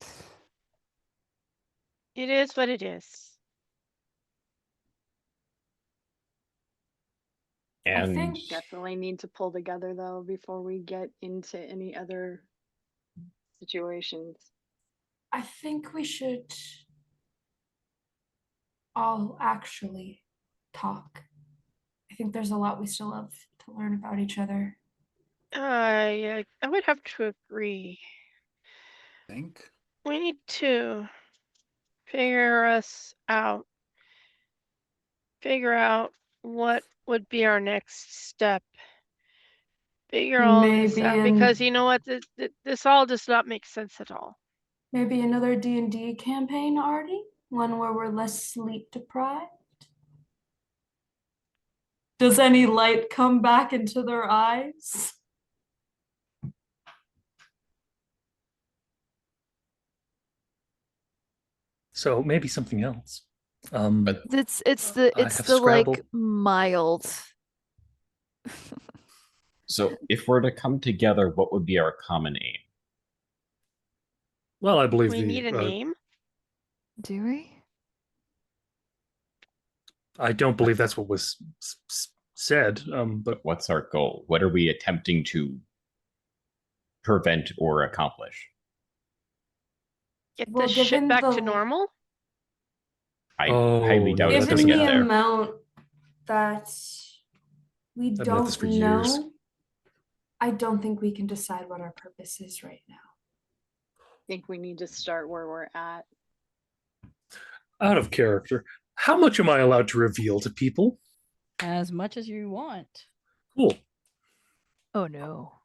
It is what it is. And think- Definitely need to pull together though before we get into any other situations. I think we should all actually talk. I think there's a lot we still have to learn about each other. I would have to agree. Think? We need to figure us out. Figure out what would be our next step. Figure all this Maybe out because you know what? This all does not make sense at all. Maybe another D&D campaign, Artie? One where we're less sleep deprived? Does any light come back into their eyes? So maybe something else. But- It's I the have Scrabble. like mild. So, if we're to come together, what would be our common aim? Well, I believe We need a name. Do we? I don't believe that's what was said. But But what's our goal? What are we attempting to prevent or accomplish? Get Well, this shit given back to the- normal. I Oh, highly no, doubt that's it's Given going to the get there. amount that we I've known this don't for years. know, I don't think we can decide what our purpose is right now. I think we need to start where we're at. out of character, how much am I allowed to reveal to people? As much as you want. Cool. Oh no.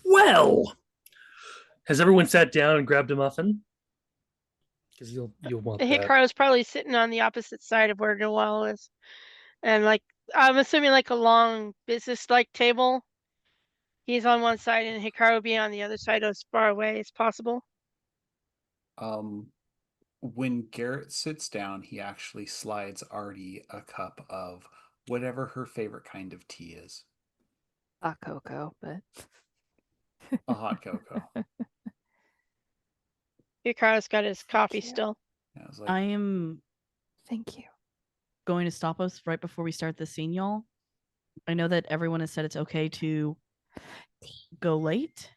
Well, has everyone sat down and grabbed a muffin? Because you'll want that. Hikaru's probably sitting on the opposite side of where Noel is, and like I'm assuming like a long business-like table. He's on one side and Hikaru will be on the other side as far away as possible. When Garrett sits down, he actually slides Artie a cup of whatever her favorite kind of tea is. Hot cocoa, but A hot cocoa. Hikaru's got his coffee Cute. still. Yeah, I was like, I am thank you. going to stop us right before we start the scene, y'all. I know that everyone has said it's okay to go late.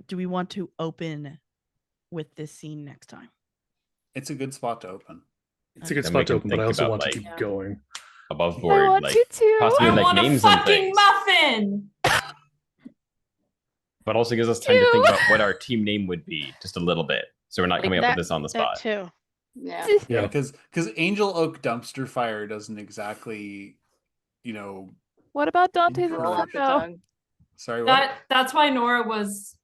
Do we want to open with this scene next time? it's a good spot to open. It's a good Then we spot to can open, but I think also about, want to like, keep Yeah. going. Above I board, want like you to. possibly I like want a names and fucking things. muffin! but also gives us time to think about what our team name would be just a little bit. So we're not coming up with this on the That spot. too. Yeah. Yeah, because Angel Oak Dumpster Fire doesn't exactly, What about Dante's Roll off the Inferno? tongue. Sorry, what? That's why Nora was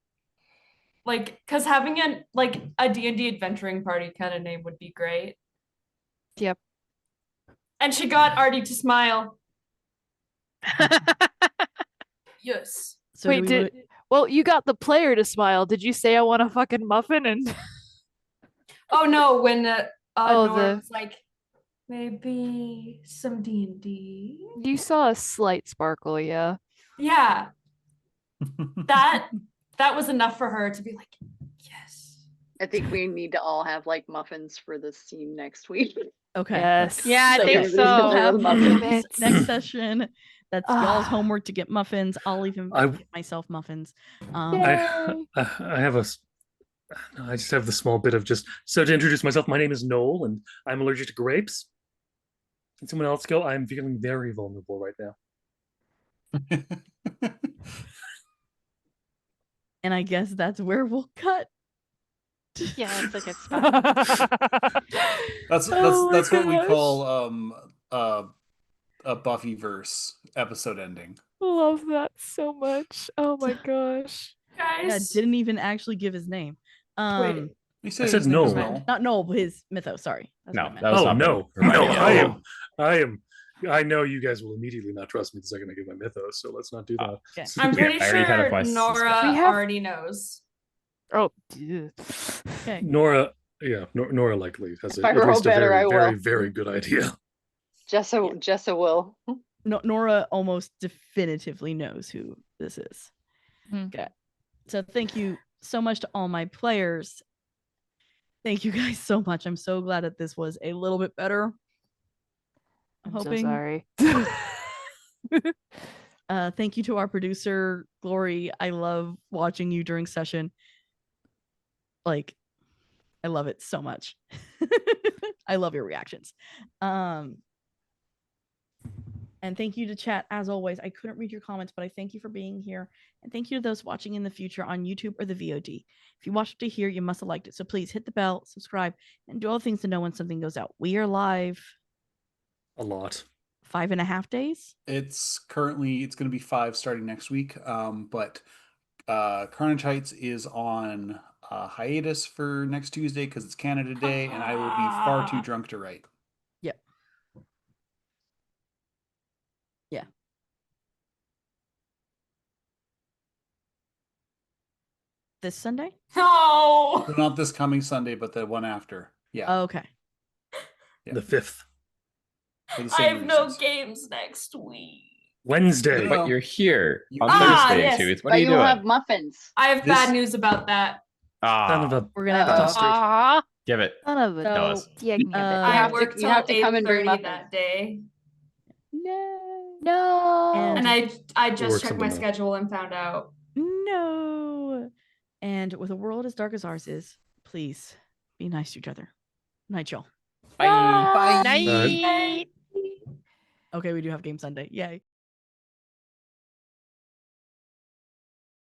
like, because having a D&D adventuring party kind of name would be great. Yep. And she got Artie to smile. Yes. So Wait, well, you got the player to smile. Did you say I want a fucking muffin? And Oh no, when Nora the was like, maybe some D&D. you saw a slight sparkle, yeah. Yeah, that was enough for her to be like, yes. I think we need to all have like muffins for this scene next week. Okay. Yes. Yeah, I So think everybody's We'll so. gonna have muffins. muffins next session. That's y'all's Ah. homework to get muffins. I'll even I- get myself muffins. I have I just have the small bit of so to introduce myself, my name is Noel and I'm allergic to grapes. Can someone else go? I'm feeling very vulnerable right now. And I guess that's where we'll cut. Yeah, that's a good spot. That's Oh my what we gosh. call a Buffyverse episode ending. Love that so much. Oh my gosh. Yeah, Guys, didn't even actually give his name. wait. You I said said his name was no. Noel. Not Noel, but his mythos. Sorry. That's No, what I meant. that was Oh not no, provided no, yet. I know you guys will immediately not trust me the second I give my mythos, so let's not do that. Okay. I'm Yeah, pretty I already kind of sure was Nora suspecting. We have- already knows. Oh, yeah. Okay. Nora likely has If at I roll least a better, very, I will. very, very good idea. Jessa will. No, Nora almost definitively knows who this is. Mhm. Okay. So thank you so much to all my players. Thank you guys so much. I'm so glad that this was a little bit better. I'm hoping. so sorry. Thank you to our producer, Glory. I love watching you during session. Like, I love it so much. I love your reactions. And thank you to chat as always. I couldn't read your comments, but I thank you for being here. And thank you to those watching in the future on YouTube or the VOD. If you watched it here, you must have liked it. So please hit the bell, subscribe, and do all the things to know when something goes out. We are live A lot. 5.5 days. It's going to be 5 starting next week. But Carnage Heights is on hiatus for next Tuesday because it's Canada Day, and I will be far too drunk to write. Yep. Yeah. This Sunday? No. So not this coming Sunday, but the one after. Yeah. Oh, okay. Yeah. The 5th. For the I same have no reasons. games next week. Wednesday. No. But you're here on Ah, Thursday, yes. Tooth. What But are you you'll doing? have muffins. I have This- bad news about that. Son of Ah, a We're gonna have to Uh-oh. talk. Aw. give it. Son of a So, Tell us. dang it. I Uh, work You till have to come and bring 8:30 muffins. that day. No. No. And- And I just works checked on my the mill. schedule and found out. No. And with a world as dark as ours is, please be nice to each other. Night, y'all. Bye. Bye. Night. Okay, we do have game Sunday. Yay.